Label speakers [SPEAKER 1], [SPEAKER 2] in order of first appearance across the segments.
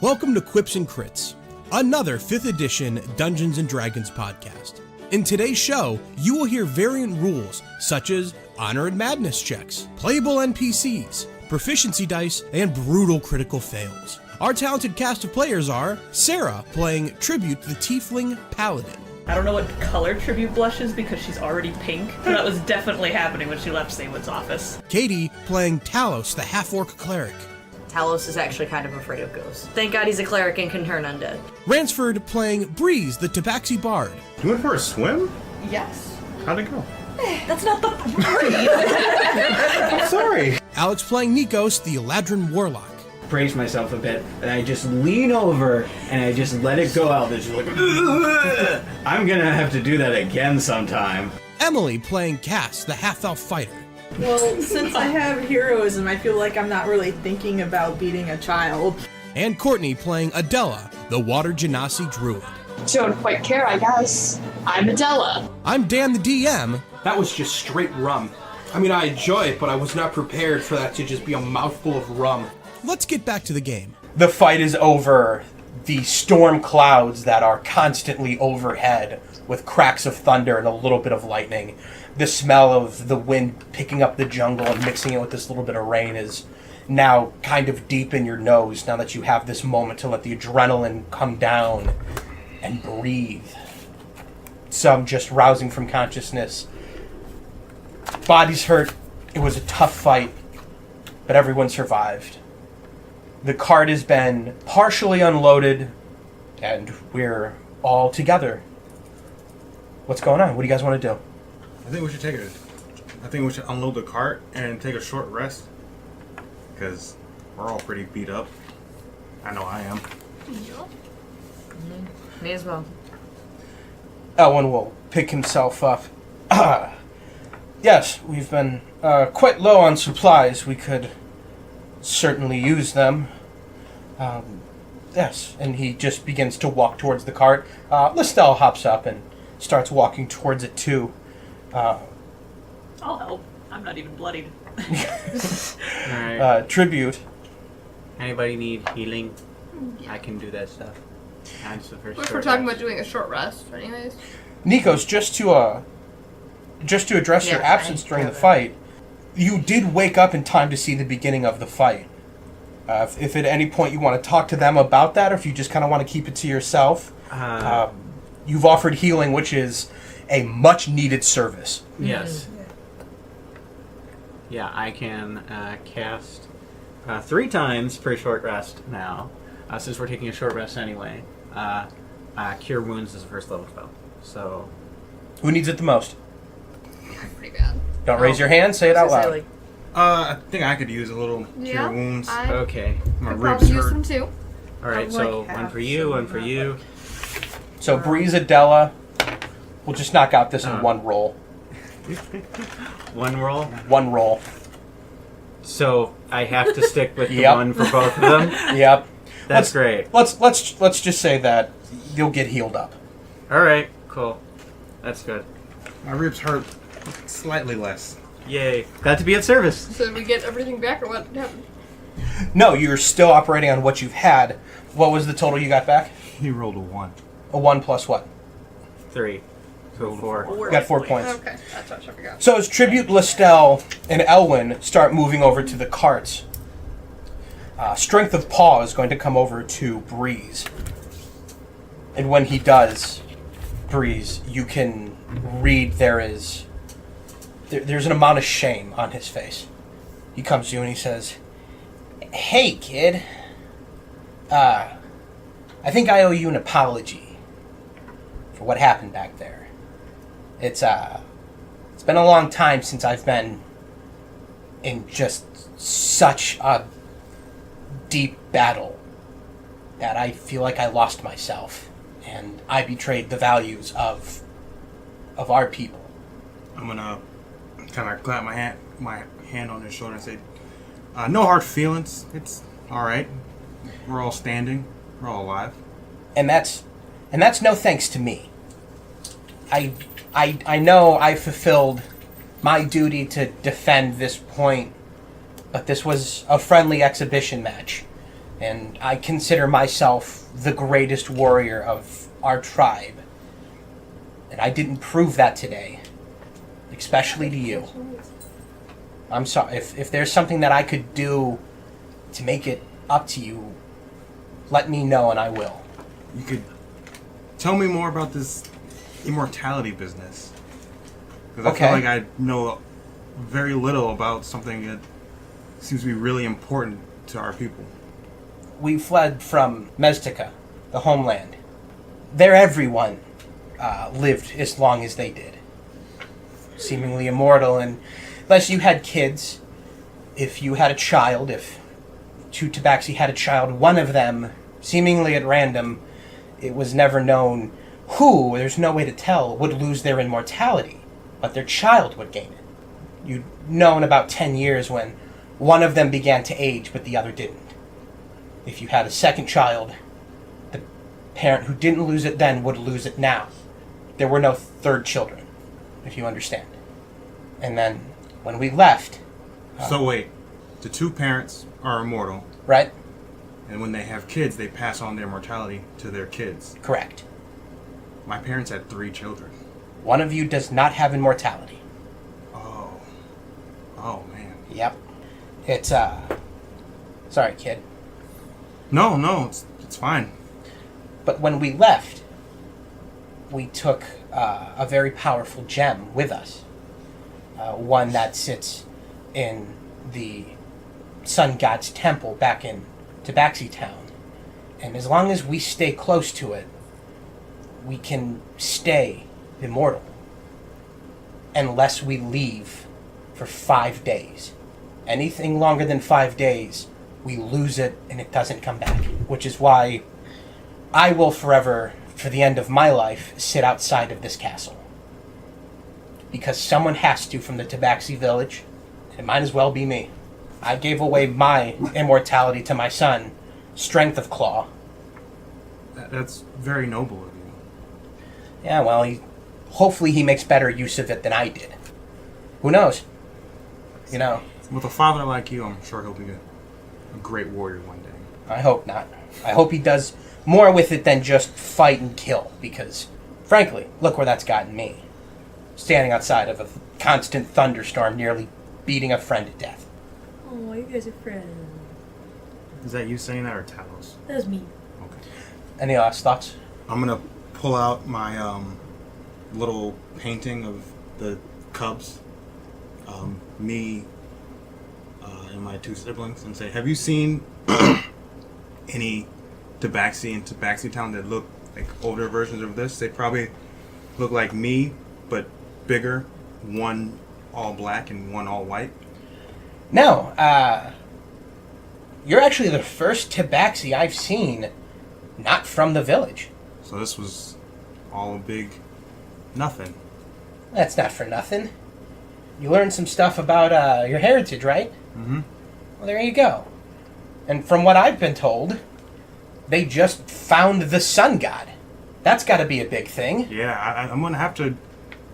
[SPEAKER 1] Welcome to Quips and Crits, another 5th edition Dungeons & Dragons podcast. In today's show, you will hear variant rules such as honor and madness checks, playable NPCs, proficiency dice, and brutal critical fails. Our talented cast of players are Sarah, playing Tribute to the Tiefling Paladin.
[SPEAKER 2] I don't know what color Tribute Blush is because she's already pink. That was definitely happening when she left Saywood's office.
[SPEAKER 1] Katie, playing Talos, the half-orc cleric.
[SPEAKER 3] Talos is actually kind of afraid of ghosts. Thank God he's a cleric and can turn undead.
[SPEAKER 1] Ransford, playing Breeze, the Tabaxi Bard.
[SPEAKER 4] You went for a swim?
[SPEAKER 2] Yes.
[SPEAKER 4] How'd it go?
[SPEAKER 2] That's not the point.
[SPEAKER 4] I'm sorry.
[SPEAKER 1] Alex, playing Nikos, the Eladrin Warlock.
[SPEAKER 5] Brace myself a bit, and I just lean over and I just let it go out. It's just like, ugh! I'm gonna have to do that again sometime.
[SPEAKER 1] Emily, playing Cass, the half-elf fighter.
[SPEAKER 6] Well, since I have heroism, I feel like I'm not really thinking about beating a child.
[SPEAKER 1] And Courtney, playing Adela, the Water Genasi Druid.
[SPEAKER 7] Don't quite care, I guess. I'm Adela.
[SPEAKER 1] I'm Dan, the DM.
[SPEAKER 8] That was just straight rum. I mean, I enjoy it, but I was not prepared for that to just be a mouthful of rum.
[SPEAKER 1] Let's get back to the game.
[SPEAKER 9] The fight is over the storm clouds that are constantly overhead with cracks of thunder and a little bit of lightning. The smell of the wind picking up the jungle and mixing it with this little bit of rain is now kind of deep in your nose now that you have this moment to let the adrenaline come down and breathe. Some just rousing from consciousness. Bodies hurt. It was a tough fight, but everyone survived. The cart has been partially unloaded, and we're all together. What's going on? What do you guys want to do?
[SPEAKER 4] I think we should unload the cart and take a short rest. Because we're all pretty beat up. I know I am.
[SPEAKER 3] Me as well.
[SPEAKER 9] Elwin will pick himself up. Yes, we've been quite low on supplies. We could certainly use them. Yes, and he just begins to walk towards the cart. Listel hops up and starts walking towards it too.
[SPEAKER 2] I'll help. I'm not even bloodied.
[SPEAKER 5] Alright.
[SPEAKER 9] Tribute.
[SPEAKER 5] Anybody need healing? I can do that stuff. That's the first
[SPEAKER 7] If we're talking about doing a short rest, anyways.
[SPEAKER 9] Nikos, just to address your absence during the fight, you did wake up in time to see the beginning of the fight. If at any point you want to talk to them about that, or if you just kind of want to keep it to yourself, you've offered healing, which is a much-needed service.
[SPEAKER 5] Yes. Yeah, I can cast 3 times per short rest now, since we're taking a short rest anyway. Cure Wounds is a first level spell. So,
[SPEAKER 9] who needs it the most?
[SPEAKER 7] Pretty bad.
[SPEAKER 9] Don't raise your hand, say it out loud.
[SPEAKER 4] I think I could use a little cure wounds.
[SPEAKER 5] okay.
[SPEAKER 4] My
[SPEAKER 7] I'd
[SPEAKER 4] ribs
[SPEAKER 7] probably use
[SPEAKER 4] hurt.
[SPEAKER 7] them too.
[SPEAKER 5] Alright, so one for you, one for you.
[SPEAKER 9] So Breeze, Adela, we'll just knock out this in one roll.
[SPEAKER 5] One roll.
[SPEAKER 9] One roll.
[SPEAKER 5] So I have to stick with the
[SPEAKER 9] Yep.
[SPEAKER 5] one for both of them.
[SPEAKER 9] Yep.
[SPEAKER 5] That's great.
[SPEAKER 9] Let's just say that you'll get healed up.
[SPEAKER 5] All right, cool. That's good.
[SPEAKER 4] My ribs hurt slightly less.
[SPEAKER 5] Yay! Glad to be of service.
[SPEAKER 7] So did we get everything back or what happened?
[SPEAKER 9] No, you're still operating on what you've had. What was the total you got back?
[SPEAKER 4] He rolled a 1.
[SPEAKER 9] A 1 plus what?
[SPEAKER 5] 3. So 4.
[SPEAKER 9] You got 4 points.
[SPEAKER 7] Okay, that's what I forgot.
[SPEAKER 9] So as Tribute, Listel, and Elwin start moving over to the carts, Strength of Paw is going to come over to Breeze. And when he does, Breeze, you can read there's an amount of shame on his face. He comes to you and he says, "Hey, kid. I think I owe you an apology for what happened back there. It's been a long time since I've been in just such a deep battle that I feel like I lost myself, and I betrayed the values of our people."
[SPEAKER 4] I'm gonna kind of clap my hand on his shoulder and say, "No hard feelings. It's all right. We're all standing. We're all alive."
[SPEAKER 9] And that's no thanks to me. I know I fulfilled my duty to defend this point, but this was a friendly exhibition match. And I consider myself the greatest warrior of our tribe. And I didn't prove that today. Especially to you. I'm sorry. If there's something that I could do to make it up to you, let me know and I will.
[SPEAKER 4] You could tell me more about this immortality business. Because I feel like I know very little about something that seems to be really important to our people.
[SPEAKER 9] We fled from Meztica, the homeland. There everyone lived as long as they did. Seemingly immortal, and unless you had kids, if you had a child, if two Tabaxi had a child, one of them, seemingly at random, it was never known who, there's no way to tell, would lose their immortality, but their child would gain it. You'd know in about 10 years when one of them began to age, but the other didn't. If you had a second child, the parent who didn't lose it then would lose it now. There were no third children, if you understand. And then, when we left...
[SPEAKER 4] So wait, the two parents are immortal.
[SPEAKER 9] Right?
[SPEAKER 4] And when they have kids, they pass on their mortality to their kids.
[SPEAKER 9] Correct.
[SPEAKER 4] My parents had 3 children.
[SPEAKER 9] One of you does not have immortality.
[SPEAKER 4] Oh. Oh, man.
[SPEAKER 9] Yep. It's, Sorry, kid.
[SPEAKER 4] No, it's fine.
[SPEAKER 9] But when we left, we took a very powerful gem with us. One that sits in the Sun God's temple back in Tabaxi Town. And as long as we stay close to it, we can stay immortal. Unless we leave for 5 days. Anything longer than 5 days, we lose it and it doesn't come back. Which is why I will forever, for the end of my life, sit outside of this castle. Because someone has to from the Tabaxi village. It might as well be me. I gave away my immortality to my son, Strength of Claw.
[SPEAKER 4] That's very noble of you.
[SPEAKER 9] Yeah, well, hopefully he makes better use of it than I did. Who knows? You know.
[SPEAKER 4] With a father like you, I'm sure he'll be a great warrior one day.
[SPEAKER 9] I hope not. I hope he does more with it than just fight and kill, because, frankly, look where that's gotten me. Standing outside of a constant thunderstorm, nearly beating a friend to death.
[SPEAKER 3] Oh, you guys are friends.
[SPEAKER 4] Is that you saying that or Talos?
[SPEAKER 3] That was me.
[SPEAKER 4] Okay.
[SPEAKER 9] Any last thoughts?
[SPEAKER 4] I'm gonna pull out my little painting of the cubs, me and my 2 siblings, and say, "Have you seen any Tabaxi in Tabaxi Town that look like older versions of this? They probably look like me, but bigger. One all black and one all white."
[SPEAKER 9] No, you're actually the first Tabaxi I've seen not from the village.
[SPEAKER 4] So this was all a big nothing.
[SPEAKER 9] That's not for nothing. You learned some stuff about your heritage, right?
[SPEAKER 4] Mm-hmm.
[SPEAKER 9] Well, there you go. And from what I've been told, they just found the sun god. That's got to be a big thing.
[SPEAKER 4] Yeah, I'm gonna have to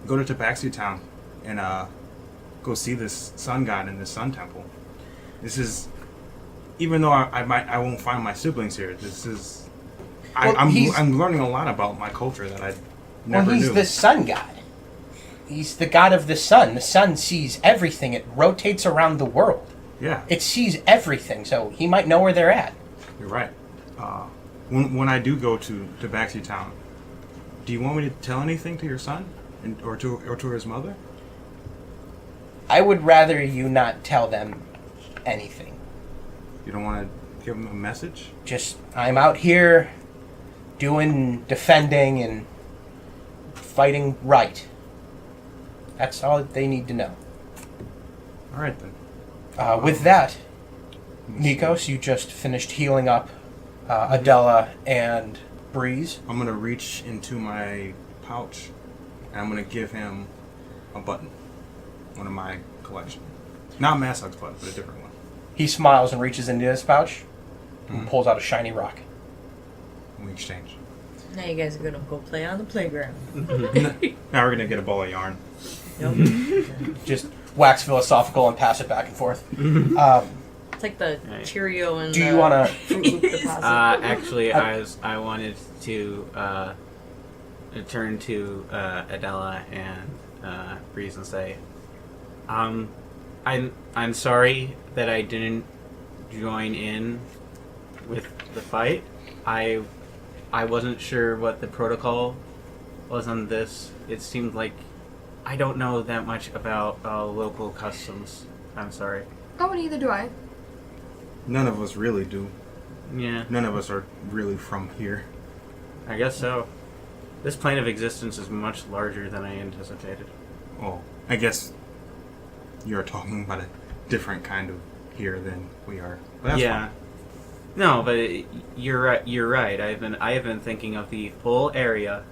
[SPEAKER 4] go to Tabaxi Town and go see this sun god in the sun temple. This is, even though I won't find my siblings here. This is,
[SPEAKER 9] Well,
[SPEAKER 4] I'm learning a lot about my culture that I never
[SPEAKER 9] Well, he's
[SPEAKER 4] knew.
[SPEAKER 9] the sun god. He's the god of the sun. The sun sees everything. It rotates around the world.
[SPEAKER 4] Yeah,
[SPEAKER 9] It sees everything, so he might know where they're at.
[SPEAKER 4] you're right. When I do go to Tabaxi Town, do you want me to tell anything to your son, or to his mother?
[SPEAKER 9] I would rather you not tell them anything.
[SPEAKER 4] You don't want to give them a message?
[SPEAKER 9] Just, I'm out here defending and fighting right. That's all they need to know.
[SPEAKER 4] All right then.
[SPEAKER 9] With that, Nikos, you just finished healing up Adela and Breeze.
[SPEAKER 4] I'm gonna reach into my pouch and I'm gonna give him a button, one of my collection. Not Massog's button, but a different one.
[SPEAKER 9] He smiles and reaches into his pouch and pulls out a shiny rock.
[SPEAKER 4] And we exchange.
[SPEAKER 3] Now you guys are gonna go play on the playground.
[SPEAKER 4] Now we're gonna get a ball of yarn.
[SPEAKER 3] Nope.
[SPEAKER 9] Just wax philosophical and pass it back and forth.
[SPEAKER 3] take the
[SPEAKER 5] Right.
[SPEAKER 3] Cheerio and
[SPEAKER 9] Do you want to?
[SPEAKER 3] Fruit Loop deposit.
[SPEAKER 5] Actually, I wanted to turn to Adela and Breeze and say, I'm sorry that I didn't join in with the fight. I wasn't sure what the protocol was on this. It seemed like I don't know that much about local customs. I'm sorry.
[SPEAKER 10] Oh, neither do I.
[SPEAKER 4] None of us really do.
[SPEAKER 5] Yeah,
[SPEAKER 4] None of us are really from here.
[SPEAKER 5] I guess so. This plane of existence is much larger than I anticipated.
[SPEAKER 4] Oh, I guess you're talking about a different kind of here than we are. But that's
[SPEAKER 5] Yeah. No, but you're right. You're right. I have been thinking of the whole area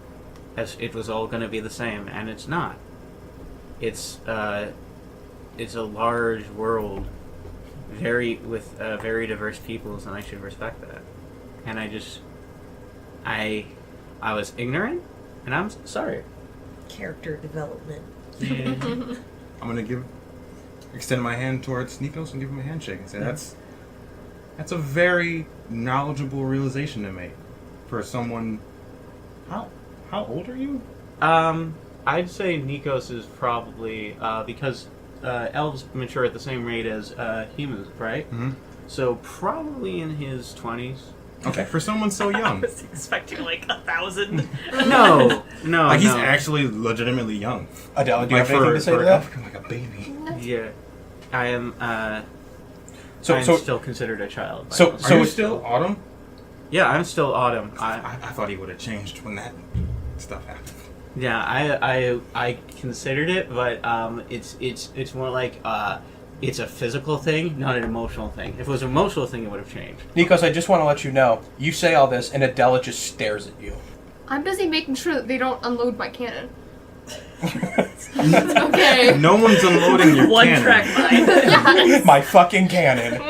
[SPEAKER 5] as it was all going to be the same, and it's not. It's a large world, with very diverse peoples, and I should respect that. And I was ignorant, and I'm sorry.
[SPEAKER 3] Character development.
[SPEAKER 5] Yeah.
[SPEAKER 4] I'm gonna extend my hand towards Nikos and give him a handshake and say that's a very knowledgeable realization to make for someone. How old are you?
[SPEAKER 5] I'd say Nikos is probably because elves mature at the same rate as humans, right?
[SPEAKER 4] Mm-hmm.
[SPEAKER 5] So probably in his 20s.
[SPEAKER 4] Okay, for someone so
[SPEAKER 2] I
[SPEAKER 4] young.
[SPEAKER 2] was expecting like 1,000.
[SPEAKER 5] No.
[SPEAKER 4] Like he's
[SPEAKER 5] no.
[SPEAKER 4] actually legitimately young.
[SPEAKER 9] Adela, do you
[SPEAKER 4] Like
[SPEAKER 9] have anything to say to that?
[SPEAKER 4] Like a baby.
[SPEAKER 5] Yeah, I am.
[SPEAKER 9] So
[SPEAKER 5] I'm still considered a child. by
[SPEAKER 9] so-
[SPEAKER 5] most.
[SPEAKER 4] Are you still Autumn?
[SPEAKER 5] Yeah, I'm still Autumn.
[SPEAKER 4] I thought he would have changed when that stuff happened.
[SPEAKER 5] Yeah, I considered it, but it's more like it's a physical thing, not an emotional thing. If it was an emotional thing, it would have changed.
[SPEAKER 9] Nikos, I just want to let you know, you say all this, and Adela just stares at you.
[SPEAKER 10] I'm busy making sure that they don't unload my cannon. It's okay.
[SPEAKER 4] No one's unloading your
[SPEAKER 2] One
[SPEAKER 4] cannon.
[SPEAKER 2] track mind.
[SPEAKER 10] Yes.
[SPEAKER 9] My fucking cannon.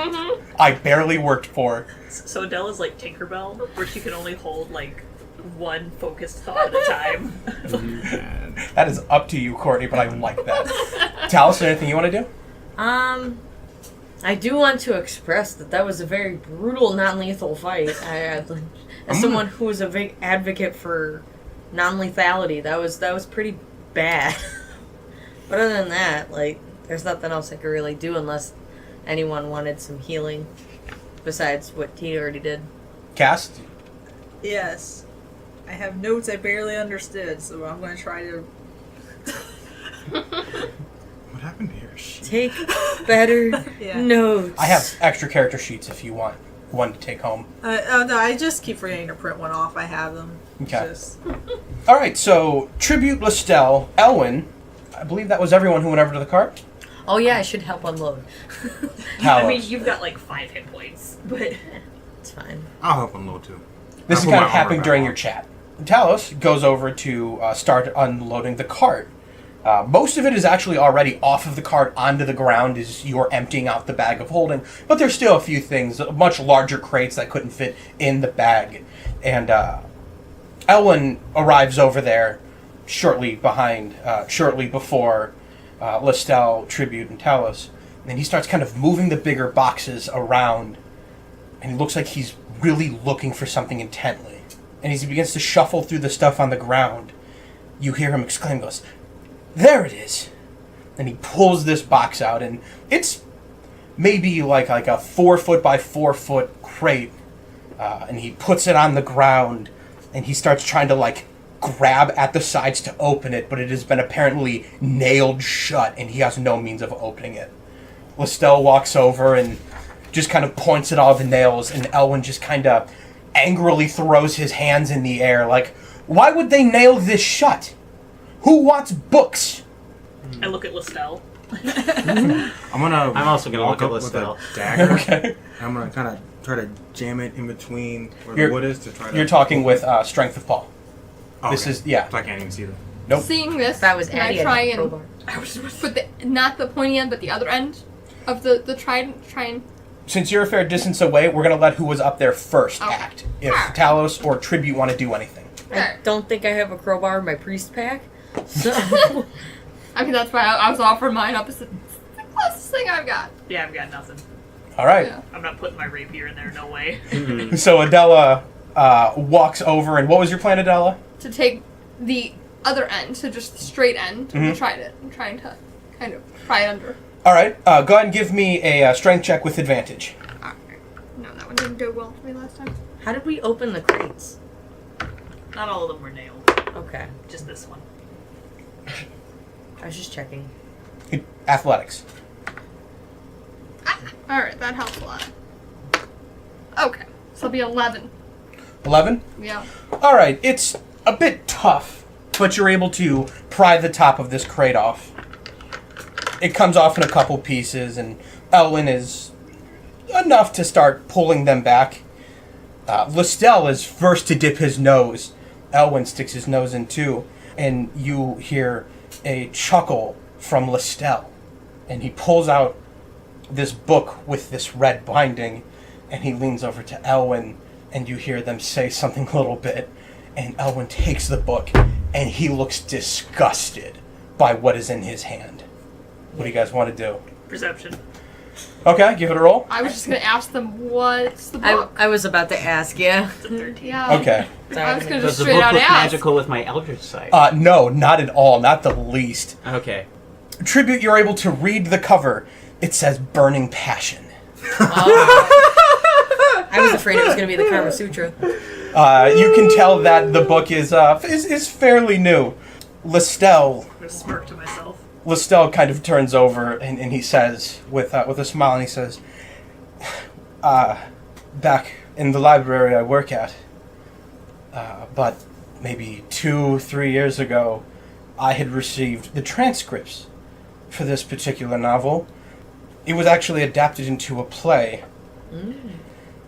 [SPEAKER 9] I barely worked for.
[SPEAKER 2] So Adela's like Tinkerbell, where she can only hold like one focused thought at a time.
[SPEAKER 9] That is up to you, Courtney, but I like that. Talos, is there anything you want to do?
[SPEAKER 3] I do want to express that was a very brutal, non-lethal fight. As someone who is a big advocate for non-lethality, that was pretty bad. But other than that, like, there's nothing else I could really do unless anyone wanted some healing besides what he already did.
[SPEAKER 9] Cast?
[SPEAKER 6] Yes. I have notes I barely understood, so I'm going to try to
[SPEAKER 4] What happened here?
[SPEAKER 3] Take better notes.
[SPEAKER 9] I have extra character sheets if you want one to take home.
[SPEAKER 6] no, I just keep forgetting to print one off. I have them.
[SPEAKER 9] Okay.
[SPEAKER 6] Just,
[SPEAKER 9] All right, so Tribute, Lestel, Elwyn. I believe that was everyone who went over to the cart.
[SPEAKER 3] Oh yeah, I should help unload.
[SPEAKER 2] I mean,
[SPEAKER 9] Talos.
[SPEAKER 2] you've got like 5 hit points, but
[SPEAKER 3] It's fine.
[SPEAKER 4] I'll help unload too.
[SPEAKER 9] This is
[SPEAKER 4] I'll put
[SPEAKER 9] kind
[SPEAKER 4] my
[SPEAKER 9] of happening
[SPEAKER 4] armor
[SPEAKER 9] during
[SPEAKER 4] back
[SPEAKER 9] your
[SPEAKER 4] on.
[SPEAKER 9] chat. Talos goes over to start unloading the cart. Most of it is actually already off of the cart onto the ground as you're emptying out the bag of holding, but there's still a few things, much larger crates that couldn't fit in the bag. And Elwyn arrives over there shortly before Lestel, Tribute, and Talos. And he starts kind of moving the bigger boxes around, and it looks like he's really looking for something intently. And as he begins to shuffle through the stuff on the ground, you hear him exclaim, goes, "There it is!" And he pulls this box out, and it's maybe like a 4 foot by 4 foot crate. And he puts it on the ground, and he starts trying to like grab at the sides to open it, but it has been apparently nailed shut, and he has no means of opening it. Lestel walks over and just kind of points at all the nails, and Elwyn just kind of angrily throws his hands in the air like, "Why would they nail this shut? Who wants books?"
[SPEAKER 2] I look at Lestel.
[SPEAKER 5] I'm also gonna
[SPEAKER 4] walk
[SPEAKER 5] look at
[SPEAKER 4] up with
[SPEAKER 5] Lestel.
[SPEAKER 4] a dagger.
[SPEAKER 9] Okay.
[SPEAKER 4] I'm gonna kind of try to jam it in between where
[SPEAKER 9] You're-
[SPEAKER 4] the wood is to try to.
[SPEAKER 9] You're talking with Strength of Paul.
[SPEAKER 4] Oh,
[SPEAKER 9] This
[SPEAKER 4] okay.
[SPEAKER 9] is, yeah.
[SPEAKER 4] So I can't even see them.
[SPEAKER 9] Nope.
[SPEAKER 10] Seeing this,
[SPEAKER 3] If I was
[SPEAKER 10] can
[SPEAKER 3] Addie,
[SPEAKER 10] I
[SPEAKER 3] I'd
[SPEAKER 10] try
[SPEAKER 3] have a
[SPEAKER 10] and
[SPEAKER 3] crowbar.
[SPEAKER 2] I was
[SPEAKER 10] put not the pointy end, but the other end of the trident, try and...
[SPEAKER 9] Since you're a fair distance away, we're going to let who was up there first
[SPEAKER 10] Okay.
[SPEAKER 9] act. If Talos or Tribute want to do anything.
[SPEAKER 3] I don't think I have a crowbar in my priest pack, so
[SPEAKER 10] I mean, that's why I was offering mine up. It's the closest thing I've got.
[SPEAKER 2] Yeah, I've got nothing.
[SPEAKER 9] All right.
[SPEAKER 10] Yeah.
[SPEAKER 2] I'm not putting my rapier in there, no way.
[SPEAKER 9] So Adela walks over, and what was your plan, Adela?
[SPEAKER 10] To take the other end, so just the straight end of the trident. I'm trying to kind of pry it under.
[SPEAKER 9] All right. Go ahead and give me a strength check with advantage.
[SPEAKER 10] Alright. No, that one didn't go well for me last time.
[SPEAKER 3] How did we open the crates?
[SPEAKER 2] Not all of them were nailed.
[SPEAKER 3] Okay.
[SPEAKER 2] Just this one.
[SPEAKER 3] I was just checking.
[SPEAKER 9] Athletics.
[SPEAKER 10] Alright, that helps a lot. Okay, so it'll be 11.
[SPEAKER 9] 11?
[SPEAKER 10] Yeah.
[SPEAKER 9] All right. It's a bit tough, but you're able to pry the top of this crate off. It comes off in a couple pieces, and Elwyn is enough to start pulling them back. Listel is first to dip his nose. Elwyn sticks his nose in too, and you hear a chuckle from Listel, and he pulls out this book with this red binding, and he leans over to Elwyn, and you hear them say something a little bit, and Elwyn takes the book, and he looks disgusted by what is in his hand. What do you guys want to do?
[SPEAKER 2] Perception.
[SPEAKER 9] Okay, give it a roll.
[SPEAKER 10] I was just gonna ask them what's the book.
[SPEAKER 3] I was about to ask you.
[SPEAKER 2] It's a 13.
[SPEAKER 10] Yeah.
[SPEAKER 9] Okay.
[SPEAKER 10] I was gonna
[SPEAKER 5] Does
[SPEAKER 10] just
[SPEAKER 5] the
[SPEAKER 10] straight
[SPEAKER 5] book
[SPEAKER 10] out
[SPEAKER 5] look
[SPEAKER 10] ask.
[SPEAKER 5] magical with my Eldritch sight?
[SPEAKER 9] No, not at all. Not the least.
[SPEAKER 5] Okay.
[SPEAKER 9] Tribute, you're able to read the cover. It says Burning Passion.
[SPEAKER 3] I was afraid it was going to be the Karma Sutra.
[SPEAKER 9] You can tell that the book is fairly new. Listel
[SPEAKER 2] I'm gonna smirk to myself.
[SPEAKER 9] kind of turns over and he says, with a smile, and he says, back in the library I work at, but maybe 2-3 years ago, I had received the transcripts for this particular novel. It was actually adapted into a play,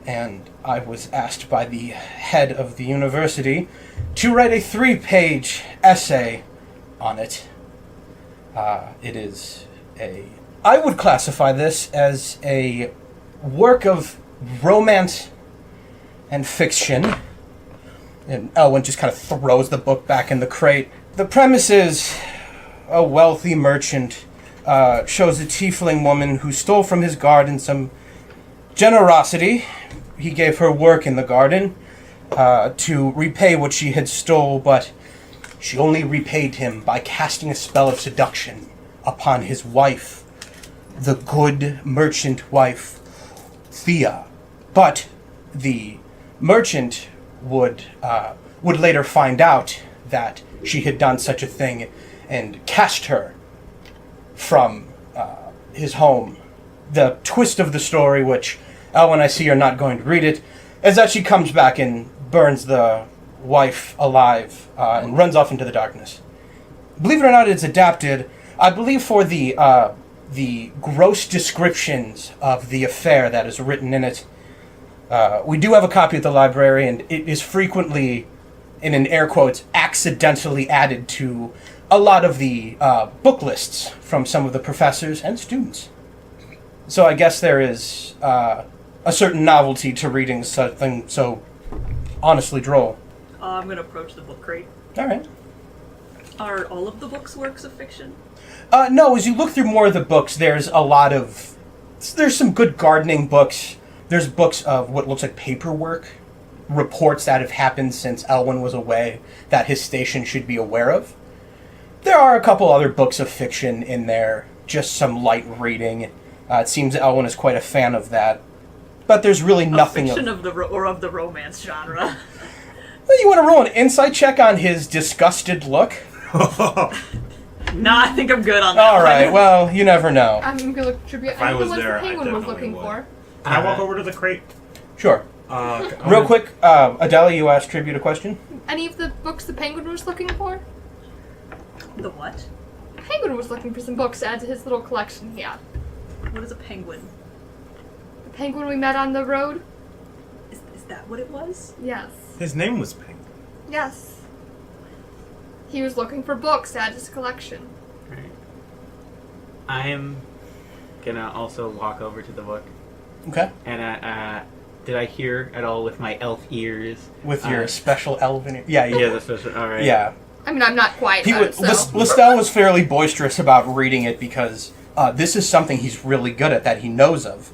[SPEAKER 9] and I was asked by the head of the university to write a 3-page essay on it. It is I would classify this as a work of romance and fiction. And Elwyn just kind of throws the book back in the crate. The premise is a wealthy merchant shows a tiefling woman who stole from his garden some generosity. He gave her work in the garden to repay what she had stole, but she only repaid him by casting a spell of seduction upon his wife, the good merchant wife, Thea. But the merchant would later find out that she had done such a thing and cast her from his home. The twist of the story, which, when I see you're not going to read it, is that she comes back and burns the wife alive and runs off into the darkness. Believe it or not, it's adapted, I believe, for the gross descriptions of the affair that is written in it. We do have a copy at the library, and it is frequently, in air quotes, accidentally added to a lot of the book lists from some of the professors and students. So I guess there is a certain novelty to reading something so honestly droll.
[SPEAKER 2] I'm gonna approach the book crate.
[SPEAKER 9] All right.
[SPEAKER 2] Are all of the books works of fiction?
[SPEAKER 9] No, as you look through more of the books, there's some good gardening books. There's books of what looks like paperwork, reports that have happened since Elwyn was away that his station should be aware of. There are a couple other books of fiction in there, just some light reading. It seems Elwyn is quite a fan of that. But there's really nothing
[SPEAKER 2] fiction of the romance genre.
[SPEAKER 9] Well, you want to roll an insight check on his disgusted look?
[SPEAKER 2] Nah, I think I'm good on that.
[SPEAKER 9] All right. Well, you never know.
[SPEAKER 10] I'm gonna look tribute.
[SPEAKER 4] If I
[SPEAKER 10] I think
[SPEAKER 4] was
[SPEAKER 10] the ones
[SPEAKER 4] there,
[SPEAKER 10] the
[SPEAKER 4] I
[SPEAKER 10] penguin was
[SPEAKER 4] definitely
[SPEAKER 10] looking
[SPEAKER 4] would.
[SPEAKER 10] for.
[SPEAKER 4] Can I walk over to the crate?
[SPEAKER 9] Sure. Real quick, Adela, you asked Tribute a question.
[SPEAKER 10] Any of the books the penguin was looking for?
[SPEAKER 2] The what?
[SPEAKER 10] The penguin was looking for some books to add to his little collection he had.
[SPEAKER 2] What is a penguin?
[SPEAKER 10] The penguin we met on the road?
[SPEAKER 2] Is that what it was?
[SPEAKER 10] Yes.
[SPEAKER 4] His name was Penguin.
[SPEAKER 10] Yes. He was looking for books to add to his collection.
[SPEAKER 5] Right. I'm gonna also walk over to the book.
[SPEAKER 9] Okay.
[SPEAKER 5] And did I hear at all with my elf ears?
[SPEAKER 9] With your special elven... Yeah,
[SPEAKER 5] Yeah, the special... Alright.
[SPEAKER 9] Yeah.
[SPEAKER 10] I mean, I'm not quiet about it, so...
[SPEAKER 9] Listel was fairly boisterous about reading it because this is something he's really good at that he knows of.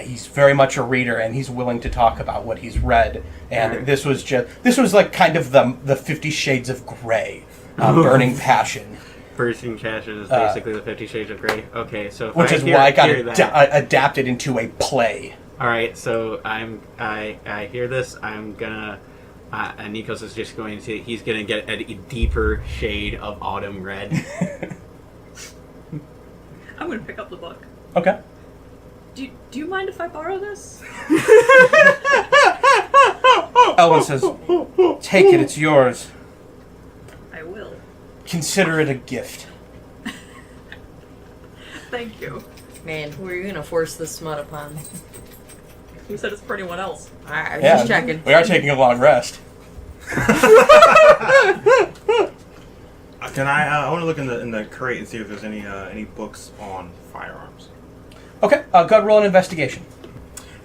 [SPEAKER 9] He's very much a reader, and he's willing to talk about what he's read. And
[SPEAKER 5] Alright.
[SPEAKER 9] this was like kind of the 50 Shades of Grey, burning passion,
[SPEAKER 5] Bursting Cash is basically the 50 Shades of Grey. Okay, so if
[SPEAKER 9] which is
[SPEAKER 5] hear,
[SPEAKER 9] why I got
[SPEAKER 5] hear that.
[SPEAKER 9] adapted into a play.
[SPEAKER 5] All right, so I hear this. I'm gonna. Nikos is just going to. He's gonna get a deeper shade of autumn red.
[SPEAKER 2] I'm gonna pick up the book.
[SPEAKER 9] Okay.
[SPEAKER 2] Do you mind if I borrow this?
[SPEAKER 9] Elwyn says, "Take it. It's yours.
[SPEAKER 2] I will.
[SPEAKER 9] Consider it a gift."
[SPEAKER 2] Thank you.
[SPEAKER 3] Man, who are you gonna force this smut upon?
[SPEAKER 2] Who said it's for anyone else?
[SPEAKER 3] Alright, I was
[SPEAKER 9] Yeah,
[SPEAKER 3] just checking.
[SPEAKER 9] we are taking a long rest.
[SPEAKER 4] Can I want to look in the crate and see if there's any books on firearms.
[SPEAKER 9] Okay, go ahead, roll an investigation.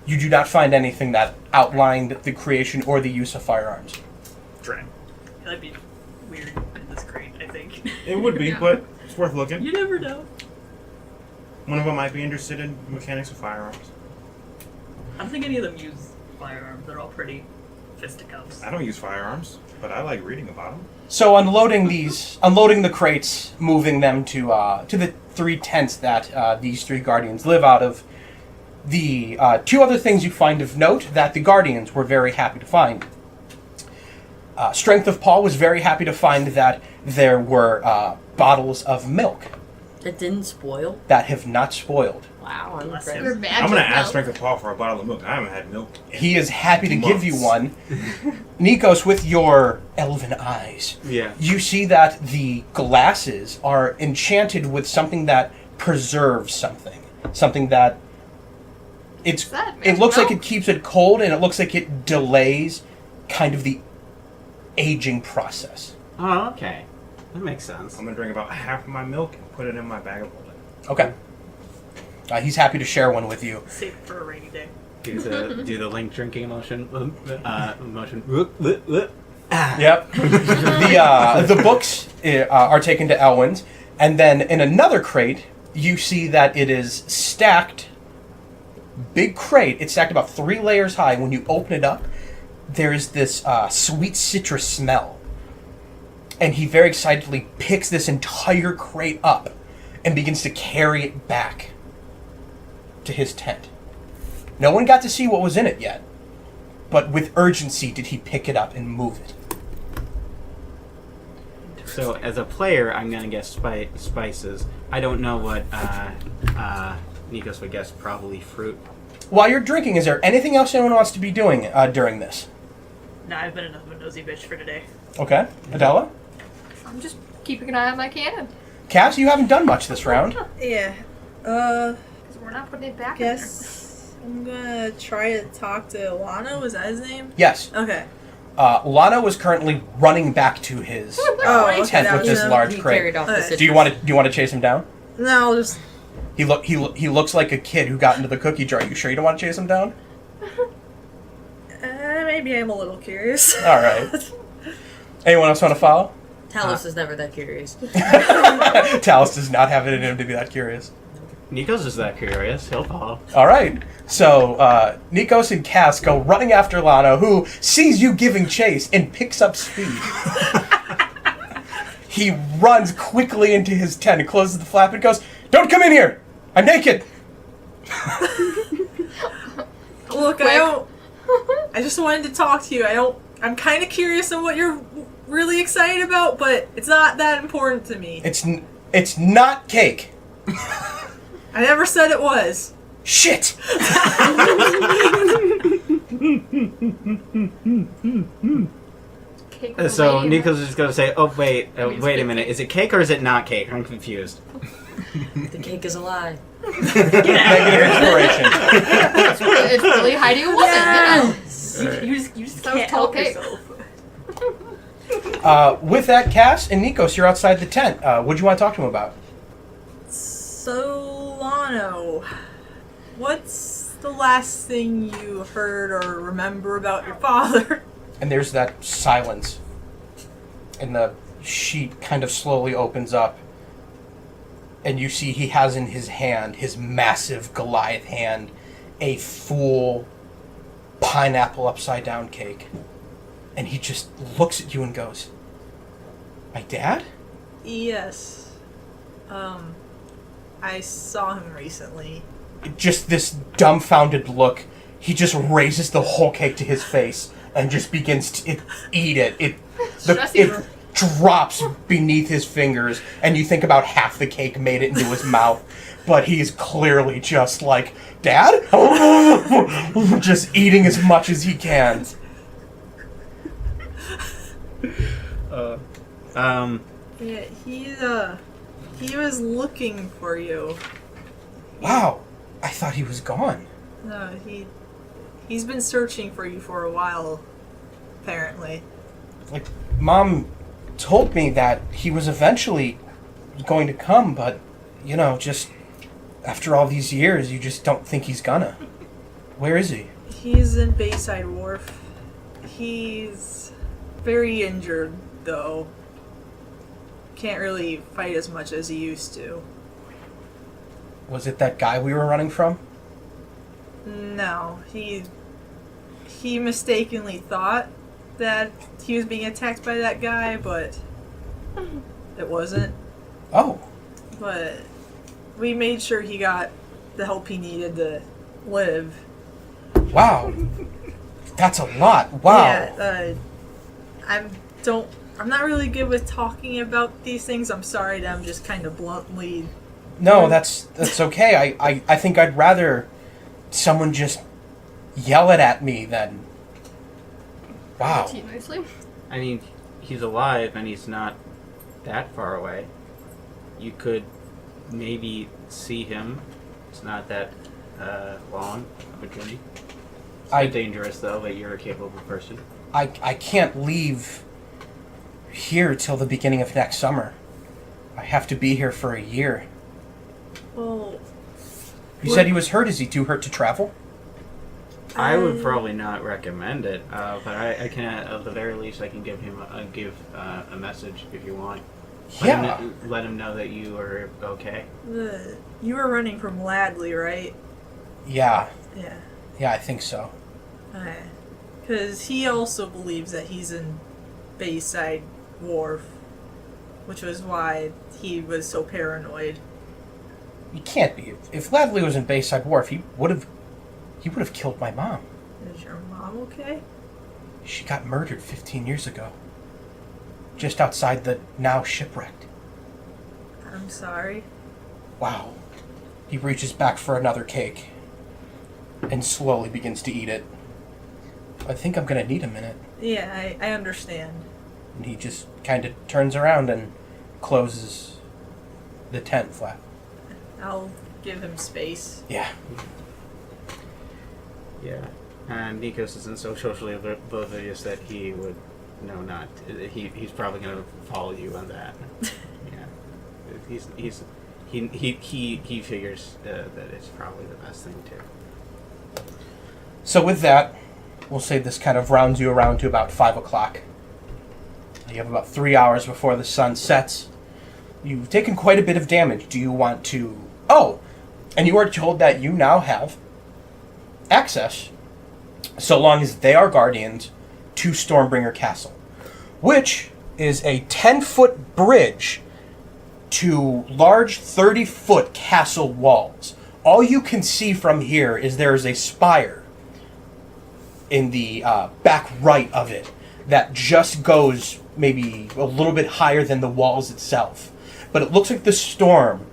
[SPEAKER 9] You do not find anything that outlined the creation or the use of firearms.
[SPEAKER 4] Dren.
[SPEAKER 2] That'd be weird in this crate, I think.
[SPEAKER 4] It would be, but it's worth looking.
[SPEAKER 2] You never know.
[SPEAKER 4] One of them might be interested in mechanics of firearms.
[SPEAKER 2] I don't think any of them use firearms. They're all pretty fisticuffs.
[SPEAKER 4] I don't use firearms, but I like reading about them.
[SPEAKER 9] So unloading the crates, moving them to the 3 tents that these 3 guardians live out of. The 2 other things you find of note that the guardians were very happy to find. Strength of Paul was very happy to find that there were bottles of milk
[SPEAKER 3] That didn't spoil?
[SPEAKER 9] that have not spoiled.
[SPEAKER 3] Wow, I'm
[SPEAKER 2] Bless
[SPEAKER 3] impressed.
[SPEAKER 10] Your magic
[SPEAKER 4] I'm gonna ask
[SPEAKER 10] milk.
[SPEAKER 4] Strength of Paul for a bottle of milk. I haven't had milk.
[SPEAKER 9] He is happy to give you
[SPEAKER 4] Months.
[SPEAKER 9] one. Nikos, with your elven eyes,
[SPEAKER 5] Yeah.
[SPEAKER 9] you see that the glasses are enchanted with something that preserves something. Something that
[SPEAKER 10] What's that,
[SPEAKER 9] it looks
[SPEAKER 10] milk?
[SPEAKER 9] like it keeps it cold, and it looks like it delays kind of the aging process.
[SPEAKER 5] Oh, okay. That makes sense.
[SPEAKER 4] I'm gonna drink about half of my milk and put it in my bag of holding.
[SPEAKER 9] Okay. He's happy to share one with you.
[SPEAKER 2] Save it for a rainy day.
[SPEAKER 5] Do the link drinking motion. Motion.
[SPEAKER 9] Yep. The books are taken to Elwyn's, and then in another crate, you see that it is stacked. Big crate. It's stacked about 3 layers high. When you open it up, there is this sweet citrus smell. And he very excitedly picks this entire crate up and begins to carry it back to his tent. No one got to see what was in it yet, but with urgency did he pick it up and move it.
[SPEAKER 5] So as a player, I'm gonna guess spices. I don't know what Nikos would guess. Probably fruit.
[SPEAKER 9] While you're drinking, is there anything else anyone wants to be doing during this?
[SPEAKER 2] Nah, I've been enough of a nosy bitch for today.
[SPEAKER 9] Okay. Adela?
[SPEAKER 10] I'm just keeping an eye on my cannon.
[SPEAKER 9] Cass, you haven't done much this round.
[SPEAKER 6] Yeah.
[SPEAKER 10] Because we're not putting it back
[SPEAKER 6] Guess I'm gonna try to talk to Lana. Was that his name?
[SPEAKER 9] Yes.
[SPEAKER 6] Okay.
[SPEAKER 9] Lana was currently running back to his
[SPEAKER 6] Oh, okay,
[SPEAKER 9] tent
[SPEAKER 6] that
[SPEAKER 9] with
[SPEAKER 6] was
[SPEAKER 9] this
[SPEAKER 6] him.
[SPEAKER 9] large
[SPEAKER 3] He
[SPEAKER 9] crate.
[SPEAKER 3] carried off the
[SPEAKER 6] Okay.
[SPEAKER 3] citrus.
[SPEAKER 9] Do you want to chase him down?
[SPEAKER 6] No, I'll just.
[SPEAKER 9] He looks like a kid who got into the cookie jar. You sure you don't want to chase him down?
[SPEAKER 6] Maybe I'm a little curious.
[SPEAKER 9] All right. Anyone else want to follow?
[SPEAKER 3] Talos is never that curious.
[SPEAKER 9] Talos does not have it in him to be that curious.
[SPEAKER 5] Nikos is that curious. He'll follow.
[SPEAKER 9] All right. So Nikos and Cass go running after Lana, who sees you giving chase and picks up speed. He runs quickly into his tent and closes the flap and goes, "Don't come in here! I'm naked!"
[SPEAKER 6] Look, I just wanted to talk to you. I'm kind of curious on what you're really excited about, but it's not that important to me.
[SPEAKER 9] It's not cake.
[SPEAKER 6] I never said it was.
[SPEAKER 9] Shit!
[SPEAKER 10] Cake with a
[SPEAKER 5] So
[SPEAKER 10] lady in it.
[SPEAKER 5] Nikos is going to say, "Oh wait,
[SPEAKER 10] means
[SPEAKER 5] wait a
[SPEAKER 10] big
[SPEAKER 5] minute.
[SPEAKER 10] cake.
[SPEAKER 5] Is it cake or is it not cake? I'm confused."
[SPEAKER 3] The cake is a lie.
[SPEAKER 9] Negative inspiration.
[SPEAKER 10] It's really hiding a woman.
[SPEAKER 3] Yes.
[SPEAKER 2] You just
[SPEAKER 10] That was
[SPEAKER 2] can't
[SPEAKER 10] tall
[SPEAKER 2] help
[SPEAKER 10] cake.
[SPEAKER 2] yourself.
[SPEAKER 9] With that, Cass and Nikos, you're outside the tent. What do you want to talk to him about?
[SPEAKER 6] Solano, what's the last thing you heard or remember about your father?
[SPEAKER 9] And there's that silence. And the sheet kind of slowly opens up. And you see he has in his hand, his massive Goliath hand, a full pineapple upside down cake. And he just looks at you and goes, "My dad?"
[SPEAKER 6] Yes. I saw him recently.
[SPEAKER 9] Just this dumbfounded look. He just raises the whole cake to his face and just begins to eat it. It drops beneath his fingers, and you think about half the cake made it into his mouth. But he's clearly just like, "Dad?" Just eating as much as he can.
[SPEAKER 6] Yeah, he was looking for you.
[SPEAKER 9] Wow, I thought he was gone.
[SPEAKER 6] No, he's been searching for you for a while, apparently.
[SPEAKER 9] Like, Mom told me that he was eventually going to come, but, you know, just after all these years, you just don't think he's gonna. Where is he?
[SPEAKER 6] He's in Bayside Wharf. He's very injured, though. Can't really fight as much as he used to.
[SPEAKER 9] Was it that guy we were running from?
[SPEAKER 6] No, he mistakenly thought that he was being attacked by that guy, but it wasn't.
[SPEAKER 9] Oh.
[SPEAKER 6] But we made sure he got the help he needed to live.
[SPEAKER 9] Wow. That's a lot. Wow.
[SPEAKER 6] Yeah, I'm not really good with talking about these things. I'm sorry that I'm just kind of bluntly.
[SPEAKER 9] No, that's okay. I think I'd rather someone just yell it at me than. Wow.
[SPEAKER 10] To you nicely.
[SPEAKER 5] I mean, he's alive and he's not that far away. You could maybe see him. It's not that long of a journey. It's a bit dangerous, though, but you're a capable person.
[SPEAKER 9] I can't leave here till the beginning of next summer. I have to be here for a year.
[SPEAKER 6] Well,
[SPEAKER 9] You said he was hurt. Is he too hurt to travel?
[SPEAKER 5] I would probably not recommend it, but I can, at the very least, I can give him a message if you want. Let him know that you are okay.
[SPEAKER 6] You were running from Ladley, right?
[SPEAKER 9] Yeah.
[SPEAKER 6] Yeah.
[SPEAKER 9] Yeah, I think so.
[SPEAKER 6] Because he also believes that he's in Bayside Wharf, which was why he was so paranoid.
[SPEAKER 9] He can't be. If Ladley was in Bayside Wharf, he would have killed my mom.
[SPEAKER 6] Is your mom okay?
[SPEAKER 9] She got murdered 15 years ago. Just outside the now shipwrecked.
[SPEAKER 6] I'm sorry.
[SPEAKER 9] Wow. He reaches back for another cake and slowly begins to eat it. I think I'm gonna need a minute.
[SPEAKER 6] Yeah, I understand.
[SPEAKER 9] And he just kind of turns around and closes the tent flap.
[SPEAKER 6] I'll give him space.
[SPEAKER 9] Yeah.
[SPEAKER 5] Yeah. And Nikos isn't so socially oblivious that he would not. He's probably going to follow you on that. Yeah. He figures that it's probably the best thing to.
[SPEAKER 9] So with that, we'll say this kind of rounds you around to about 5 o'clock. You have about 3 hours before the sun sets. You've taken quite a bit of damage. Do you want to... Oh! And you are told that you now have access, so long as they are guardians, to Stormbringer Castle, which is a 10-foot bridge to large 30-foot castle walls. All you can see from here is there is a spire in the back right of it that just goes maybe a little bit higher than the walls itself. But it looks like the storm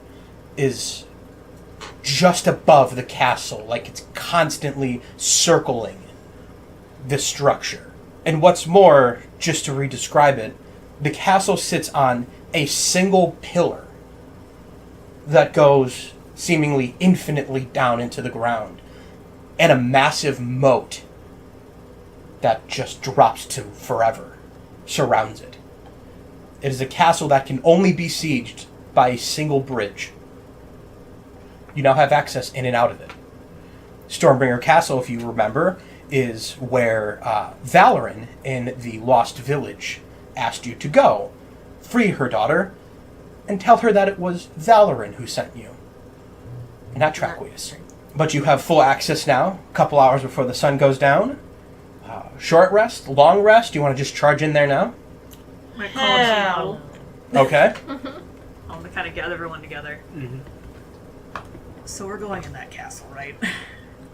[SPEAKER 9] is just above the castle, like it's constantly circling the structure. And what's more, just to re-describe it, the castle sits on a single pillar that goes seemingly infinitely down into the ground, and a massive moat that just drops to forever surrounds it. It is a castle that can only be sieged by a single bridge. You now have access in and out of it. Stormbringer Castle, if you remember, is where Valoran in the Lost Village asked you to go. Free her daughter, and tell her that it was Valoran who sent you. Not Traquius. But you have full access now, a couple hours before the sun goes down. Short rest, long rest, you want to just charge in there now?
[SPEAKER 2] My call
[SPEAKER 9] Okay.
[SPEAKER 2] I want to kind of gather everyone together.
[SPEAKER 5] Mm-hmm.
[SPEAKER 2] So we're going in that castle, right?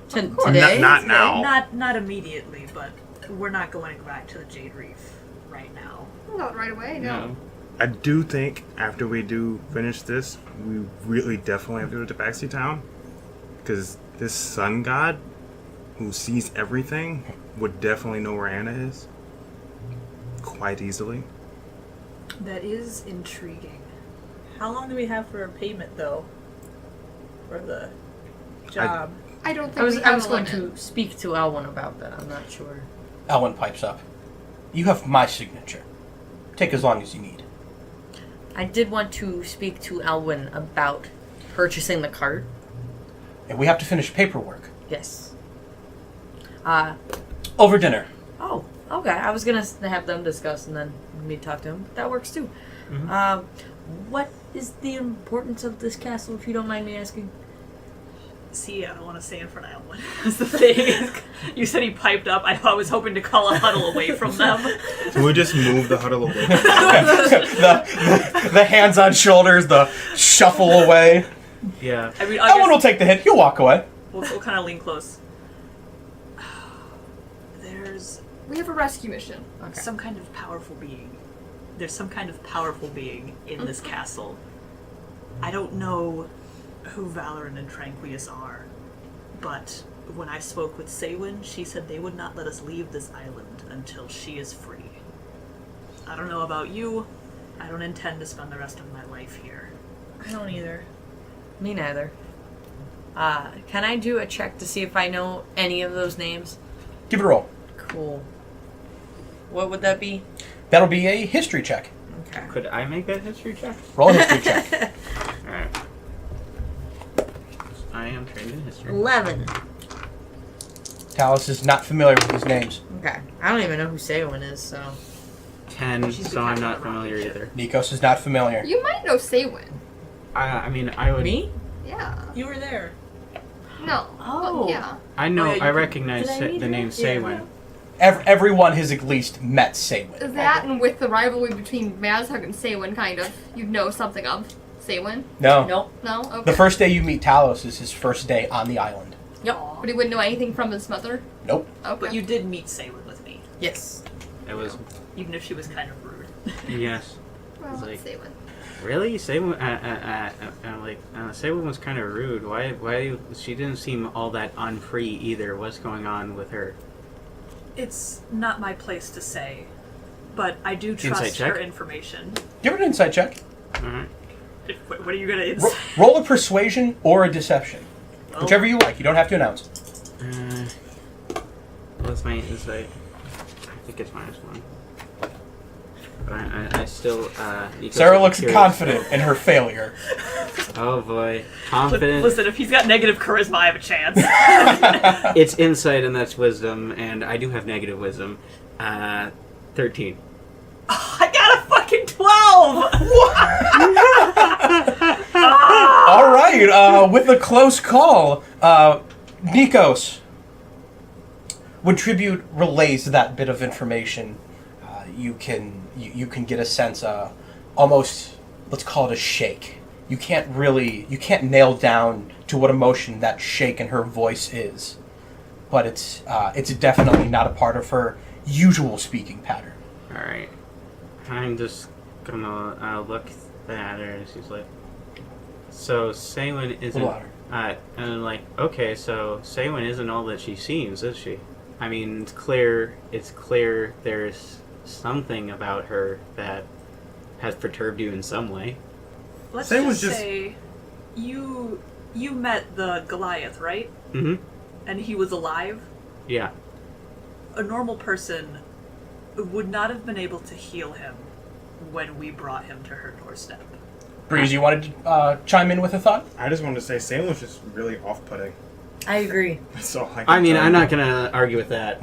[SPEAKER 3] Today?
[SPEAKER 11] Not now.
[SPEAKER 2] Not immediately, but we're not going back to the Jade Reef right now.
[SPEAKER 10] Not right away, no.
[SPEAKER 11] I do think after we do finish this, we really definitely have to go to Baxi Town. Because this sun god, who sees everything, would definitely know where Anna is. Quite easily.
[SPEAKER 2] That is intriguing. How long do we have for a payment, though? For the job?
[SPEAKER 10] I don't think
[SPEAKER 3] I was
[SPEAKER 10] we have a
[SPEAKER 3] going
[SPEAKER 10] limit.
[SPEAKER 3] to speak to Elwyn about that. I'm not sure.
[SPEAKER 9] Elwyn pipes up. You have my signature. Take as long as you need.
[SPEAKER 3] I did want to speak to Elwyn about purchasing the cart.
[SPEAKER 9] And we have to finish paperwork.
[SPEAKER 3] Yes.
[SPEAKER 9] Over dinner.
[SPEAKER 3] Oh, okay. I was gonna have them discuss and then me talk to him. That works too.
[SPEAKER 9] Mm-hmm.
[SPEAKER 3] What is the importance of this castle, if you don't mind me asking?
[SPEAKER 2] See, I don't want to say in front of Elwyn. That's the thing. You said he piped up. I was hoping to call a huddle away from them.
[SPEAKER 11] So we just move the huddle away.
[SPEAKER 9] the hands on shoulders, the shuffle away.
[SPEAKER 5] Yeah.
[SPEAKER 2] I mean,
[SPEAKER 9] Elwyn will take the hit. He'll walk away.
[SPEAKER 2] We'll kind of lean close.
[SPEAKER 10] We have a rescue mission.
[SPEAKER 2] Some kind of powerful being. There's some kind of powerful being in this castle. I don't know who Valoran and Tranquius are, but when I spoke with Saywin, she said they would not let us leave this island until she is free. I don't know about you. I don't intend to spend the rest of my life here.
[SPEAKER 3] I don't either. Me neither. Can I do a check to see if I know any of those names?
[SPEAKER 9] Give it a roll.
[SPEAKER 3] Cool. What would that be?
[SPEAKER 9] That'll be a history check.
[SPEAKER 3] Okay.
[SPEAKER 5] Could I make that history check?
[SPEAKER 9] Roll a history check.
[SPEAKER 5] Alright. I am trained in history.
[SPEAKER 3] 11.
[SPEAKER 9] Talos is not familiar with these names.
[SPEAKER 3] Okay. I don't even know who Saywin is, so...
[SPEAKER 5] 10, so I'm not familiar either.
[SPEAKER 9] Nikos is not familiar.
[SPEAKER 10] You might know Saywin.
[SPEAKER 5] I mean, I would...
[SPEAKER 3] Me?
[SPEAKER 10] Yeah.
[SPEAKER 2] You were there.
[SPEAKER 10] No.
[SPEAKER 3] Oh.
[SPEAKER 10] But yeah.
[SPEAKER 5] I know,
[SPEAKER 2] Oh, yeah,
[SPEAKER 5] I recognize
[SPEAKER 3] Did I meet
[SPEAKER 5] the
[SPEAKER 3] her?
[SPEAKER 5] name Saywin.
[SPEAKER 9] Everyone has at least met Saywin.
[SPEAKER 10] That and with the rivalry between Mazhug and Saywin, kind of, you'd know something of Saywin.
[SPEAKER 9] No.
[SPEAKER 3] Nope.
[SPEAKER 10] No? Okay.
[SPEAKER 9] The first day you meet Talos is his first day on the island.
[SPEAKER 3] Yep.
[SPEAKER 10] But he wouldn't know anything from his mother?
[SPEAKER 9] Nope.
[SPEAKER 10] Okay.
[SPEAKER 2] But you did meet Saywin with me,
[SPEAKER 3] Yes.
[SPEAKER 5] It was...
[SPEAKER 2] even if she was kind of rude.
[SPEAKER 5] Yes.
[SPEAKER 10] Well,
[SPEAKER 5] like-
[SPEAKER 10] Saywin.
[SPEAKER 5] Really? Saywin... Saywin was kind of rude. Why... She didn't seem all that unfree either. What's going on with her?
[SPEAKER 2] It's not my place to say, but I do
[SPEAKER 5] Insight
[SPEAKER 2] trust
[SPEAKER 5] check?
[SPEAKER 2] her information.
[SPEAKER 9] Give it an insight check.
[SPEAKER 5] Alright.
[SPEAKER 2] What are you gonna
[SPEAKER 9] Roll a persuasion or a deception. Whichever you like. You don't have to announce.
[SPEAKER 5] What's my insight? I think it's -1. But I still...
[SPEAKER 9] Sarah looks confident in her failure.
[SPEAKER 5] Oh boy. Confident.
[SPEAKER 2] Listen, if he's got negative charisma, I have a chance.
[SPEAKER 5] It's insight and that's wisdom, and I do have negative wisdom. 13.
[SPEAKER 2] I got a fucking 12!
[SPEAKER 9] All right. With a close call, Nikos, when Tribute relays that bit of information, you can get a sense, almost, let's call it a shake. You can't nail down to what emotion that shake in her voice is, but it's definitely not a part of her usual speaking pattern.
[SPEAKER 5] All right. I'm just gonna look at her, and she's like, "So Saywin isn't."
[SPEAKER 9] A little louder.
[SPEAKER 5] And I'm like, "Okay, so Saywin isn't all that she seems, is she? I mean, it's clear. There's something about her that has perturbed you in some way."
[SPEAKER 2] Let's
[SPEAKER 11] Saywin's
[SPEAKER 2] just say you met the Goliath, right?
[SPEAKER 5] Mm-hmm.
[SPEAKER 2] And he was alive?
[SPEAKER 5] Yeah.
[SPEAKER 2] A normal person would not have been able to heal him when we brought him to her doorstep.
[SPEAKER 9] Breeze, you wanted to chime in with a thought?
[SPEAKER 11] I just wanted to say Salem was just really off-putting.
[SPEAKER 3] I agree.
[SPEAKER 11] That's all I can
[SPEAKER 5] I mean,
[SPEAKER 11] tell
[SPEAKER 5] I'm
[SPEAKER 11] you.
[SPEAKER 5] not gonna argue with that.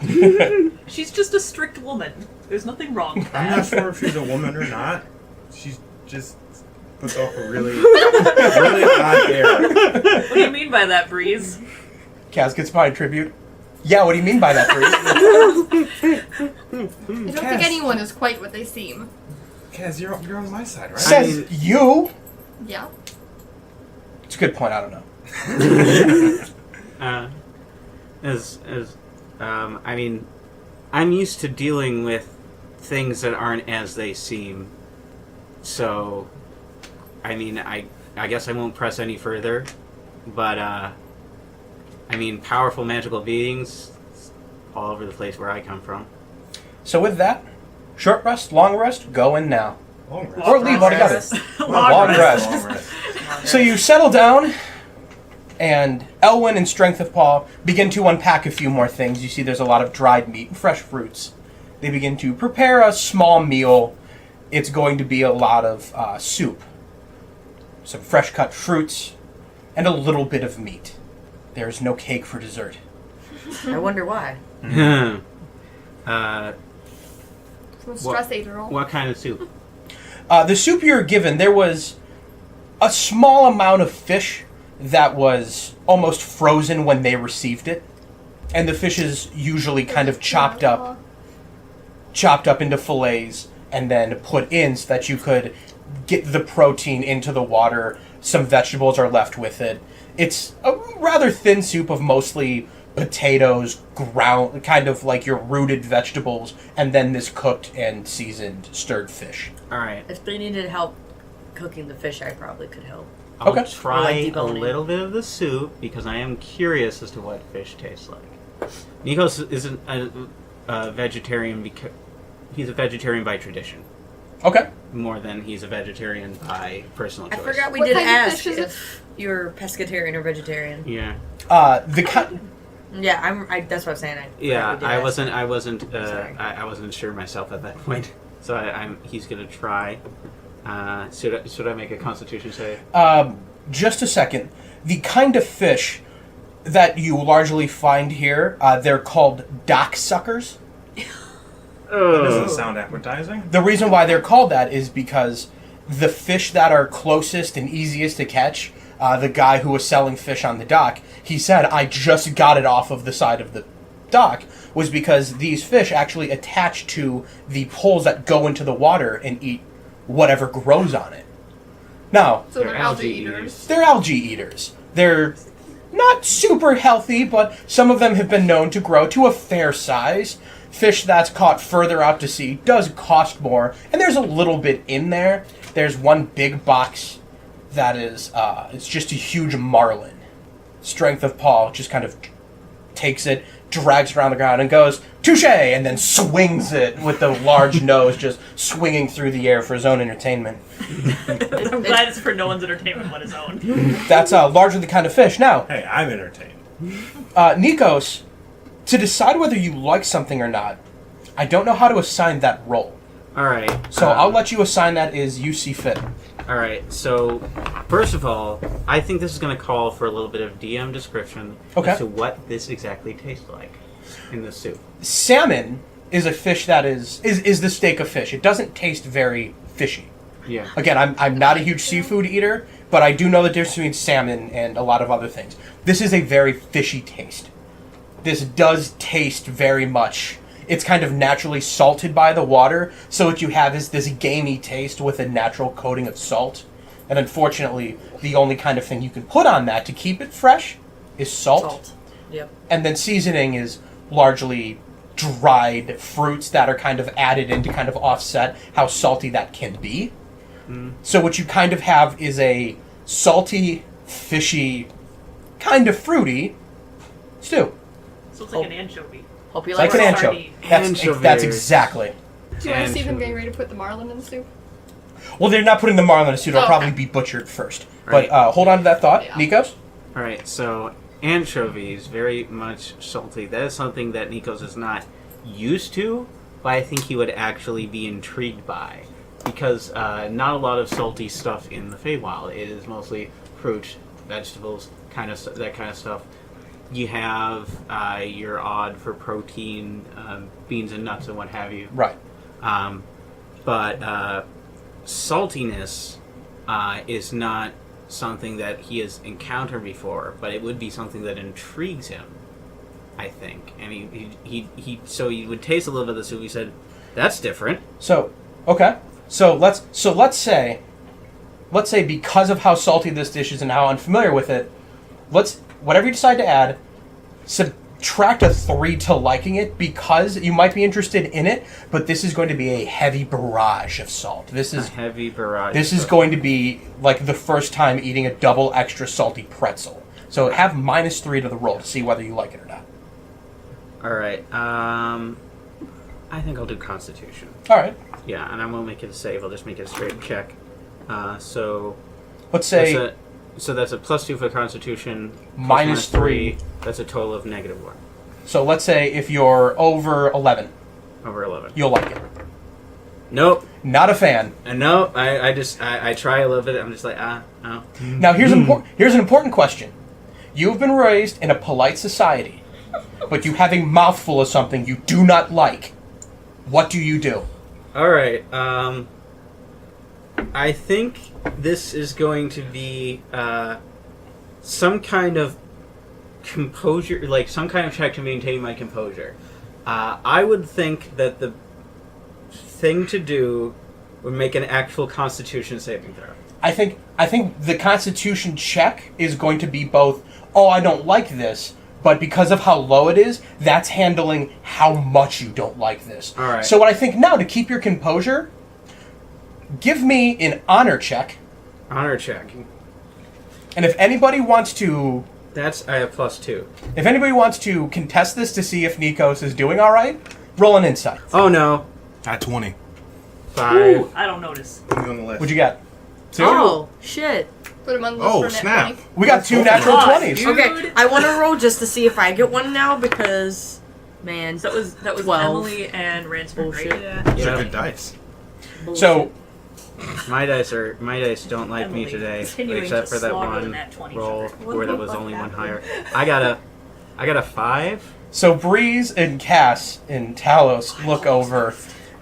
[SPEAKER 2] She's just a strict woman. There's nothing wrong with that.
[SPEAKER 11] I'm not sure if she's a woman or not. She's just puts off a really, really odd air.
[SPEAKER 2] What do you mean by that, Breeze?
[SPEAKER 9] Kaz gets my tribute. Yeah, what do you mean by that, Bree?
[SPEAKER 10] I don't think anyone is quite what they seem.
[SPEAKER 11] Kaz, you're on my side, right?
[SPEAKER 9] Says you.
[SPEAKER 10] Yeah.
[SPEAKER 9] It's a good point. I don't know.
[SPEAKER 5] I mean, I'm used to dealing with things that aren't as they seem. So, I mean, I guess I won't press any further. But, I mean, powerful magical beings all over the place where I come from.
[SPEAKER 9] So with that, short rest, long rest, go in now.
[SPEAKER 11] Long rest.
[SPEAKER 9] Or leave altogether. Long rest. So you settle down, and Elwyn and Strength of Paw begin to unpack a few more things. You see there's a lot of dried meat and fresh fruits. They begin to prepare a small meal. It's going to be a lot of soup, some fresh cut fruits, and a little bit of meat. There's no cake for dessert.
[SPEAKER 3] I wonder why.
[SPEAKER 10] Some stress ate roll.
[SPEAKER 5] What kind of soup?
[SPEAKER 9] The soup you were given, there was a small amount of fish that was almost frozen when they received it. And the fish is usually kind of chopped up into fillets and then put in so that you could get the protein into the water. Some vegetables are left with it. It's a rather thin soup of mostly potatoes, ground, kind of like your rooted vegetables, and then this cooked and seasoned stirred fish.
[SPEAKER 5] All right.
[SPEAKER 3] If they needed help cooking the fish, I probably could help.
[SPEAKER 5] I'll
[SPEAKER 9] Okay.
[SPEAKER 5] try
[SPEAKER 3] Or like
[SPEAKER 5] a
[SPEAKER 3] deboning.
[SPEAKER 5] little bit of the soup because I am curious as to what fish tastes like. Nikos isn't a vegetarian because he's a vegetarian by tradition,
[SPEAKER 9] Okay.
[SPEAKER 5] more than he's a vegetarian by personal
[SPEAKER 3] I
[SPEAKER 5] choice.
[SPEAKER 3] forgot we
[SPEAKER 10] What
[SPEAKER 3] didn't
[SPEAKER 10] kind of
[SPEAKER 3] ask
[SPEAKER 10] fish is it?
[SPEAKER 3] if you're pescatarian or vegetarian.
[SPEAKER 5] Yeah,
[SPEAKER 9] The
[SPEAKER 3] Yeah, that's what I'm saying.
[SPEAKER 5] yeah.
[SPEAKER 3] we did
[SPEAKER 5] I
[SPEAKER 3] ask.
[SPEAKER 5] wasn't. I wasn't sure myself at that point. So he's gonna try. Should I make a Constitution save?
[SPEAKER 9] Just a second. The kind of fish that you largely find here, they're called dock suckers.
[SPEAKER 11] That doesn't sound appetizing.
[SPEAKER 9] The reason why they're called that is because the fish that are closest and easiest to catch, the guy who was selling fish on the dock, he said, I just got it off of the side of the dock, was because these fish actually attach to the poles that go into the water and eat whatever grows on it. Now,
[SPEAKER 10] So they're algae eaters.
[SPEAKER 9] they're algae eaters. They're not super healthy, but some of them have been known to grow to a fair size. Fish that's caught further out to sea does cost more, and there's a little bit in there. There's one big box that is, it's just a huge marlin. Strength of Paw just kind of takes it, drags it around the ground, and goes, touche, and then swings it with the large nose just swinging through the air for his own entertainment.
[SPEAKER 2] I'm glad it's for no one's entertainment but his own.
[SPEAKER 9] That's largely the kind of fish. Now,
[SPEAKER 11] Hey, I'm entertained.
[SPEAKER 9] Nikos, to decide whether you like something or not, I don't know how to assign that role.
[SPEAKER 5] All right.
[SPEAKER 9] So I'll let you assign that as you see fit.
[SPEAKER 5] All right. So, first of all, I think this is going to call for a little bit of DM description
[SPEAKER 9] Okay.
[SPEAKER 5] as to what this exactly tastes like in the soup.
[SPEAKER 9] Salmon is a fish that is the steak of fish. It doesn't taste very fishy.
[SPEAKER 5] Yeah.
[SPEAKER 9] Again, I'm not a huge seafood eater, but I do know the difference between salmon and a lot of other things. This is a very fishy taste. This does taste very much. It's kind of naturally salted by the water, so what you have is this gamey taste with a natural coating of salt. And unfortunately, the only kind of thing you can put on that to keep it fresh is salt.
[SPEAKER 3] Yep.
[SPEAKER 9] And then seasoning is largely dried fruits that are kind of added in to kind of offset how salty that can be. So what you kind of have is a salty, fishy, kind of fruity stew.
[SPEAKER 2] So it's like an anchovy.
[SPEAKER 3] Hope you
[SPEAKER 9] Like
[SPEAKER 3] like
[SPEAKER 9] an
[SPEAKER 3] it.
[SPEAKER 9] anchovy.
[SPEAKER 5] Anchovies.
[SPEAKER 9] That's exactly.
[SPEAKER 10] Do you want to see them
[SPEAKER 5] Anchovy.
[SPEAKER 10] getting ready to put the marlin in the soup?
[SPEAKER 9] Well, they're not putting the marlin in a stew. It'll
[SPEAKER 10] Oh,
[SPEAKER 9] probably
[SPEAKER 10] okay.
[SPEAKER 9] be butchered first.
[SPEAKER 5] Right.
[SPEAKER 9] But hold on to that thought.
[SPEAKER 10] Yeah.
[SPEAKER 9] Nikos?
[SPEAKER 5] All right. So, anchovies, very much salty. That is something that Nikos is not used to, but I think he would actually be intrigued by. Because not a lot of salty stuff in the Feywild. It is mostly fruit, vegetables, that kind of stuff. You have your odd for protein, beans and nuts and what have you.
[SPEAKER 9] Right.
[SPEAKER 5] But saltiness is not something that he has encountered before, but it would be something that intrigues him, I think. And he would taste a little bit of the soup. He said, "That's different."
[SPEAKER 9] So, okay. So let's say because of how salty this dish is and how unfamiliar with it, whatever you decide to add, subtract a 3 to liking it, because you might be interested in it, but this is going to be a heavy barrage of salt. This is
[SPEAKER 5] a heavy barrage.
[SPEAKER 9] This is going to be like the first time eating a double extra salty pretzel. So have -3 to the roll to see whether you like it or not.
[SPEAKER 5] All right. I think I'll do Constitution.
[SPEAKER 9] All right.
[SPEAKER 5] Yeah, and I won't make it a save. I'll just make it a straight check. So
[SPEAKER 9] let's say
[SPEAKER 5] that's a +2 for Constitution.
[SPEAKER 9] -3.
[SPEAKER 5] That's a total of -1.
[SPEAKER 9] So let's say if you're over 11.
[SPEAKER 5] Over 11.
[SPEAKER 9] You'll like it.
[SPEAKER 5] Nope.
[SPEAKER 9] Not a fan.
[SPEAKER 5] No, I try a little bit. I'm just like, no.
[SPEAKER 9] Now here's an important question. You've been raised in a polite society, but you have a mouthful of something you do not like. What do you do?
[SPEAKER 5] All right. I think this is going to be some kind of composure, like some kind of check to maintain my composure. I would think that the thing to do would make an actual Constitution saving throw.
[SPEAKER 9] I think the Constitution check is going to be both, oh, I don't like this, but because of how low it is, that's handling how much you don't like this.
[SPEAKER 5] All right.
[SPEAKER 9] So what I think now, to keep your composure, give me an honor check.
[SPEAKER 5] Honor check.
[SPEAKER 9] And if anybody wants to...
[SPEAKER 5] I have +2.
[SPEAKER 9] If anybody wants to contest this to see if Nikos is doing all right, roll an insight.
[SPEAKER 5] Oh, no.
[SPEAKER 4] At 20.
[SPEAKER 5] 5.
[SPEAKER 2] Ooh, I don't notice.
[SPEAKER 4] Put me on the list.
[SPEAKER 9] What'd you get? 2?
[SPEAKER 3] Oh, shit.
[SPEAKER 10] Put him on the list
[SPEAKER 4] Oh,
[SPEAKER 10] for net
[SPEAKER 4] snap.
[SPEAKER 10] 20.
[SPEAKER 9] We got 2 natural 20s.
[SPEAKER 3] Okay, I want to roll just to see if I get one now because, man,
[SPEAKER 2] That was
[SPEAKER 3] 12.
[SPEAKER 2] Emily and Ransford, right?
[SPEAKER 3] Bullshit.
[SPEAKER 2] Yeah.
[SPEAKER 4] Those
[SPEAKER 5] Yeah.
[SPEAKER 4] are good dice.
[SPEAKER 9] So,
[SPEAKER 5] My dice don't like me
[SPEAKER 2] Emily,
[SPEAKER 5] today,
[SPEAKER 2] continuing
[SPEAKER 5] except
[SPEAKER 2] to
[SPEAKER 5] for that
[SPEAKER 2] slaughter
[SPEAKER 5] one
[SPEAKER 2] that 20
[SPEAKER 5] roll
[SPEAKER 2] sugar.
[SPEAKER 5] where there was only one higher. I got a 5.
[SPEAKER 9] So Breeze and Cass and Talos look over,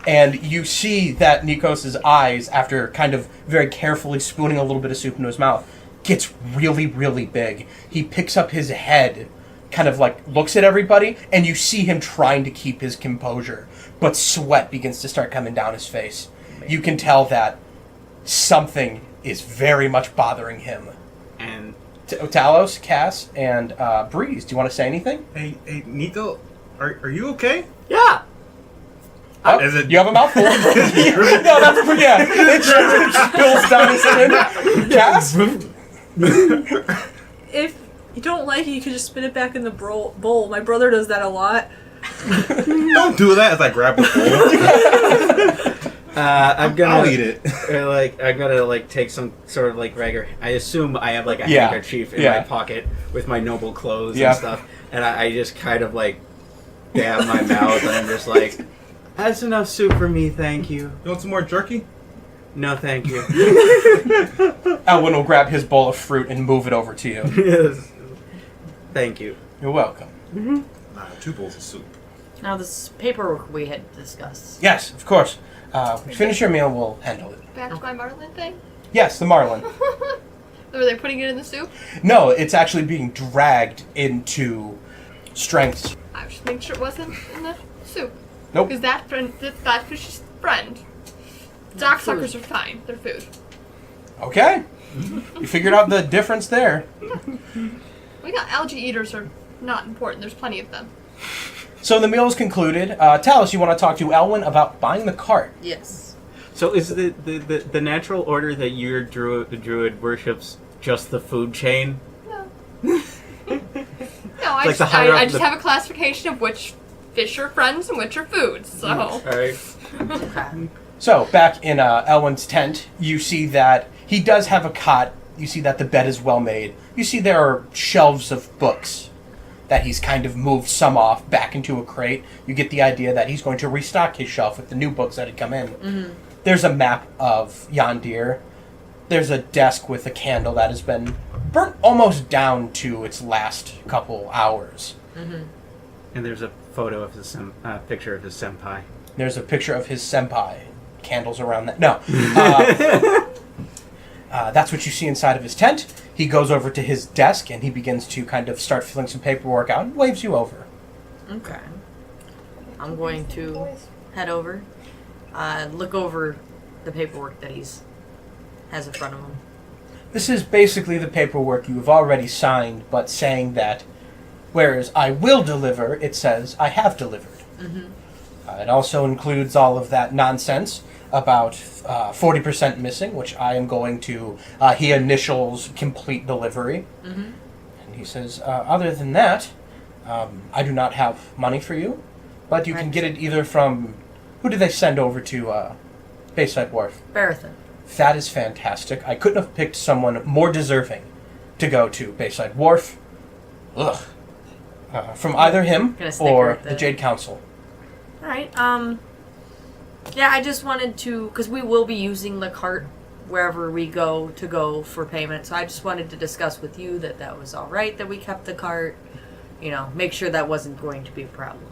[SPEAKER 9] and you see that Nikos' eyes, after kind of very carefully spooning a little bit of soup into his mouth, gets really, really big. He picks up his head, kind of like looks at everybody, and you see him trying to keep his composure, but sweat begins to start coming down his face. You can tell that something is very much bothering him.
[SPEAKER 5] And
[SPEAKER 9] Talos, Cass, and Breeze, do you want to say anything?
[SPEAKER 11] Hey, Nico, are you okay?
[SPEAKER 5] yeah.
[SPEAKER 9] Oh,
[SPEAKER 11] Is it-
[SPEAKER 9] you have a mouthful. No, that's yeah. It spills down his chin. Cass?
[SPEAKER 6] If you don't like it, you can just spit it back in the bowl. My brother does that a lot.
[SPEAKER 11] Don't do that as I grab the bowl.
[SPEAKER 5] I'm gonna.
[SPEAKER 11] I'll eat it.
[SPEAKER 5] I'm gonna take some sort of regular. I assume I have a
[SPEAKER 9] Yeah.
[SPEAKER 5] handkerchief in
[SPEAKER 9] Yeah.
[SPEAKER 5] my pocket with my noble clothes
[SPEAKER 9] Yeah.
[SPEAKER 5] and stuff, and I just kind of dab my mouth, and I'm just like, "That's enough soup for me, thank you."
[SPEAKER 11] You want some more jerky?
[SPEAKER 5] No, thank you.
[SPEAKER 9] Elwin will grab his bowl of fruit and move it over to you.
[SPEAKER 5] Yes. Thank you.
[SPEAKER 9] You're welcome.
[SPEAKER 11] Two bowls of soup.
[SPEAKER 3] Now this paperwork we had discussed.
[SPEAKER 9] Yes, of course. Finish your meal, we'll handle it.
[SPEAKER 10] Back to my Marlin thing?
[SPEAKER 9] Yes, the marlin.
[SPEAKER 10] Were they putting it in the soup?
[SPEAKER 9] No, it's actually being dragged into strengths.
[SPEAKER 10] I was just making sure it wasn't in the soup.
[SPEAKER 9] Nope.
[SPEAKER 10] Because that fish's friend. Docksuckers are fine. They're food.
[SPEAKER 9] Okay. You figured out the difference there.
[SPEAKER 10] We got algae eaters are not important. There's plenty of them.
[SPEAKER 9] So the meal is concluded. Talos, you want to talk to Elwin about buying the cart?
[SPEAKER 3] Yes.
[SPEAKER 5] So is the natural order that your druid worships just the food chain?
[SPEAKER 10] No. No, I
[SPEAKER 5] like
[SPEAKER 10] just,
[SPEAKER 5] the higher
[SPEAKER 10] I
[SPEAKER 5] up
[SPEAKER 10] just
[SPEAKER 5] the-
[SPEAKER 10] have a classification of which fish are friends and which are foods. So.
[SPEAKER 5] All right.
[SPEAKER 3] Okay.
[SPEAKER 9] So, back in Elwin's tent, you see that he does have a cot. You see that the bed is well made. You see there are shelves of books that he's kind of moved some off back into a crate. You get the idea that he's going to restock his shelf with the new books that had come in. Mm-hmm. There's a map of Yondir. There's a desk with a candle that has been burnt almost down to its last couple hours.
[SPEAKER 3] Mm-hmm.
[SPEAKER 5] And there's a photo of his picture of his senpai.
[SPEAKER 9] There's a picture of his senpai. Candles around that. No. That's what you see inside of his tent. He goes over to his desk and he begins to kind of start filling some paperwork out and waves you over.
[SPEAKER 3] Okay. I'm going to head over, look over the paperwork that has in front of him.
[SPEAKER 9] This is basically the paperwork you have already signed, but saying that, whereas I will deliver, it says I have delivered. It also includes all of that nonsense about 40% missing, which I am going to, he initials complete delivery. And he says, other than that, I do not have money for you, but you can get it either from, who did they send over to Bayside Wharf?
[SPEAKER 3] Barathon.
[SPEAKER 9] That is fantastic. I couldn't have picked someone more deserving to go to Bayside Wharf. Ugh. From either him or the Jade Council.
[SPEAKER 3] Alright, yeah, I just wanted to, because we will be using the cart wherever we go for payment, so I just wanted to discuss with you that was alright that we kept the cart, make sure that wasn't going to be a problem.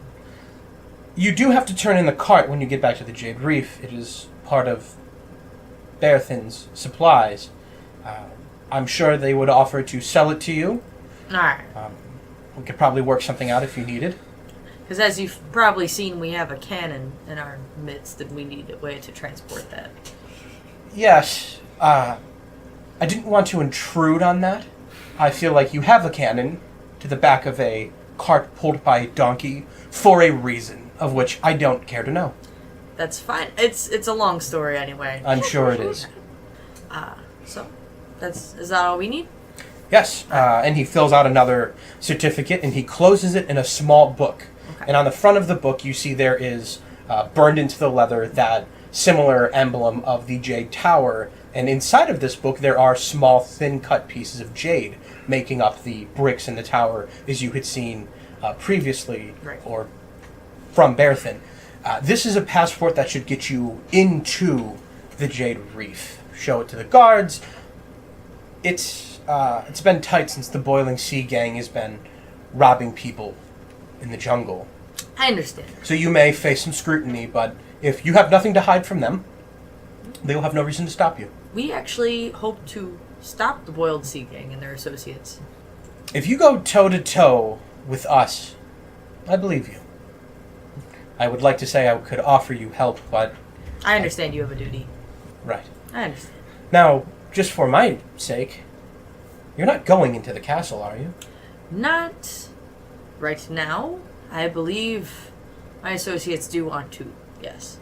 [SPEAKER 9] You do have to turn in the cart when you get back to the Jade Reef. It is part of Barathon's supplies. I'm sure they would offer to sell it to you.
[SPEAKER 3] Alright.
[SPEAKER 9] We could probably work something out if you needed.
[SPEAKER 3] Because as you've probably seen, we have a cannon in our midst, and we need a way to transport that.
[SPEAKER 9] Yes. I didn't want to intrude on that. I feel like you have a cannon to the back of a cart pulled by a donkey for a reason, of which I don't care to know.
[SPEAKER 3] That's fine. It's a long story anyway.
[SPEAKER 9] I'm sure it is.
[SPEAKER 3] So, is that all we need?
[SPEAKER 9] Yes, and he fills out another certificate, and he closes it in a small book. Okay. And on the front of the book, you see there is, burned into the leather, that similar emblem of the Jade Tower. And inside of this book, there are small, thin-cut pieces of jade making up the bricks in the tower, as you had seen previously,
[SPEAKER 3] right,
[SPEAKER 9] or from Barathon. This is a passport that should get you into the Jade Reef. Show it to the guards. It's been tight since the Boiling Sea Gang has been robbing people in the jungle.
[SPEAKER 3] I understand.
[SPEAKER 9] So you may face some scrutiny, but if you have nothing to hide from them, they will have no reason to stop you.
[SPEAKER 3] We actually hope to stop the Boiled Sea Gang and their associates.
[SPEAKER 9] If you go toe-to-toe with us, I believe you. I would like to say I could offer you help, but...
[SPEAKER 3] I understand you have a duty.
[SPEAKER 9] Right.
[SPEAKER 3] I understand.
[SPEAKER 9] Now, just for my sake, you're not going into the castle, are you?
[SPEAKER 3] Not right now. I believe my associates do want to, yes.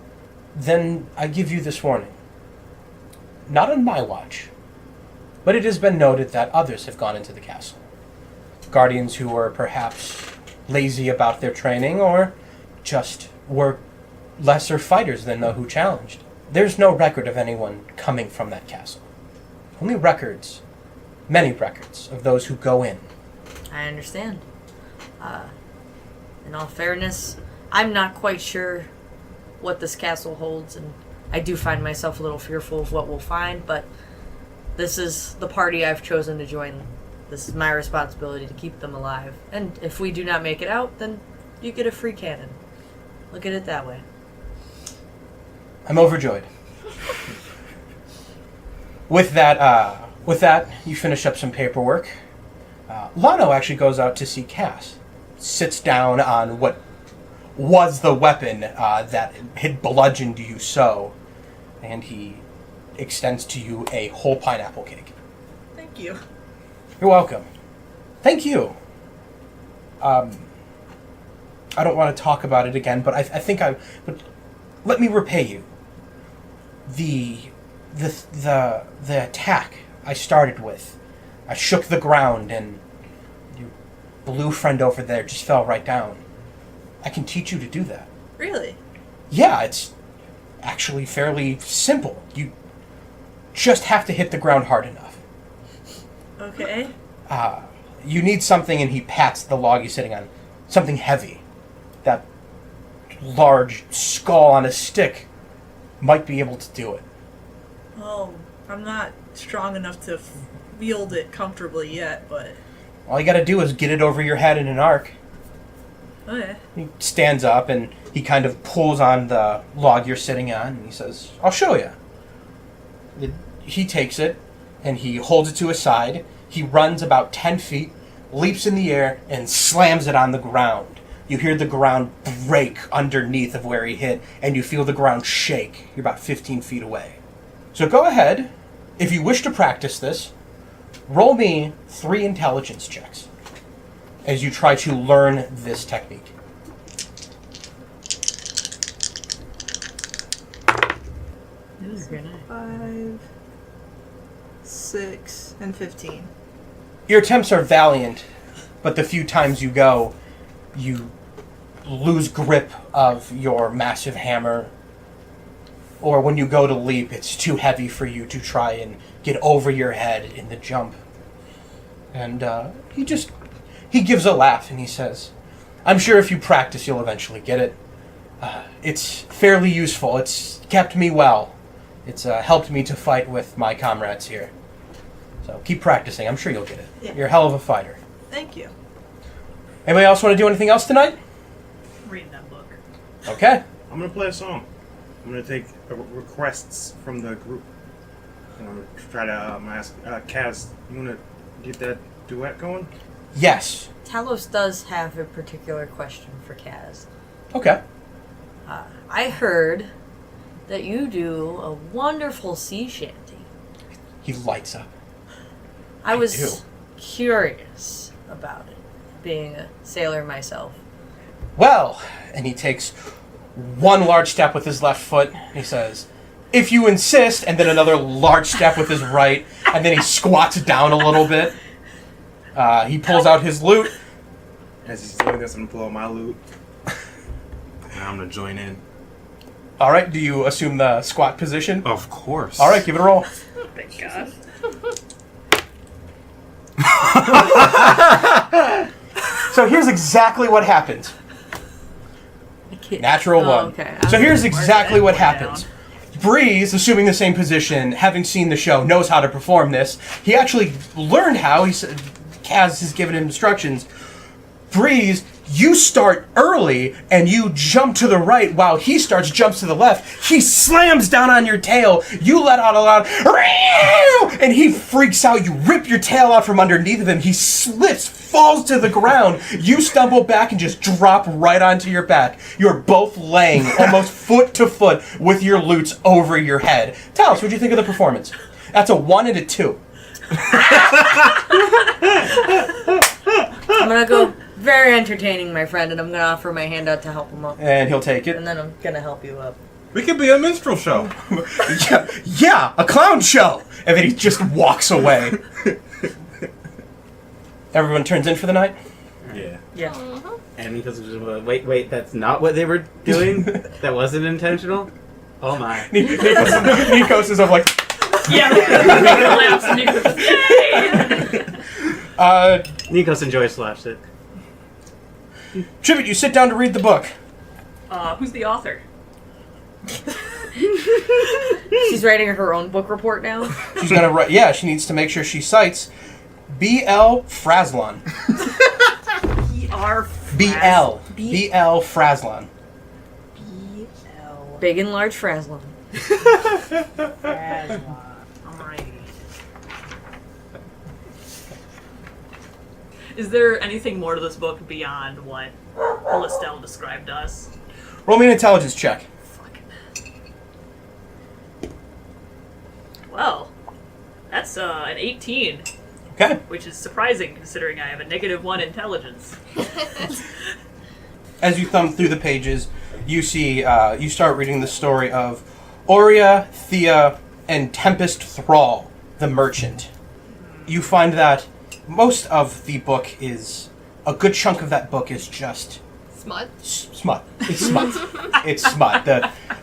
[SPEAKER 9] Then I give you this warning. Not on my watch, but it has been noted that others have gone into the castle. Guardians who were perhaps lazy about their training or just were lesser fighters than who challenged. There's no record of anyone coming from that castle. Only records, many records, of those who go in.
[SPEAKER 3] I understand. In all fairness, I'm not quite sure what this castle holds, and I do find myself a little fearful of what we'll find, but this is the party I've chosen to join. This is my responsibility to keep them alive. And if we do not make it out, then you get a free cannon. Look at it that way.
[SPEAKER 9] I'm overjoyed. With that, you finish up some paperwork. Lano actually goes out to see Cass. Sits down on what was the weapon that had bludgeoned you so, and he extends to you a whole pineapple cake.
[SPEAKER 6] Thank you.
[SPEAKER 9] You're welcome. Thank you. I don't want to talk about it again, but I think but let me repay you. The attack I started with, I shook the ground, and your blue friend over there just fell right down. I can teach you to do that.
[SPEAKER 6] Really?
[SPEAKER 9] Yeah, it's actually fairly simple. You just have to hit the ground hard enough.
[SPEAKER 6] Okay.
[SPEAKER 9] You need something, and he pats the log you're sitting on. Something heavy. That large skull on a stick might be able to do it.
[SPEAKER 6] Well, I'm not strong enough to wield it comfortably yet, but...
[SPEAKER 9] All you gotta do is get it over your head in an arc.
[SPEAKER 6] Okay.
[SPEAKER 9] He stands up, and he kind of pulls on the log you're sitting on, and he says, I'll show you. He takes it, and he holds it to his side. He runs about 10 feet, leaps in the air, and slams it on the ground. You hear the ground break underneath of where he hit, and you feel the ground shake. You're about 15 feet away. So go ahead. If you wish to practice this, roll me 3 intelligence checks as you try to learn this technique.
[SPEAKER 3] Very nice.
[SPEAKER 6] 5, 6, and 15.
[SPEAKER 9] Your attempts are valiant, but the few times you go, you lose grip of your massive hammer. Or when you go to leap, it's too heavy for you to try and get over your head in the jump. And he gives a laugh and he says, I'm sure if you practice, you'll eventually get it. It's fairly useful. It's kept me well. It's helped me to fight with my comrades here. So keep practicing. I'm sure you'll get it.
[SPEAKER 6] Yeah.
[SPEAKER 9] You're a hell of a fighter.
[SPEAKER 6] Thank you.
[SPEAKER 9] Anybody else want to do anything else tonight?
[SPEAKER 2] Read that book.
[SPEAKER 9] Okay.
[SPEAKER 11] I'm gonna play a song. I'm gonna take requests from the group. And I'm gonna try to ask Kaz, you wanna get that duet going?
[SPEAKER 9] Yes.
[SPEAKER 3] Talos does have a particular question for Kaz.
[SPEAKER 9] Okay.
[SPEAKER 3] I heard that you do a wonderful sea shanty.
[SPEAKER 9] He lights up.
[SPEAKER 3] I was
[SPEAKER 9] do.
[SPEAKER 3] curious about it, being a sailor myself.
[SPEAKER 9] Well, and he takes one large step with his left foot. He says, if you insist, and then another large step with his right, and then he squats down a little bit. He pulls out his lute.
[SPEAKER 11] As he's doing this, I'm gonna pull out my loot. And I'm gonna join in.
[SPEAKER 9] All right, do you assume the squat position?
[SPEAKER 11] Of course.
[SPEAKER 9] All right, give it a roll.
[SPEAKER 2] Thank God.
[SPEAKER 9] So here's exactly what happens. Natural one.
[SPEAKER 3] Okay.
[SPEAKER 9] So here's exactly what
[SPEAKER 2] Mark that
[SPEAKER 9] happens. Breeze, assuming the same position, having seen the show, knows how to perform this. He actually learned how. He said, Kaz has given him instructions. Breeze, you start early and you jump to the right while he jumps to the left. He slams down on your tail. You let out a loud "Reew!" and he freaks out. You rip your tail out from underneath of him. He slips, falls to the ground. You stumble back and just drop right onto your back. You're both laying almost foot to foot with your lutes over your head. Talos, what'd you think of the performance? That's a 1 and a 2.
[SPEAKER 3] I'm gonna go very entertaining, my friend, and I'm gonna offer my hand out to help him up.
[SPEAKER 9] And he'll take it.
[SPEAKER 3] And then I'm gonna help you up.
[SPEAKER 11] We could be a minstrel show.
[SPEAKER 9] Yeah, a clown show. And then he just walks away. Everyone turns in for the night?
[SPEAKER 11] Yeah.
[SPEAKER 3] Yeah.
[SPEAKER 5] And because wait, that's not what they were doing? That wasn't intentional? Oh my.
[SPEAKER 9] Nikos is up like...
[SPEAKER 2] Yeah, laughs and you go, yay!
[SPEAKER 5] Nikos enjoys slapstick.
[SPEAKER 9] Tribute, you sit down to read the book.
[SPEAKER 2] Who's the author?
[SPEAKER 3] She's writing her own book report now.
[SPEAKER 9] She's gonna write... Yeah, she needs to make sure she cites B.L. Fraslon.
[SPEAKER 2] B.R.
[SPEAKER 9] B.L. B.L. Fraslon.
[SPEAKER 2] B.L.
[SPEAKER 3] Big and large Fraslon.
[SPEAKER 2] Alrighty. Is there anything more to this book beyond what Estelle described to us?
[SPEAKER 9] Roll me an intelligence check.
[SPEAKER 2] Well, that's an 18,
[SPEAKER 9] Okay.
[SPEAKER 2] which is surprising considering I have a -1 intelligence.
[SPEAKER 9] As you thumb through the pages, you see, you start reading the story of Aurea, Thea, and Tempest Thrall, the merchant. You find that most of the book is, a good chunk of that book is just
[SPEAKER 10] Smut.
[SPEAKER 9] smut. It's smut. It's smut.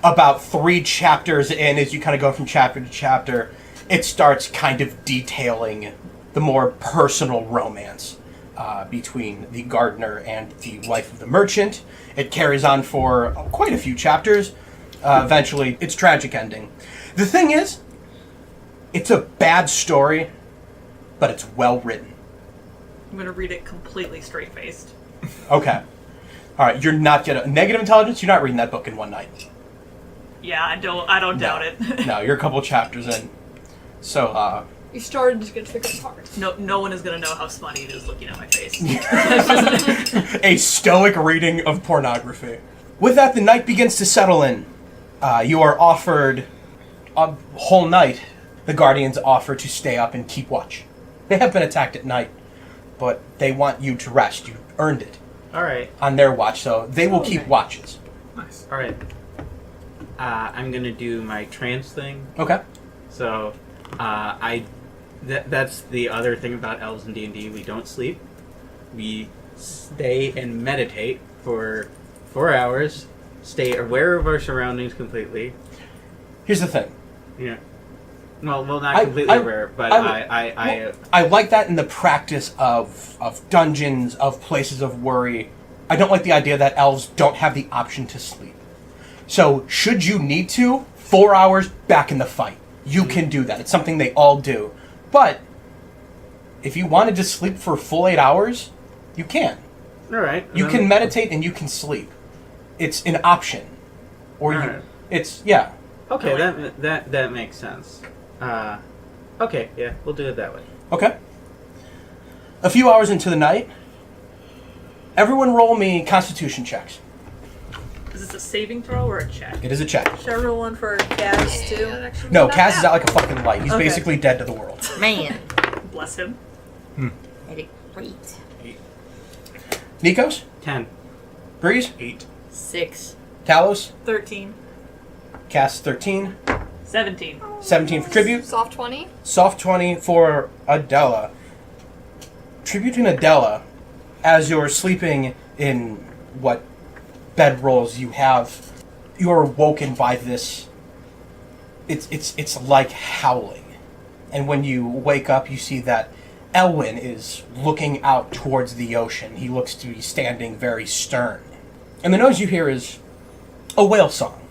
[SPEAKER 9] About 3 chapters in, as you kind of go from chapter to chapter, it starts kind of detailing the more personal romance between the gardener and the wife of the merchant. It carries on for quite a few chapters. Eventually, its tragic ending. The thing is, it's a bad story, but it's well written.
[SPEAKER 2] I'm gonna read it completely straight-faced.
[SPEAKER 9] Okay. All right, you're not gonna... Negative intelligence, you're not reading that book in one night.
[SPEAKER 2] Yeah, I don't doubt it.
[SPEAKER 9] No, you're a couple chapters in. So,
[SPEAKER 10] You started to get to the good part.
[SPEAKER 2] No one is gonna know how smutty it is looking at my face.
[SPEAKER 9] A stoic reading of pornography. With that, the night begins to settle in. You are offered a whole night. The Guardians offer to stay up and keep watch. They have been attacked at night, but they want you to rest. You earned it
[SPEAKER 5] All right.
[SPEAKER 9] on their watch, so they will keep watches.
[SPEAKER 11] Nice.
[SPEAKER 5] All right. I'm gonna do my trance thing.
[SPEAKER 9] Okay.
[SPEAKER 5] So, that's the other thing about elves in D&D. We don't sleep. We stay and meditate for 4 hours. Stay aware of our surroundings completely.
[SPEAKER 9] Here's the thing.
[SPEAKER 5] Yeah. Well, not completely aware, but
[SPEAKER 9] I like that in the practice of dungeons, of places of worry. I don't like the idea that elves don't have the option to sleep. So, should you need to, 4 hours back in the fight. You can do that. It's something they all do. But, if you wanted to sleep for a full 8 hours, you can.
[SPEAKER 5] All right.
[SPEAKER 9] You can meditate and you can sleep. It's an option. Or
[SPEAKER 5] Alright.
[SPEAKER 9] yeah.
[SPEAKER 5] Okay, that makes sense. Okay, yeah, we'll do it that way.
[SPEAKER 9] Okay. A few hours into the night, everyone roll me Constitution checks.
[SPEAKER 2] Is this a saving throw or a check?
[SPEAKER 9] It is a check.
[SPEAKER 6] Should I roll one for Kaz too?
[SPEAKER 9] No, Kaz is out like a fucking light. He's
[SPEAKER 6] Okay.
[SPEAKER 9] basically dead to the world.
[SPEAKER 3] Man.
[SPEAKER 2] Bless him.
[SPEAKER 3] I did great.
[SPEAKER 9] Nikos?
[SPEAKER 5] 10.
[SPEAKER 9] Breeze?
[SPEAKER 11] 8.
[SPEAKER 3] 6.
[SPEAKER 9] Talos?
[SPEAKER 6] 13.
[SPEAKER 9] Cass 13.
[SPEAKER 2] 17.
[SPEAKER 9] 17 for Tribute.
[SPEAKER 10] Soft 20.
[SPEAKER 9] Soft 20 for Adela. Tribute in Adela, as you're sleeping in what bedrolls you have, you're woken by this. It's like howling. And when you wake up, you see that Elwyn is looking out towards the ocean. He looks to be standing very stern. And the noise you hear is a whale song,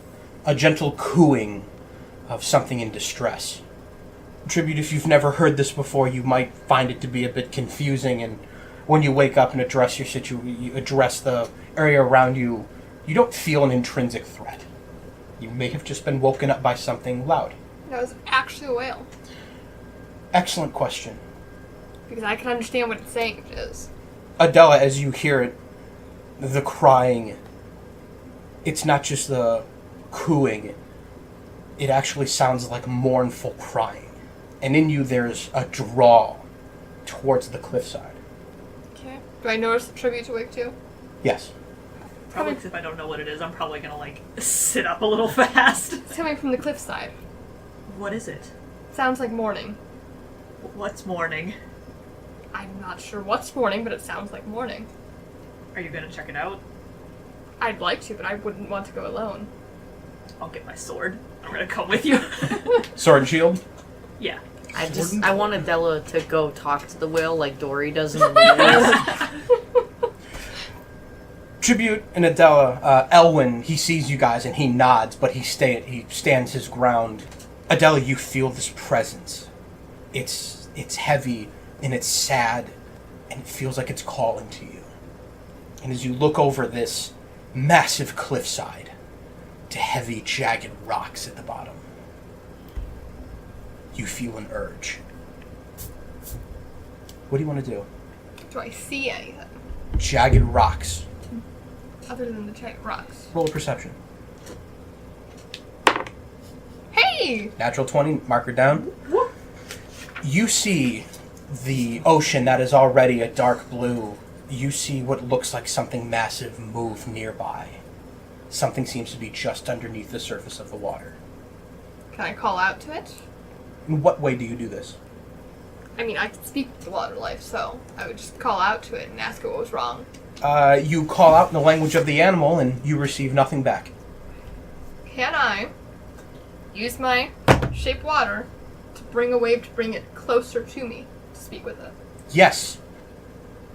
[SPEAKER 9] a gentle cooing of something in distress. Tribute, if you've never heard this before, you might find it to be a bit confusing, and when you wake up and address your you address the area around you, you don't feel an intrinsic threat. You may have just been woken up by something loud.
[SPEAKER 10] That was actually a whale.
[SPEAKER 9] Excellent question.
[SPEAKER 10] Because I can understand what it's saying if it is.
[SPEAKER 9] Adela, as you hear it, the crying, it's not just the cooing, it actually sounds like mournful crying. And in you there's a draw towards the cliffside.
[SPEAKER 10] Okay. Do I notice the tribute to wake too?
[SPEAKER 9] Yes.
[SPEAKER 2] Probably because if I don't know what it is, I'm probably gonna sit up a little fast.
[SPEAKER 10] It's coming from the cliffside.
[SPEAKER 2] What is it?
[SPEAKER 10] Sounds like morning.
[SPEAKER 2] What's morning?
[SPEAKER 10] I'm not sure what's morning, but it sounds like morning.
[SPEAKER 2] Are you gonna check it out?
[SPEAKER 10] I'd like to, but I wouldn't want to go alone.
[SPEAKER 2] I'll get my sword. I'm gonna come with you.
[SPEAKER 9] Sword and shield?
[SPEAKER 2] Yeah.
[SPEAKER 3] I want Adela to go talk to the whale like Dory does in the movies.
[SPEAKER 9] Tribute and Adela, Elwyn, he sees you guys and he nods, but he stands his ground. Adela, you feel this presence. It's heavy and it's sad and it feels like it's calling to you. And as you look over this massive cliffside to heavy, jagged rocks at the bottom, you feel an urge. What do you want to do?
[SPEAKER 10] Do I see anything
[SPEAKER 9] Jagged rocks.
[SPEAKER 10] other than the giant rocks?
[SPEAKER 9] Roll a perception.
[SPEAKER 10] Hey!
[SPEAKER 9] Natural 20, marker down. You see the ocean that is already a dark blue. You see what looks like something massive move nearby. Something seems to be just underneath the surface of the water.
[SPEAKER 10] Can I call out to it?
[SPEAKER 9] In what way do you do this?
[SPEAKER 10] I mean, I can speak with the water life, so I would just call out to it and ask it what was wrong.
[SPEAKER 9] You call out in the language of the animal and you receive nothing back.
[SPEAKER 10] Can I use my shape water to bring a wave to bring it closer to me to speak with it?
[SPEAKER 9] Yes.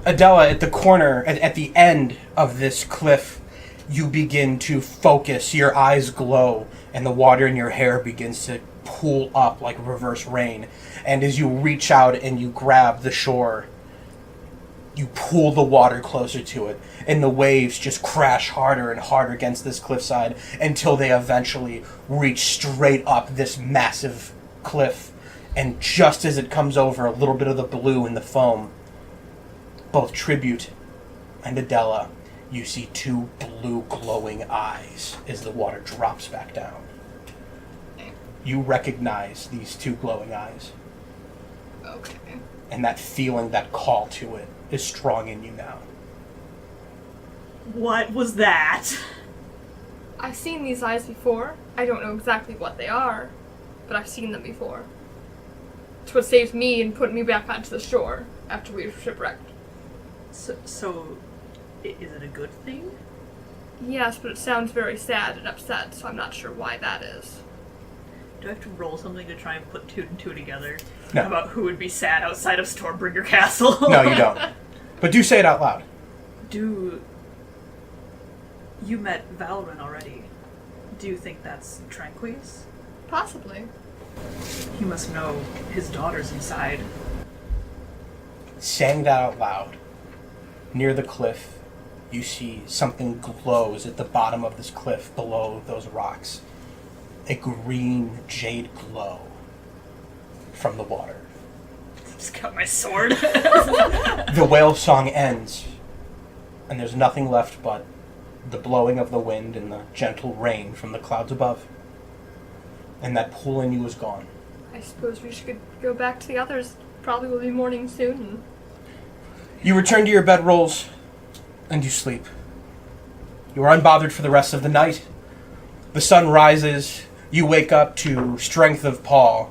[SPEAKER 9] Adela, at the corner, at the end of this cliff, you begin to focus, your eyes glow, and the water in your hair begins to pool up like reverse rain. And as you reach out and you grab the shore, you pull the water closer to it, and the waves just crash harder and harder against this cliffside until they eventually reach straight up this massive cliff And just as it comes over, a little bit of the blue in the foam, both Tribute and Adela, you see two blue glowing eyes as the water drops back down. You recognize these two glowing eyes.
[SPEAKER 10] Okay.
[SPEAKER 9] And that feeling, that call to it, is strong in you now.
[SPEAKER 2] What was that?
[SPEAKER 10] I've seen these eyes before. I don't know exactly what they are, but I've seen them before. It's what saved me and put me back onto the shore after we were shipwrecked.
[SPEAKER 2] So, is it a good thing?
[SPEAKER 10] Yes, but it sounds very sad and upset, so I'm not sure why that is.
[SPEAKER 2] Do I have to roll something to try and put two and two together?
[SPEAKER 9] No.
[SPEAKER 2] About who would be sad outside of Stormbringer Castle?
[SPEAKER 9] No, you don't. But do say it out loud.
[SPEAKER 2] You met Valorant already. Do you think that's Tranquilus?
[SPEAKER 10] Possibly.
[SPEAKER 2] He must know his daughter's inside.
[SPEAKER 9] Saying that out loud, near the cliff, you see something glows at the bottom of this cliff below those rocks. A green jade glow from the water.
[SPEAKER 2] Just got my sword.
[SPEAKER 9] The whale song ends, and there's nothing left but the blowing of the wind and the gentle rain from the clouds above. And that pull in you is gone.
[SPEAKER 10] I suppose we should go back to the others. Probably will be morning soon. And
[SPEAKER 9] You return to your bedrolls, and you sleep. You are unbothered for the rest of the night. The sun rises. You wake up to strength of paw.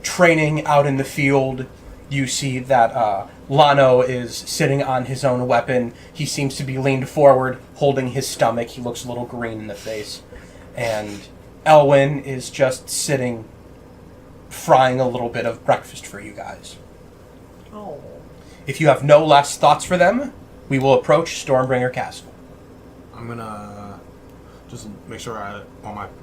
[SPEAKER 9] Training out in the field, you see that Lano is sitting on his own weapon. He seems to be leaned forward, holding his stomach. He looks a little green in the face. And Elwyn is just sitting, frying a little bit of breakfast for you guys.
[SPEAKER 2] Oh.
[SPEAKER 9] If you have no last thoughts for them, we will approach Stormbringer Castle.
[SPEAKER 4] I'm gonna just make sure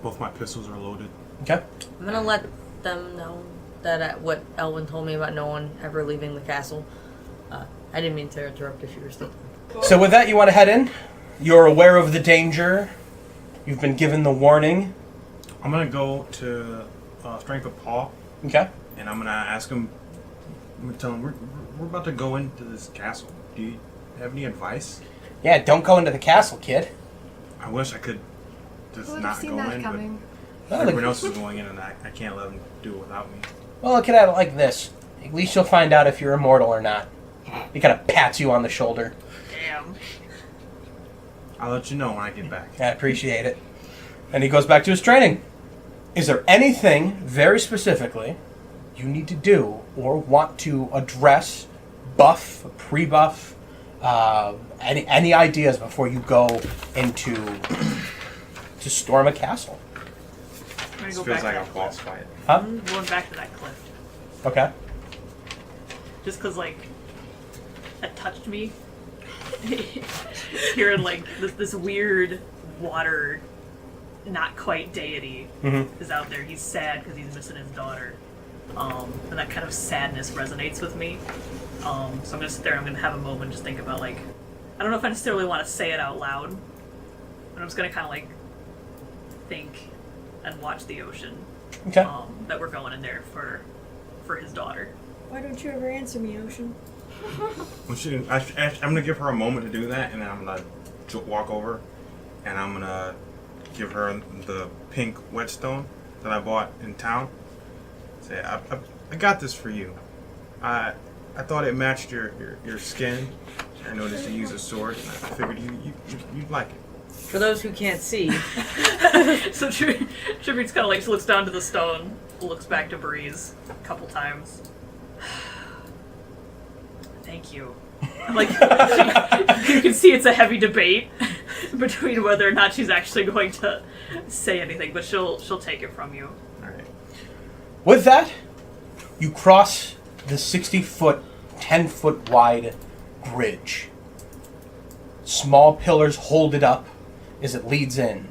[SPEAKER 4] both my pistols are loaded.
[SPEAKER 9] Okay?
[SPEAKER 3] I'm gonna let them know that what Elwyn told me about no one ever leaving the castle. I didn't mean to interrupt if you were still.
[SPEAKER 9] So with that, you want to head in? You're aware of the danger. You've been given the warning.
[SPEAKER 4] I'm gonna go to Strength of Paw,
[SPEAKER 9] Okay?
[SPEAKER 4] and I'm gonna ask him. I'm gonna tell him we're about to go into this castle. Do you have any advice?
[SPEAKER 9] Yeah, don't go into the castle, kid.
[SPEAKER 4] I wish I could just
[SPEAKER 10] who would have
[SPEAKER 4] not
[SPEAKER 10] seen
[SPEAKER 4] go
[SPEAKER 10] that
[SPEAKER 4] in,
[SPEAKER 10] coming?
[SPEAKER 4] but everyone else is going in, and I can't let them do it without me.
[SPEAKER 9] Well, look at it like this. At least you'll find out if you're immortal or not. He kind of pats you on the shoulder.
[SPEAKER 2] Damn.
[SPEAKER 4] I'll let you know when I get back.
[SPEAKER 9] I appreciate it. And he goes back to his training. Is there anything, very specifically, you need to do or want to address, buff, pre-buff, any ideas before you go into to storm a castle?
[SPEAKER 2] I'm gonna
[SPEAKER 11] This
[SPEAKER 2] go
[SPEAKER 11] feels
[SPEAKER 2] back
[SPEAKER 11] like
[SPEAKER 2] to
[SPEAKER 11] a
[SPEAKER 2] that
[SPEAKER 11] boss
[SPEAKER 2] cliff.
[SPEAKER 11] fight.
[SPEAKER 9] Huh?
[SPEAKER 2] I'm going back to that cliff.
[SPEAKER 9] Okay.
[SPEAKER 2] Just because, like, that touched me. Hearing, like, this weird water, not quite deity is out there. He's sad because he's missing his daughter. And that kind of sadness resonates with me. So I'm going to sit there and I'm going to have a moment and just think about, like, I don't know if I necessarily want to say it out loud, but I'm just going to kind of, like, think and watch the ocean.
[SPEAKER 9] Okay.
[SPEAKER 2] That we're going in there for his daughter.
[SPEAKER 3] Why don't you ever answer me, Ocean?
[SPEAKER 4] I'm gonna give her a moment to do that, and then I'm gonna walk over, and I'm gonna give her the pink whetstone that I bought in town. Say, I got this for you. I thought it matched your skin. I noticed you use a sword, and I figured you'd like it.
[SPEAKER 3] For those who can't see,
[SPEAKER 2] So Tribute's kind of like looks down to the stone, looks back to Breeze a couple times. Thank you. Like you can see it's a heavy debate between whether or not she's actually going to say anything, but she'll take it from you.
[SPEAKER 4] All right.
[SPEAKER 9] With that, you cross the 60-foot, 10-foot wide bridge. Small pillars hold it up as it leads in.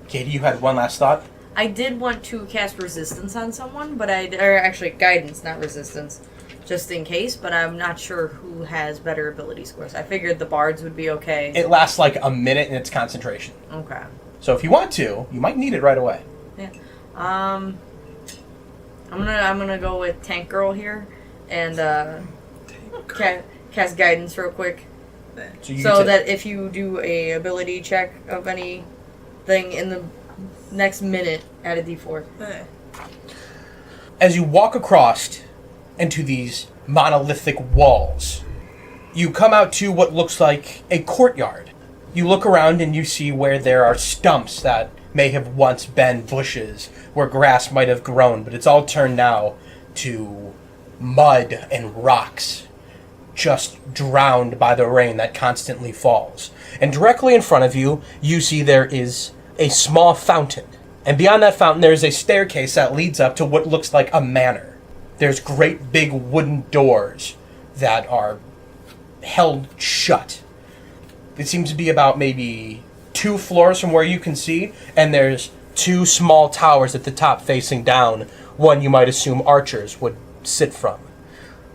[SPEAKER 9] Katie, you had one last thought?
[SPEAKER 3] I did want to cast resistance on someone, but or actually guidance, not resistance, just in case, but I'm not sure who has better ability scores. I figured the bards would be okay.
[SPEAKER 9] It lasts like a minute and it's concentration.
[SPEAKER 3] Okay.
[SPEAKER 9] So if you want to, you might need it right away.
[SPEAKER 3] Yeah. I'm I'm gonna go with Tank Girl here, and cast guidance real quick. So that if you do a ability check of anything in the next minute, add a d4.
[SPEAKER 9] As you walk across into these monolithic walls, you come out to what looks like a courtyard. You look around and you see where there are stumps that may have once been bushes, where grass might have grown, but it's all turned now to mud and rocks, just drowned by the rain that constantly falls. And directly in front of you, you see there is a small fountain. And beyond that fountain, there is a staircase that leads up to what looks like a manor. There's great big wooden doors that are held shut. It seems to be about maybe 2 floors from where you can see, and there's 2 small towers at the top facing down. One you might assume archers would sit from.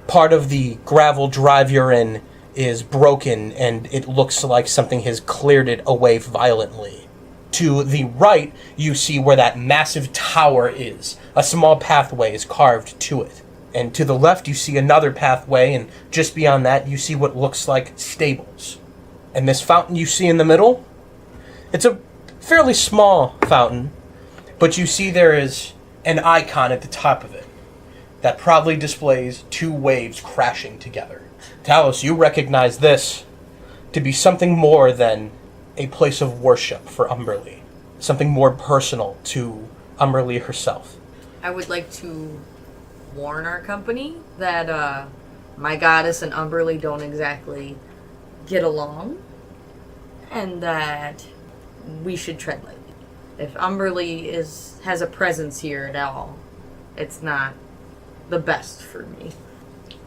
[SPEAKER 9] Part of the gravel drive you're in is broken, and it looks like something has cleared it away violently. To the right, you see where that massive tower is. A small pathway is carved to it. And to the left, you see another pathway, and just beyond that, you see what looks like stables. And this fountain you see in the middle, it's a fairly small fountain, but you see there is an icon at the top of it that probably displays 2 waves crashing together. Talos, you recognize this to be something more than a place of worship for Umberlee. Something more personal to Umberlee herself.
[SPEAKER 3] I would like to warn our company that my goddess and Umberlee don't exactly get along, and that we should tread lightly. If Umberlee has a presence here at all, it's not the best for me.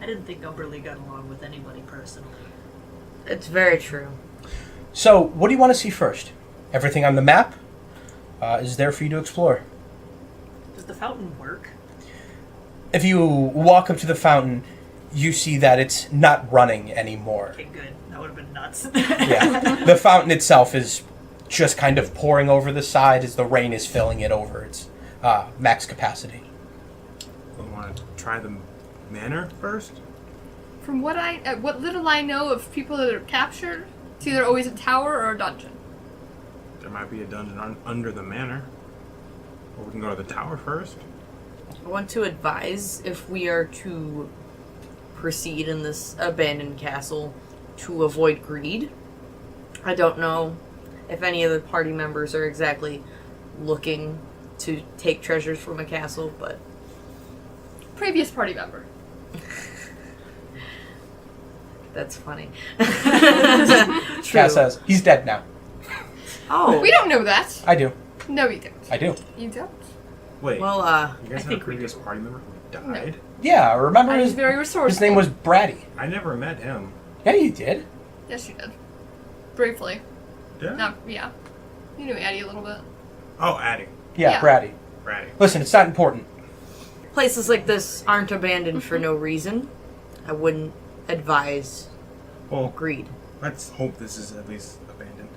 [SPEAKER 2] I didn't think Umberlee got along with anybody personally.
[SPEAKER 3] It's very true.
[SPEAKER 9] So, what do you want to see first? Everything on the map is there for you to explore.
[SPEAKER 2] Does the fountain work?
[SPEAKER 9] If you walk up to the fountain, you see that it's not running anymore.
[SPEAKER 2] Okay, good. That would have been nuts.
[SPEAKER 9] Yeah. The fountain itself is just kind of pouring over the side as the rain is filling it over its max capacity.
[SPEAKER 11] We want to try the manor first?
[SPEAKER 10] From what little I know of people that are captured, it's either always a tower or a dungeon.
[SPEAKER 11] There might be a dungeon under the manor. Or we can go to the tower first.
[SPEAKER 3] I want to advise, if we are to proceed in this abandoned castle, to avoid greed. I don't know if any of the party members are exactly looking to take treasures from a castle, but...
[SPEAKER 10] Previous party member.
[SPEAKER 3] That's funny.
[SPEAKER 9] Cass says, he's dead now.
[SPEAKER 3] Oh.
[SPEAKER 10] We don't know that.
[SPEAKER 9] I do.
[SPEAKER 10] No, you don't.
[SPEAKER 9] I do.
[SPEAKER 10] You don't?
[SPEAKER 11] Wait.
[SPEAKER 3] Well,
[SPEAKER 11] you guys had a previous party member who died?
[SPEAKER 9] Yeah, remember
[SPEAKER 10] He's very resourceful.
[SPEAKER 9] his name was Brady.
[SPEAKER 11] I never met him.
[SPEAKER 9] Yeah, you did.
[SPEAKER 10] Yes, you did. Briefly.
[SPEAKER 11] Yeah?
[SPEAKER 10] No, yeah. You knew Addie a little bit.
[SPEAKER 11] Oh, Addie.
[SPEAKER 9] Yeah,
[SPEAKER 10] Yeah.
[SPEAKER 9] Brady.
[SPEAKER 11] Brady.
[SPEAKER 9] Listen, it's not important.
[SPEAKER 3] places like this aren't abandoned for no reason. I wouldn't advise
[SPEAKER 11] Well,
[SPEAKER 3] greed.
[SPEAKER 11] let's hope this is at least abandoned.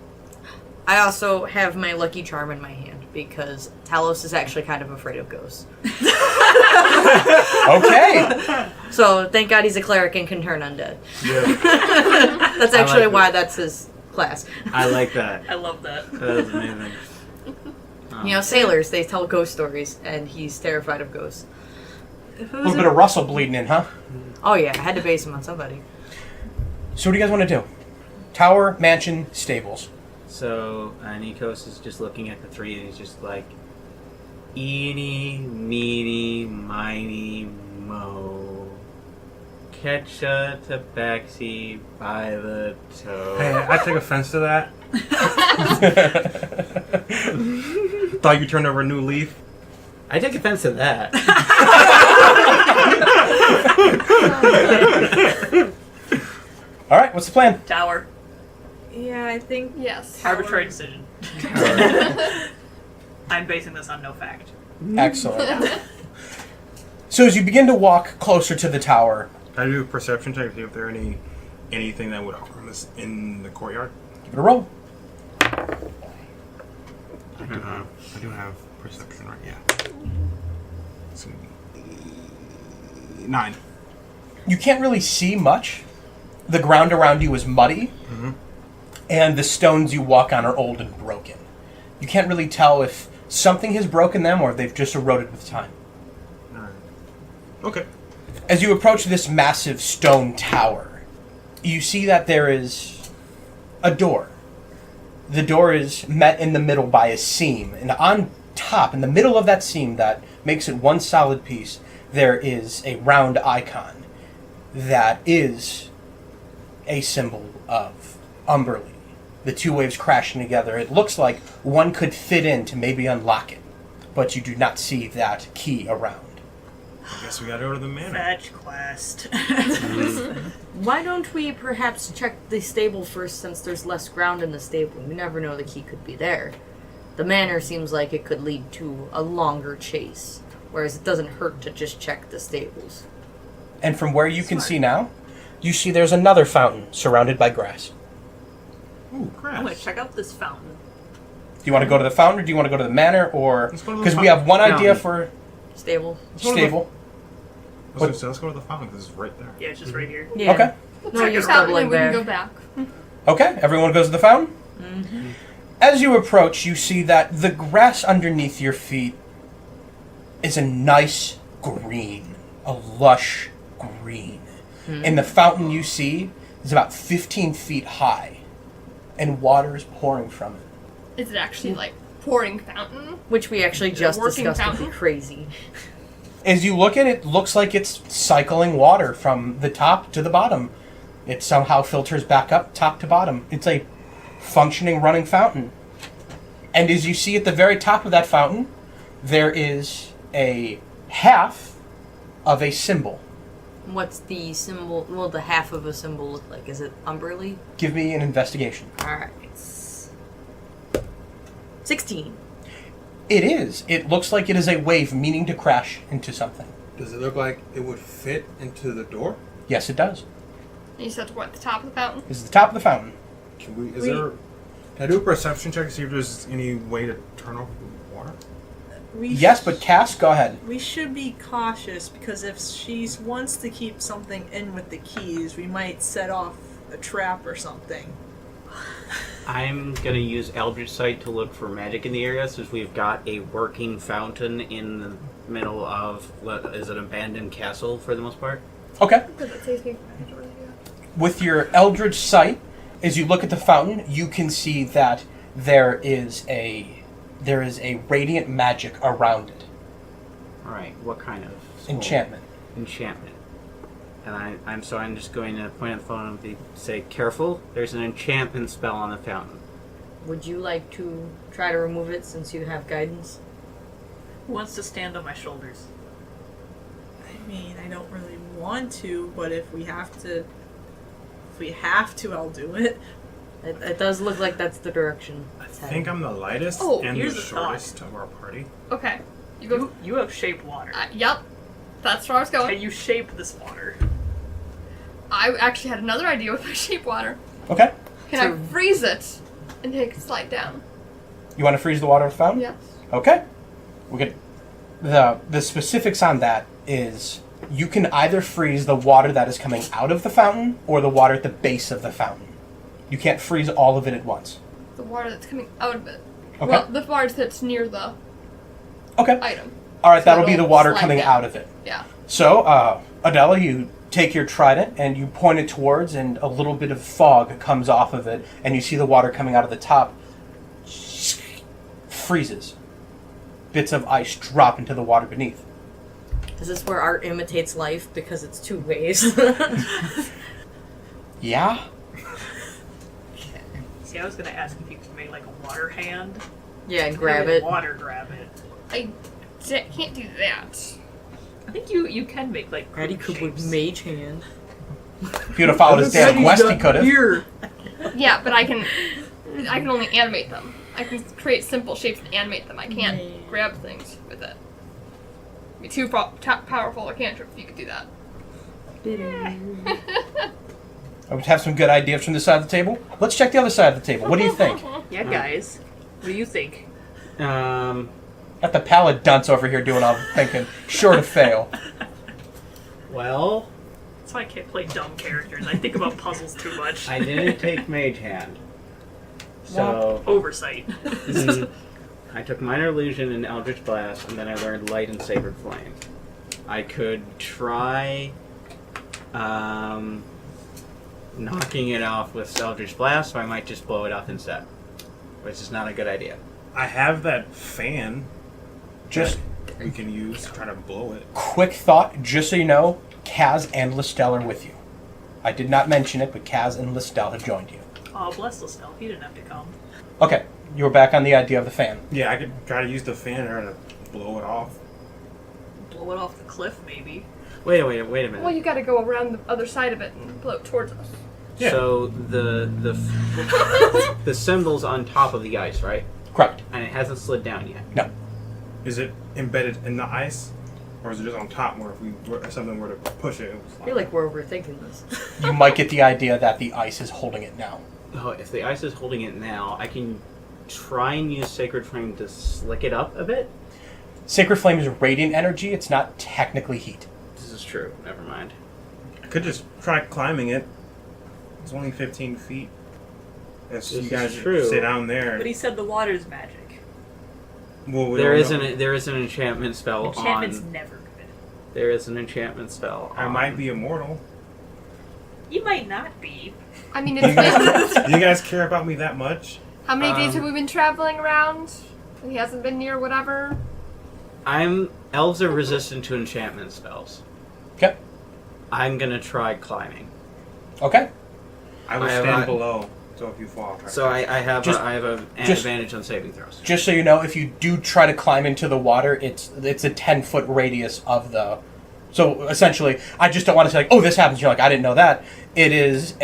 [SPEAKER 3] I also have my lucky charm in my hand because Talos is actually kind of afraid of ghosts.
[SPEAKER 9] Okay.
[SPEAKER 3] So thank God he's a cleric and can turn undead.
[SPEAKER 11] Yeah.
[SPEAKER 3] That's actually why that's his class.
[SPEAKER 5] I like that.
[SPEAKER 2] I love that.
[SPEAKER 5] That is amazing.
[SPEAKER 3] You know, sailors, they tell ghost stories, and he's terrified of ghosts.
[SPEAKER 9] A little bit of Russell bleeding in, huh?
[SPEAKER 3] Oh yeah, I had to base him on somebody.
[SPEAKER 9] So what do you guys want to do? Tower, mansion, stables.
[SPEAKER 5] So Nikos is just looking at the three and he's just like, eeny, meeny, miny, mo. Catch a tabaxi by the toe.
[SPEAKER 11] Hey, I take offense to that. Thought you turned over a new leaf.
[SPEAKER 5] I take offense to that.
[SPEAKER 9] All right, what's the plan?
[SPEAKER 2] Tower.
[SPEAKER 6] Yeah, I think
[SPEAKER 10] Yes.
[SPEAKER 2] Arbitrary decision. I'm basing this on no fact.
[SPEAKER 9] Excellent. So as you begin to walk closer to the tower,
[SPEAKER 11] Can I do a perception check to see if there anything that would harm us in the courtyard?
[SPEAKER 9] give it a roll.
[SPEAKER 11] I do have perception, right? Yeah. It's gonna be
[SPEAKER 4] 9.
[SPEAKER 9] You can't really see much. The ground around you is muddy, and the stones you walk on are old and broken. You can't really tell if something has broken them or if they've just eroded with time.
[SPEAKER 4] Alright. Okay.
[SPEAKER 9] As you approach this massive stone tower, you see that there is a door. The door is met in the middle by a seam, and on top, in the middle of that seam that makes it one solid piece, there is a round icon that is a symbol of Umberly. The two waves crashing together. It looks like one could fit in to maybe unlock it, but you do not see that key around.
[SPEAKER 11] I guess we gotta go to the manor.
[SPEAKER 2] Fetch quest.
[SPEAKER 3] Why don't we perhaps check the stable first, since there's less ground in the stable? You never know, the key could be there. The manor seems like it could lead to a longer chase, whereas it doesn't hurt to just check the stables.
[SPEAKER 9] And from where you can see now, you see there's another fountain surrounded by grass.
[SPEAKER 11] Ooh,
[SPEAKER 2] I'm
[SPEAKER 11] grass.
[SPEAKER 2] gonna check out this fountain.
[SPEAKER 9] Do you want to go to the fountain, or do you want to go to the manor, or
[SPEAKER 11] Let's go to the
[SPEAKER 9] because we have one idea
[SPEAKER 5] fountain.
[SPEAKER 9] for
[SPEAKER 3] Stable.
[SPEAKER 9] stable?
[SPEAKER 11] Let's go to the fountain because it's right there.
[SPEAKER 2] Yeah, it's just right here.
[SPEAKER 3] Yeah.
[SPEAKER 9] Okay.
[SPEAKER 3] No
[SPEAKER 10] Check
[SPEAKER 3] use
[SPEAKER 10] it out, and
[SPEAKER 3] doubling
[SPEAKER 10] then we can
[SPEAKER 3] there.
[SPEAKER 10] go back.
[SPEAKER 9] Okay, everyone goes to the fountain? Mm-hmm. As you approach, you see that the grass underneath your feet is a nice green, a lush green. And the fountain you see is about 15 feet high, and water is pouring from it.
[SPEAKER 10] Is it actually like pouring fountain?
[SPEAKER 3] Which we actually
[SPEAKER 10] Is it
[SPEAKER 3] just
[SPEAKER 10] working
[SPEAKER 3] discussed would
[SPEAKER 10] fountain?
[SPEAKER 3] be crazy.
[SPEAKER 9] As you look at it, it looks like it's cycling water from the top to the bottom. It somehow filters back up top to bottom. It's a functioning running fountain. And as you see at the very top of that fountain, there is a half of a symbol.
[SPEAKER 3] What's the symbol? Well, the half of a symbol look like? Is it Umberly?
[SPEAKER 9] Give me an investigation.
[SPEAKER 3] Alright. 16.
[SPEAKER 9] It is. It looks like it is a wave meaning to crash into something.
[SPEAKER 8] Does it look like it would fit into the door?
[SPEAKER 9] Yes, it does.
[SPEAKER 10] And you said what, the top of the fountain?
[SPEAKER 9] This is the top of the fountain.
[SPEAKER 11] Can I do a perception check to see if there's any way to turn off the water?
[SPEAKER 9] Yes, but Cass, go ahead.
[SPEAKER 6] We should be cautious because if she wants to keep something in with the keys, we might set off a trap or something.
[SPEAKER 5] I'm gonna use Eldritch Sight to look for magic in the area, since we've got a working fountain in the middle of what is an abandoned castle for the most part.
[SPEAKER 9] Okay.
[SPEAKER 10] Does it say anything?
[SPEAKER 9] With your Eldritch Sight, as you look at the fountain, you can see that there is a radiant magic around it.
[SPEAKER 5] All right, what kind of spell?
[SPEAKER 9] Enchantment.
[SPEAKER 5] Enchantment. And I'm just going to point at the phone and say, "Careful! There's an enchantment spell on the fountain."
[SPEAKER 3] Would you like to try to remove it since you have guidance?
[SPEAKER 2] Who wants to stand on my shoulders?
[SPEAKER 6] I mean, I don't really want to, but if we have to, I'll do it.
[SPEAKER 3] It does look like that's the direction.
[SPEAKER 11] I think I'm the lightest
[SPEAKER 10] Oh,
[SPEAKER 11] and the
[SPEAKER 2] here's the thought.
[SPEAKER 11] shortest of our party.
[SPEAKER 10] Okay. You go.
[SPEAKER 2] You have shaped water.
[SPEAKER 10] Yep. That's where I was going.
[SPEAKER 2] Can you shape this water?
[SPEAKER 10] I actually had another idea with my shape water.
[SPEAKER 9] Okay.
[SPEAKER 10] Can I freeze it and take it slide down?
[SPEAKER 9] You want to freeze the water of the fountain?
[SPEAKER 10] Yes.
[SPEAKER 9] Okay. We get the specifics on that is you can either freeze the water that is coming out of the fountain or the water at the base of the fountain. You can't freeze all of it at once.
[SPEAKER 10] The water that's coming out of it.
[SPEAKER 9] Okay.
[SPEAKER 10] Well, the water that's near the
[SPEAKER 9] Okay.
[SPEAKER 10] item.
[SPEAKER 9] All right,
[SPEAKER 10] So
[SPEAKER 9] that'll be the
[SPEAKER 10] it'll
[SPEAKER 9] water
[SPEAKER 10] slide
[SPEAKER 9] coming
[SPEAKER 10] down.
[SPEAKER 9] out of it.
[SPEAKER 10] Yeah.
[SPEAKER 9] So, Adela, you take your trident and you point it towards, and a little bit of fog comes off of it, and you see the water coming out of the top. Freezes. Bits of ice drop into the water beneath.
[SPEAKER 3] Is this where art imitates life because it's two ways?
[SPEAKER 9] Yeah?
[SPEAKER 2] See, I was gonna ask if you could make like a water hand.
[SPEAKER 3] Yeah, and grab
[SPEAKER 2] Maybe
[SPEAKER 3] it.
[SPEAKER 2] Water grab it.
[SPEAKER 10] I can't do that.
[SPEAKER 2] I think you can make like
[SPEAKER 3] Eddie
[SPEAKER 2] group
[SPEAKER 3] could with
[SPEAKER 2] shapes.
[SPEAKER 3] mage hand.
[SPEAKER 9] If you'd have followed his damn quest, he could have.
[SPEAKER 3] Here.
[SPEAKER 10] Yeah, but I can only animate them. I can create simple shapes and animate them. I can't grab things with it. Be too powerful a cantrip if you could do that.
[SPEAKER 9] I would have some good ideas from this side of the table. Let's check the other side of the table. What do you think?
[SPEAKER 2] Yeah, guys. What do you think?
[SPEAKER 9] Got the pallid dunce over here doing all the thinking. Sure to fail.
[SPEAKER 5] Well,
[SPEAKER 2] That's why I can't play dumb characters. I think about puzzles too much.
[SPEAKER 5] I didn't take Mage Hand. So,
[SPEAKER 2] Oversight.
[SPEAKER 5] I took Minor Illusion and Eldritch Blast, and then I learned Light and Sacred Flame. I could try knocking it off with Eldritch Blast, so I might just blow it up instead. Which is not a good idea.
[SPEAKER 11] I have that fan
[SPEAKER 9] Just
[SPEAKER 11] that we can use to try to blow it.
[SPEAKER 9] quick thought, just so you know, Kaz and Listel are with you. I did not mention it, but Kaz and Listel have joined you.
[SPEAKER 2] Oh, bless Listel. He didn't have to come.
[SPEAKER 9] Okay, you're back on the idea of the fan.
[SPEAKER 11] Yeah, I could try to use the fan there to blow it off.
[SPEAKER 2] Blow it off the cliff, maybe.
[SPEAKER 5] Wait a minute.
[SPEAKER 10] Well, you gotta go around the other side of it and blow it towards us.
[SPEAKER 11] Yeah.
[SPEAKER 5] So the symbol's on top of the ice, right?
[SPEAKER 9] Correct.
[SPEAKER 5] And it hasn't slid down yet.
[SPEAKER 9] No.
[SPEAKER 11] Is it embedded in the ice? Or is it just on top where if something were to push it?
[SPEAKER 3] I feel like we're overthinking this.
[SPEAKER 9] You might get the idea that the ice is holding it now.
[SPEAKER 5] Oh, if the ice is holding it now, I can try and use Sacred Flame to slick it up a bit.
[SPEAKER 9] Sacred Flame is radiant energy, it's not technically heat.
[SPEAKER 5] This is true. Never mind.
[SPEAKER 11] I could just try climbing it. It's only 15 feet. If
[SPEAKER 5] This
[SPEAKER 11] you
[SPEAKER 5] is
[SPEAKER 11] guys
[SPEAKER 5] true.
[SPEAKER 11] sit down there.
[SPEAKER 2] But he said the water's magic.
[SPEAKER 11] Well, we
[SPEAKER 5] There
[SPEAKER 11] don't
[SPEAKER 5] is
[SPEAKER 11] know.
[SPEAKER 5] an enchantment spell
[SPEAKER 2] Enchantment's
[SPEAKER 5] on.
[SPEAKER 2] never good.
[SPEAKER 5] There is an enchantment spell.
[SPEAKER 11] I
[SPEAKER 5] on-
[SPEAKER 11] might be immortal.
[SPEAKER 2] You might not be.
[SPEAKER 10] I mean, it's been...
[SPEAKER 11] Do you guys care about me that much?
[SPEAKER 10] How many days have we been traveling around? And he hasn't been near whatever?
[SPEAKER 5] Elves are resistant to enchantment spells.
[SPEAKER 9] Okay.
[SPEAKER 5] I'm gonna try climbing.
[SPEAKER 9] Okay.
[SPEAKER 11] I will
[SPEAKER 5] I have
[SPEAKER 11] stand
[SPEAKER 5] not-
[SPEAKER 11] below, so if you fall, I'll try
[SPEAKER 5] So
[SPEAKER 11] to
[SPEAKER 5] I have
[SPEAKER 9] Just-
[SPEAKER 5] an
[SPEAKER 9] just-
[SPEAKER 5] advantage on saving throws.
[SPEAKER 9] Just so you know, if you do try to climb into the water, it's a 10-foot radius of the... So essentially, I just don't want to say, like, oh, this happens. You're like, I didn't know that. It is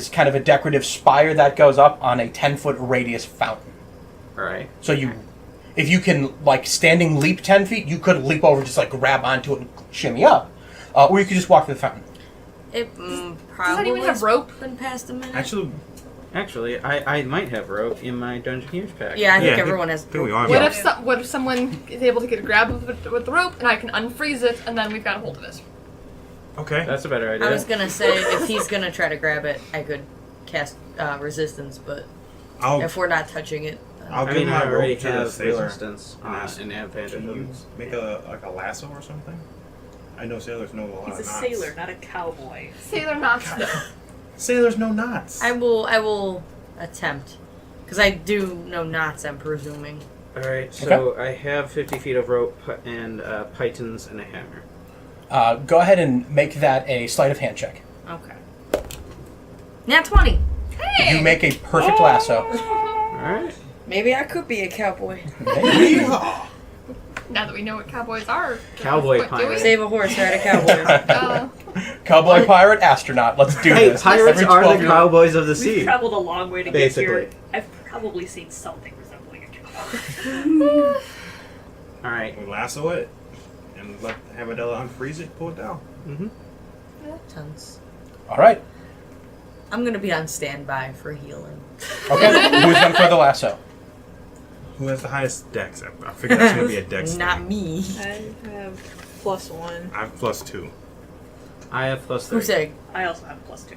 [SPEAKER 9] kind of a decorative spire that goes up on a 10-foot radius fountain.
[SPEAKER 5] Alright.
[SPEAKER 9] So if you can, like, standing leap 10 feet, you could leap over, just, like, grab onto it and shimmy up. Or you could just walk to the fountain.
[SPEAKER 3] It
[SPEAKER 10] Does
[SPEAKER 3] probably
[SPEAKER 10] anyone have rope?
[SPEAKER 3] been past a minute.
[SPEAKER 11] Actually,
[SPEAKER 5] I might have rope in my Dungeon Heroes pack.
[SPEAKER 3] Yeah, I think
[SPEAKER 11] Yeah,
[SPEAKER 3] everyone has.
[SPEAKER 11] I think we all have
[SPEAKER 10] What
[SPEAKER 11] rope.
[SPEAKER 10] if someone is able to get a grab of it with the rope and I can unfreeze it and then we've got a hold of it?
[SPEAKER 11] Okay.
[SPEAKER 5] That's a better idea.
[SPEAKER 3] I was gonna say if he's gonna try to grab it, I could cast resistance, but if we're not touching it,
[SPEAKER 11] I'll
[SPEAKER 5] I
[SPEAKER 11] give
[SPEAKER 5] mean,
[SPEAKER 11] my
[SPEAKER 5] I already
[SPEAKER 11] rope to the
[SPEAKER 5] have
[SPEAKER 11] sailor.
[SPEAKER 5] resistance
[SPEAKER 11] and ask,
[SPEAKER 5] and advantage.
[SPEAKER 11] Can you make a lasso or something? I know sailors know a lot
[SPEAKER 2] He's a
[SPEAKER 11] of knots.
[SPEAKER 2] sailor, not a cowboy.
[SPEAKER 10] Sailor knots.
[SPEAKER 11] Sailors know knots.
[SPEAKER 3] I will attempt because I do know knots. I'm presuming.
[SPEAKER 5] Alright, so I have 50 feet of rope and pythons and a hammer.
[SPEAKER 9] Go ahead and make that a sleight of hand check.
[SPEAKER 3] Okay. Nat 20.
[SPEAKER 10] Hey!
[SPEAKER 9] You make a perfect lasso.
[SPEAKER 5] Alright.
[SPEAKER 3] Maybe I could be a cowboy.
[SPEAKER 10] Now that we know what cowboys are.
[SPEAKER 5] Cowboy
[SPEAKER 10] what do we?
[SPEAKER 5] pirate.
[SPEAKER 3] Save a horse, ride a cowboy.
[SPEAKER 9] Cowboy, pirate, astronaut. Let's do
[SPEAKER 5] Hey,
[SPEAKER 9] this.
[SPEAKER 5] pirates
[SPEAKER 9] Every
[SPEAKER 5] are
[SPEAKER 9] 12
[SPEAKER 5] the
[SPEAKER 9] year-
[SPEAKER 5] cowboys of the
[SPEAKER 2] We've
[SPEAKER 5] sea.
[SPEAKER 2] traveled a long way to
[SPEAKER 5] Basically.
[SPEAKER 2] get here. I've probably seen something resembling a cowboy.
[SPEAKER 5] Alright.
[SPEAKER 11] We lasso it and let Hamadella unfreeze it, pull it down.
[SPEAKER 5] Mm-hmm.
[SPEAKER 3] Tense.
[SPEAKER 9] All right.
[SPEAKER 3] I'm gonna be on standby for healing.
[SPEAKER 9] Okay. Who's going for the lasso?
[SPEAKER 11] Who has the highest dex? I figured that's going to be a dex
[SPEAKER 3] Not
[SPEAKER 11] thing.
[SPEAKER 3] me.
[SPEAKER 6] I have +1.
[SPEAKER 11] I have +2.
[SPEAKER 5] I have +3.
[SPEAKER 3] Who's saying?
[SPEAKER 2] I also have +2.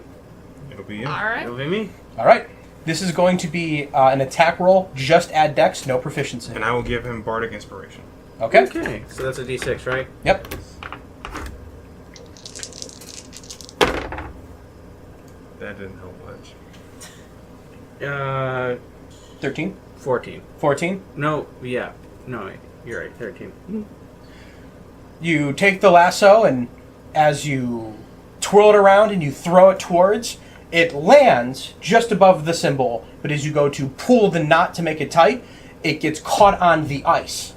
[SPEAKER 11] It'll be you.
[SPEAKER 10] Alright.
[SPEAKER 5] It'll be me.
[SPEAKER 9] All right. This is going to be an attack roll. Just add dex, no proficiency.
[SPEAKER 11] And I will give him Bardic Inspiration.
[SPEAKER 9] Okay.
[SPEAKER 5] Okay, so that's a d6, right?
[SPEAKER 9] Yep.
[SPEAKER 11] That didn't help much.
[SPEAKER 9] 13?
[SPEAKER 5] 14.
[SPEAKER 9] 14?
[SPEAKER 5] No, yeah. No, wait. You're right, 13.
[SPEAKER 9] You take the lasso, and as you twirl it around and you throw it towards, it lands just above the symbol, but as you go to pull the knot to make it tight, it gets caught on the ice.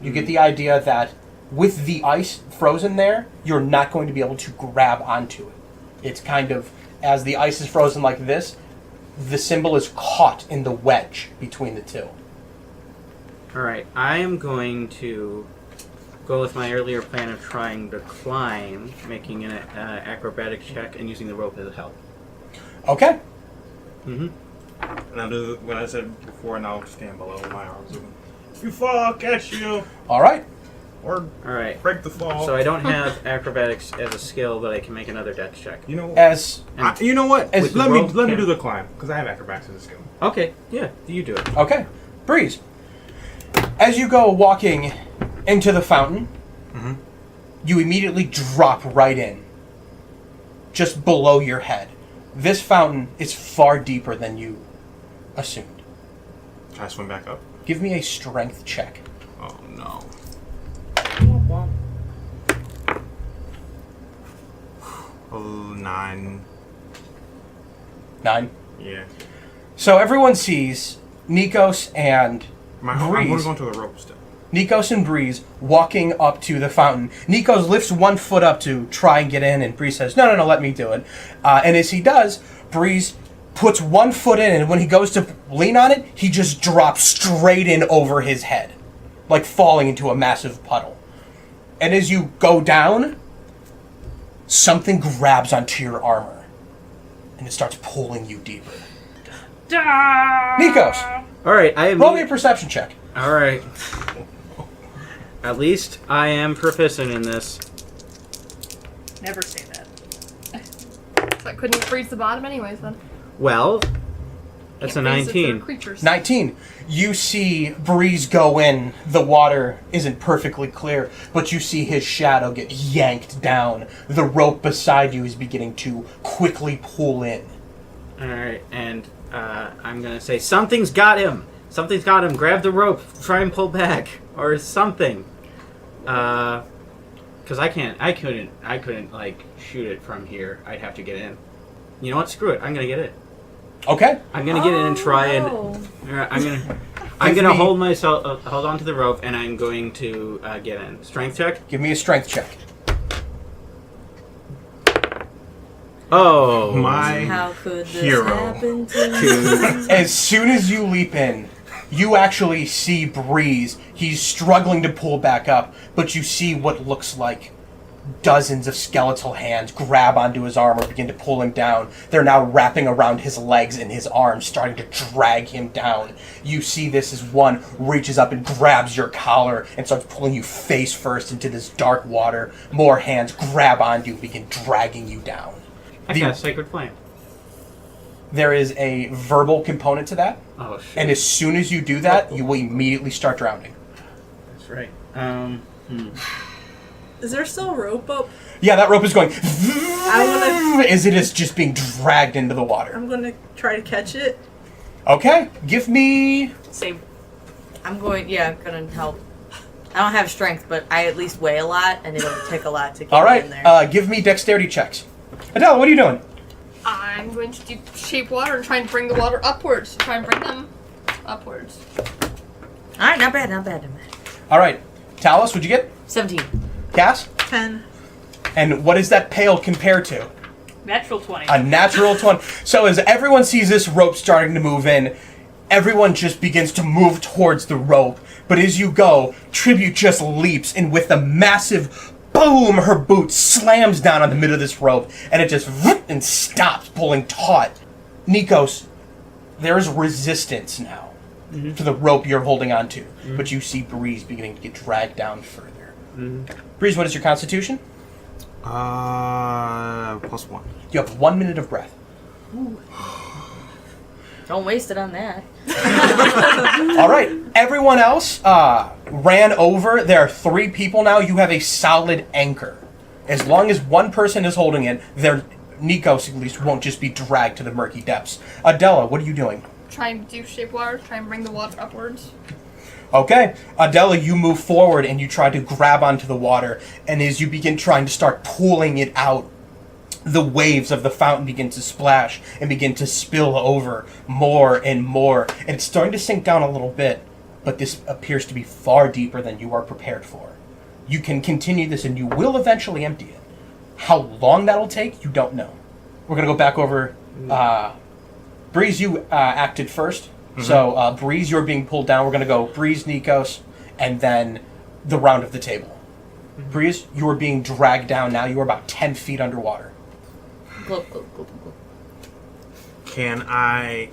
[SPEAKER 9] You get the idea that with the ice frozen there, you're not going to be able to grab onto it. It's kind of, as the ice is frozen like this, the symbol is caught in the wedge between the two.
[SPEAKER 5] Alright, I am going to go with my earlier plan of trying to climb, making an acrobatic check, and using the rope as help.
[SPEAKER 9] Okay.
[SPEAKER 5] Mm-hmm.
[SPEAKER 11] And I'll do what I said before, and I'll stand below with my arms open. If you fall, I'll catch you.
[SPEAKER 9] All right.
[SPEAKER 11] Or
[SPEAKER 5] All right.
[SPEAKER 11] break the fall.
[SPEAKER 5] So I don't have acrobatics as a skill, but I can make another dex check.
[SPEAKER 11] You know.
[SPEAKER 4] You know what?
[SPEAKER 5] With the
[SPEAKER 11] Let me
[SPEAKER 5] rope
[SPEAKER 11] let me
[SPEAKER 5] can-
[SPEAKER 11] do the climb because I have acrobatics as a skill.
[SPEAKER 5] Okay. Yeah. You do it.
[SPEAKER 9] Okay. Breeze. As you go walking into the fountain, you immediately drop right in, just below your head. This fountain is far deeper than you assumed.
[SPEAKER 11] Try to swim back up.
[SPEAKER 9] Give me a strength check.
[SPEAKER 11] Oh no. 9.
[SPEAKER 9] 9.
[SPEAKER 11] Yeah.
[SPEAKER 9] So everyone sees Nikos and
[SPEAKER 11] I'm going
[SPEAKER 9] Breeze.
[SPEAKER 11] to go into the rope still.
[SPEAKER 9] Nikos and Breeze walking up to the fountain. Nikos lifts one foot up to try and get in, and Breeze says, no, let me do it. And as he does, Breeze puts one foot in, and when he goes to lean on it, he just drops straight in over his head, like falling into a massive puddle. And as you go down, something grabs onto your armor, and it starts pulling you deeper. Nikos,
[SPEAKER 5] All right.
[SPEAKER 9] roll me a perception check.
[SPEAKER 5] All right. At least I am proficient in this.
[SPEAKER 2] Never say that.
[SPEAKER 10] So I couldn't freeze the bottom anyways then.
[SPEAKER 5] Well, that's
[SPEAKER 10] Can't
[SPEAKER 5] a
[SPEAKER 10] freeze the third
[SPEAKER 5] 19.
[SPEAKER 10] creatures.
[SPEAKER 9] 19. You see Breeze go in. The water isn't perfectly clear, but you see his shadow get yanked down. The rope beside you is beginning to quickly pull in.
[SPEAKER 5] All right, and I'm gonna say something's got him. Something's got him. Grab the rope. Try and pull back or something. Because I couldn't like shoot it from here. I'd have to get in. You know what? Screw it. I'm gonna get it.
[SPEAKER 9] Okay.
[SPEAKER 5] I'm gonna get in and try and.
[SPEAKER 10] no.
[SPEAKER 5] All right, I'm gonna hold myself, hold on to the rope, and I'm going to get in. Strength check.
[SPEAKER 9] Give me a strength check.
[SPEAKER 5] Oh,
[SPEAKER 11] My
[SPEAKER 3] How could this
[SPEAKER 11] hero.
[SPEAKER 3] happen to me?
[SPEAKER 9] As soon as you leap in, you actually see Breeze. He's struggling to pull back up, but you see what looks like dozens of skeletal hands grab onto his armor, begin to pull him down. They're now wrapping around his legs and his arms, starting to drag him down. You see this as one reaches up and grabs your collar and starts pulling you face first into this dark water. More hands grab onto you, begin dragging you down.
[SPEAKER 5] I cast Sacred Flame.
[SPEAKER 9] There is a verbal component to that,
[SPEAKER 5] Oh shit.
[SPEAKER 9] and as soon as you do that, you will immediately start drowning.
[SPEAKER 5] That's right.
[SPEAKER 6] Is there still rope up?
[SPEAKER 9] Yeah, that rope is going
[SPEAKER 6] I'm
[SPEAKER 9] as it is just being dragged into the water.
[SPEAKER 6] gonna try to catch it.
[SPEAKER 9] Okay, give me...
[SPEAKER 2] Same.
[SPEAKER 3] I'm gonna help. I don't have strength, but I at least weigh a lot, and it'll take a lot to get
[SPEAKER 9] All
[SPEAKER 3] me
[SPEAKER 9] right,
[SPEAKER 3] in there.
[SPEAKER 9] give me dexterity checks. Adele, what are you doing?
[SPEAKER 10] I'm going to do shape water and try and bring the water upwards. Try and bring them upwards.
[SPEAKER 3] Alright, not bad.
[SPEAKER 9] All right, Talos, what'd you get?
[SPEAKER 3] 17.
[SPEAKER 9] Cass?
[SPEAKER 6] 10.
[SPEAKER 9] And what is that pail compared to?
[SPEAKER 2] Natural 20.
[SPEAKER 9] A natural 20. So as everyone sees this rope starting to move in, everyone just begins to move towards the rope. But as you go, Tribute just leaps, and with a massive boom, her boot slams down on the middle of this rope, and it just and stops, pulling taut. Nikos, there is resistance now to the rope you're holding on to, but you see Breeze beginning to get dragged down further. Breeze, what is your constitution?
[SPEAKER 11] +1.
[SPEAKER 9] You have 1 minute of breath.
[SPEAKER 3] Don't waste it on that.
[SPEAKER 9] All right, everyone else ran over. There are 3 people now. You have a solid anchor. As long as one person is holding it, Nikos at least won't just be dragged to the murky depths. Adela, what are you doing?
[SPEAKER 10] Try and do shape water. Try and bring the water upwards.
[SPEAKER 9] Okay, Adela, you move forward and you try to grab onto the water, and as you begin trying to start pulling it out, the waves of the fountain begin to splash and begin to spill over more and more, and it's starting to sink down a little bit, but this appears to be far deeper than you are prepared for. You can continue this and you will eventually empty it. How long that'll take, you don't know. We're going to go back over... Breeze, you acted first. So, Breeze, you're being pulled down. We're going to go Breeze, Nikos, and then the round of the table. Breeze, you are being dragged down now. You are about 10 feet underwater.
[SPEAKER 11] Can I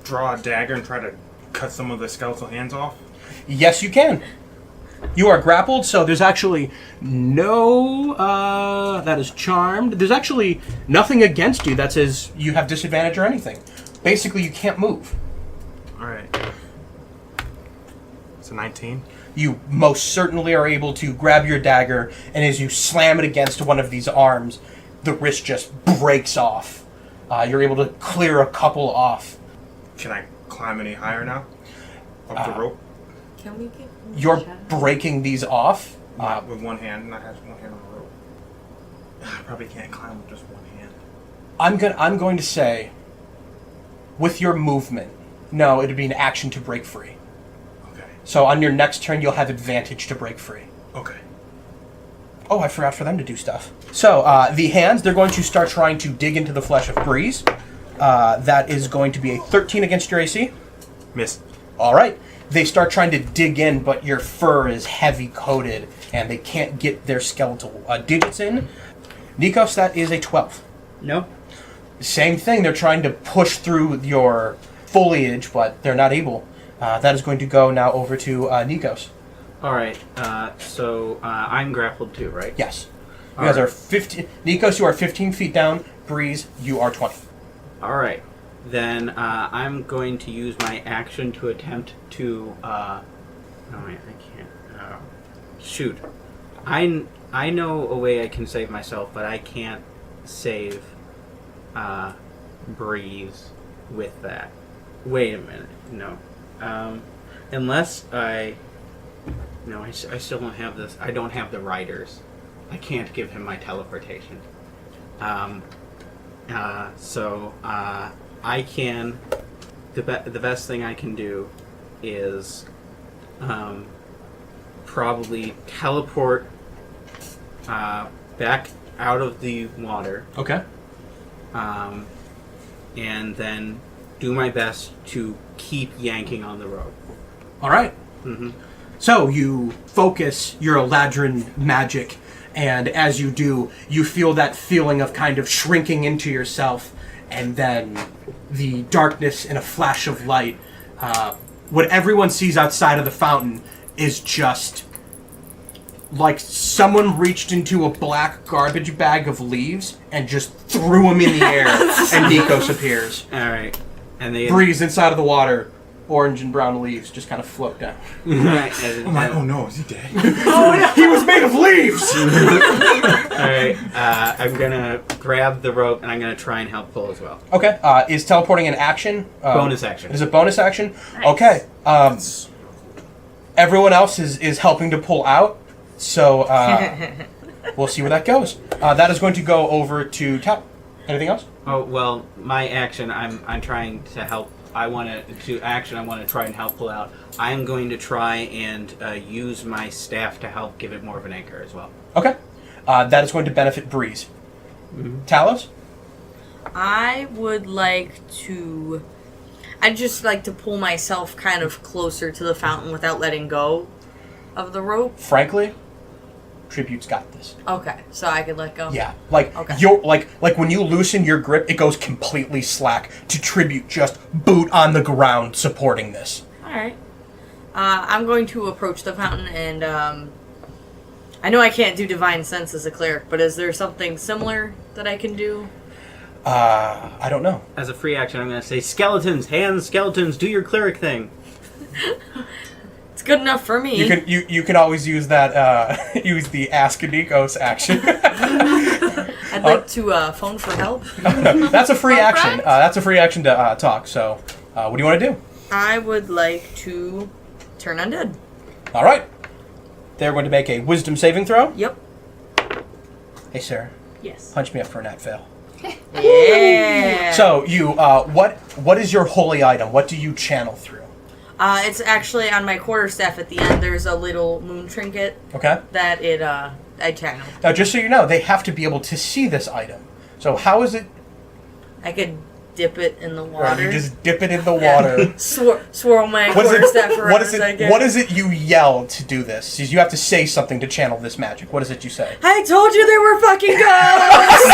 [SPEAKER 11] draw a dagger and try to cut some of the skeletal hands off?
[SPEAKER 9] Yes, you can. You are grappled, so there's actually no... that is charmed. There's actually nothing against you that says you have disadvantage or anything. Basically, you can't move.
[SPEAKER 11] Alright. It's a 19.
[SPEAKER 9] You most certainly are able to grab your dagger, and as you slam it against one of these arms, the wrist just breaks off. You're able to clear a couple off.
[SPEAKER 11] Can I climb any higher now? Up the rope?
[SPEAKER 3] Can we get...
[SPEAKER 9] You're breaking these off.
[SPEAKER 11] With one hand, and I have one hand on the rope. I probably can't climb with just one hand.
[SPEAKER 9] I'm going to say, with your movement, no, it'd be an action to break free.
[SPEAKER 11] Okay.
[SPEAKER 9] So on your next turn, you'll have advantage to break free.
[SPEAKER 11] Okay.
[SPEAKER 9] Oh, I forgot for them to do stuff. So, the hands, they're going to start trying to dig into the flesh of Breeze. That is going to be a 13 against your AC.
[SPEAKER 11] Miss.
[SPEAKER 9] All right. They start trying to dig in, but your fur is heavy coated, and they can't get their skeletal digits in. Nikos, that is a 12.
[SPEAKER 5] No.
[SPEAKER 9] Same thing. They're trying to push through your foliage, but they're not able. That is going to go now over to Nikos.
[SPEAKER 5] All right. So I'm grappled too, right?
[SPEAKER 9] Yes. You guys are 15. Nikos, you are 15 feet down. Breeze, you are 20.
[SPEAKER 5] All right. Then I'm going to use my action to attempt to. Oh wait, I can't. Shoot. I know a way I can save myself, but I can't save Breeze with that. Wait a minute. No. Unless I. No, I still don't have this. I don't have the riders. I can't give him my teleportation. So I can. The best thing I can do is probably teleport back out of the water.
[SPEAKER 9] Okay.
[SPEAKER 5] And then do my best to keep yanking on the rope.
[SPEAKER 9] All right.
[SPEAKER 5] Mm-hmm.
[SPEAKER 9] So you focus your Eladrin magic, and as you do, you feel that feeling of kind of shrinking into yourself, and then the darkness in a flash of light. What everyone sees outside of the fountain is just like someone reached into a black garbage bag of leaves and just threw them in the air, and Nikos appears.
[SPEAKER 5] All right, and they
[SPEAKER 9] Breeze inside of the water. Orange and brown leaves just kind of float down.
[SPEAKER 11] Oh no, is he dead?
[SPEAKER 9] Oh no, he was made of leaves!
[SPEAKER 5] Alright, I'm gonna grab the rope and I'm gonna try and help pull as well.
[SPEAKER 9] Okay, is teleporting an action?
[SPEAKER 5] Bonus action.
[SPEAKER 9] Is it bonus action?
[SPEAKER 2] Nice.
[SPEAKER 9] Okay, everyone else is helping to pull out, so we'll see where that goes. That is going to go over to Tap. Anything else?
[SPEAKER 5] Oh, well, my action, I'm trying to help. I want to try and help pull out. I'm going to try and use my staff to help give it more of an anchor as well.
[SPEAKER 9] Okay. That is going to benefit Breeze.
[SPEAKER 5] Mm-hmm.
[SPEAKER 9] Talos?
[SPEAKER 3] I would like to... I'd just like to pull myself kind of closer to the fountain without letting go of the rope.
[SPEAKER 9] Frankly, Tribute's got this.
[SPEAKER 3] Okay, so I could let go.
[SPEAKER 9] Yeah, like
[SPEAKER 3] Okay.
[SPEAKER 9] you're like when you loosen your grip, it goes completely slack. To Tribute, just boot on the ground, supporting this.
[SPEAKER 3] All right. I'm going to approach the fountain, and I know I can't do divine sense as a cleric, but is there something similar that I can do?
[SPEAKER 9] I don't know.
[SPEAKER 5] As a free action, I'm going to say, skeletons, hands, skeletons, do your cleric thing.
[SPEAKER 3] It's good enough for me.
[SPEAKER 9] You can always use that use the Ask Nikos action.
[SPEAKER 3] I'd like to phone for help.
[SPEAKER 9] That's a free action. That's a free action to talk. So, what do you want to do?
[SPEAKER 3] I would like to turn undead.
[SPEAKER 9] All right. They're going to make a wisdom saving throw.
[SPEAKER 3] Yep.
[SPEAKER 9] Hey, Sarah.
[SPEAKER 2] Yes.
[SPEAKER 9] Punch me up for a nat fail.
[SPEAKER 3] Yeah.
[SPEAKER 9] So you, what is your holy item? What do you channel through?
[SPEAKER 3] It's actually on my quarterstaff at the end. There's a little moon trinket.
[SPEAKER 9] Okay.
[SPEAKER 3] That I channel.
[SPEAKER 9] Now, just so you know, they have to be able to see this item. So how is it?
[SPEAKER 3] I could dip it in the water.
[SPEAKER 9] Right, you just dip it in the water.
[SPEAKER 3] Swirl my quarterstaff around
[SPEAKER 9] what is
[SPEAKER 3] as I
[SPEAKER 9] it?
[SPEAKER 3] can.
[SPEAKER 9] What is it you yell to do this? You have to say something to channel this magic. What is it you say?
[SPEAKER 3] I told you they were fucking ghosts!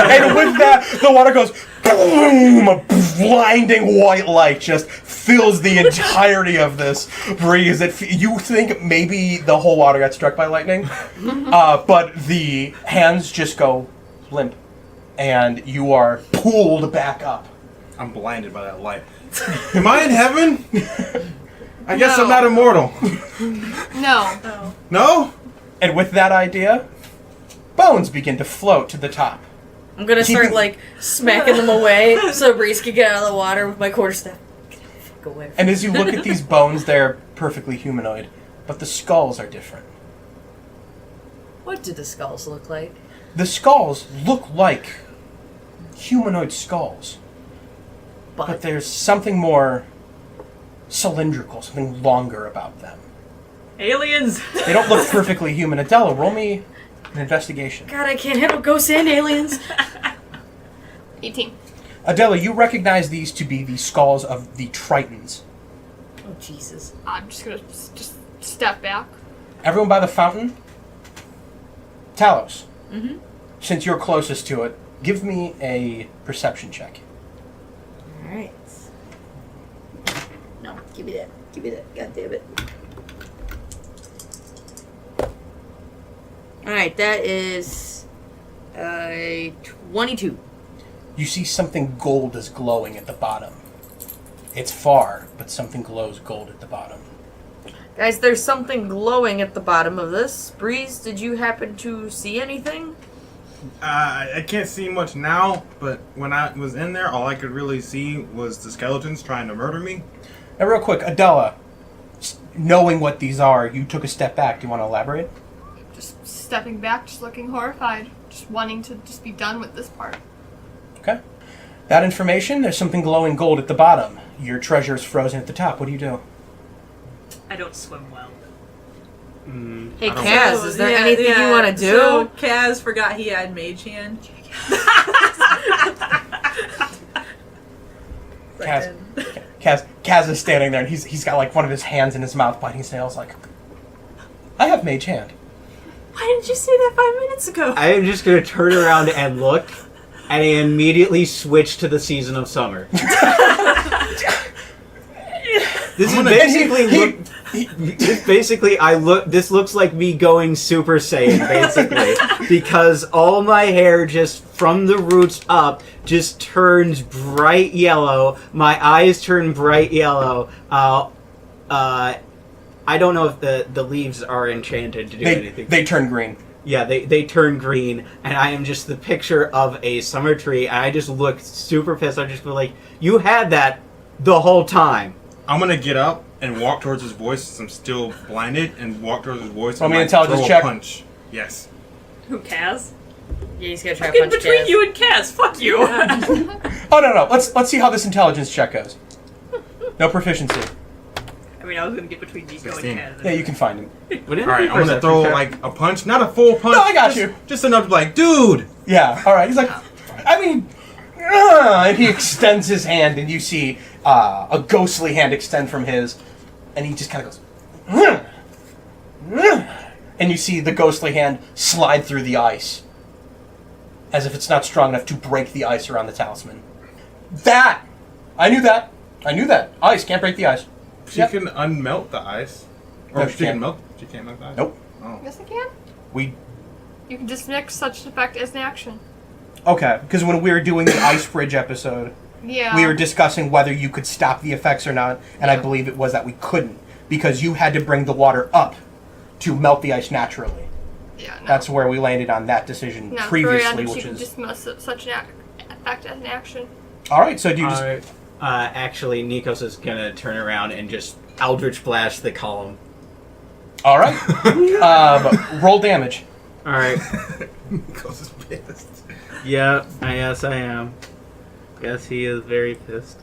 [SPEAKER 9] And with that, the water goes boom, a blinding white light just fills the entirety of this breeze. You think maybe the whole water got struck by lightning, but the hands just go limp, and you are pulled back up.
[SPEAKER 4] I'm blinded by that light. Am I in heaven? I guess I'm not immortal.
[SPEAKER 10] No.
[SPEAKER 4] No?
[SPEAKER 9] And with that idea, bones begin to float to the top.
[SPEAKER 3] I'm gonna start, like, smacking them away so Breeze can get out of the water with my quarterstaff. Get the fuck away from
[SPEAKER 9] And as you look at these bones, they're perfectly humanoid, but the skulls are different.
[SPEAKER 3] What do the skulls look like?
[SPEAKER 9] The skulls look like humanoid skulls, but there's something more cylindrical, something longer about them.
[SPEAKER 2] Aliens!
[SPEAKER 9] They don't look perfectly human. Adela, roll me an investigation.
[SPEAKER 3] God, I can't handle ghosts and aliens.
[SPEAKER 10] 18.
[SPEAKER 9] Adela, you recognize these to be the skulls of the Tritons.
[SPEAKER 3] Oh, Jesus.
[SPEAKER 10] I'm just gonna just step back.
[SPEAKER 9] Everyone by the fountain? Talos. Since you're closest to it, give me a perception check.
[SPEAKER 3] Alright. No, give me that. Give me that. God damn it. Alright, that is 22.
[SPEAKER 9] You see something gold is glowing at the bottom. It's far, but something glows gold at the bottom.
[SPEAKER 3] Guys, there's something glowing at the bottom of this. Breeze, did you happen to see anything?
[SPEAKER 11] I can't see much now, but when I was in there, all I could really see was the skeletons trying to murder me.
[SPEAKER 9] Now, real quick, Adela, knowing what these are, you took a step back. Do you want to elaborate?
[SPEAKER 10] Just stepping back, just looking horrified. Just wanting to just be done with this part.
[SPEAKER 9] Okay. That information, there's something glowing gold at the bottom. Your treasure is frozen at the top. What do you do?
[SPEAKER 2] I don't swim well.
[SPEAKER 3] Hey, Kaz, is there anything you want to do?
[SPEAKER 6] So Kaz forgot he had Mage Hand.
[SPEAKER 9] Kaz is standing there, and he's got like one of his hands in his mouth, biting his nails. Like, I have Mage Hand.
[SPEAKER 6] Why didn't you say that 5 minutes ago?
[SPEAKER 5] I am just going to turn around and look, and I immediately switch to the season of summer. This is basically this looks like me going Super Saiyan, basically, because all my hair just from the roots up just turns bright yellow. My eyes turn bright yellow. I don't know if the leaves are enchanted to do anything.
[SPEAKER 9] They turn green.
[SPEAKER 5] Yeah, they turn green, and I am just the picture of a summer tree, and I just look super pissed. I just feel like, you had that the whole time.
[SPEAKER 11] I'm gonna get up and walk towards his voice since I'm still blinded, and walk towards his voice
[SPEAKER 9] Want
[SPEAKER 11] and
[SPEAKER 9] me to intelligence
[SPEAKER 11] throw
[SPEAKER 9] check?
[SPEAKER 11] a punch. Yes.
[SPEAKER 2] Who, Kaz?
[SPEAKER 3] Yeah, he's gonna try to
[SPEAKER 2] In
[SPEAKER 3] punch
[SPEAKER 2] between
[SPEAKER 3] Kaz.
[SPEAKER 2] you and Kaz, fuck you!
[SPEAKER 9] Oh no. Let's see how this intelligence check goes. No proficiency.
[SPEAKER 2] I mean, I was gonna get between Nico
[SPEAKER 11] 16.
[SPEAKER 2] and Kaz.
[SPEAKER 9] Yeah, you can find him.
[SPEAKER 11] Alright, I'm gonna throw like a punch, not a full punch.
[SPEAKER 9] No, I got you.
[SPEAKER 11] Just enough to be like, dude!
[SPEAKER 9] Yeah. All right. He's like, I mean, and he extends his hand, and you see a ghostly hand extend from his, and he just kind of goes, and you see the ghostly hand slide through the ice, as if it's not strong enough to break the ice around the talisman. I knew that. Ice can't break the ice.
[SPEAKER 11] She can unmelt the ice. Or
[SPEAKER 9] No,
[SPEAKER 11] she
[SPEAKER 9] she
[SPEAKER 11] can
[SPEAKER 9] can't.
[SPEAKER 11] melt. She can't melt the ice.
[SPEAKER 9] Nope.
[SPEAKER 11] Oh.
[SPEAKER 10] Yes, I can. You can just mix such an effect as an action.
[SPEAKER 9] Okay, because when we were doing the ice bridge episode,
[SPEAKER 10] Yeah.
[SPEAKER 9] we were discussing whether you could stop the effects or not, and I believe it was that we couldn't, because you had to bring the water up to melt the ice naturally.
[SPEAKER 10] Yeah, no.
[SPEAKER 9] That's where we landed on that decision
[SPEAKER 10] No,
[SPEAKER 9] previously,
[SPEAKER 10] she
[SPEAKER 9] which
[SPEAKER 10] can
[SPEAKER 9] is...
[SPEAKER 10] just mess up such an effect as an action.
[SPEAKER 9] Alright, so do you just...
[SPEAKER 5] Actually, Nikos is gonna turn around and just Eldritch Blast the column.
[SPEAKER 9] Alright. Roll damage.
[SPEAKER 5] Alright.
[SPEAKER 11] Nikos is pissed.
[SPEAKER 5] Yeah, yes I am. Guess he is very pissed.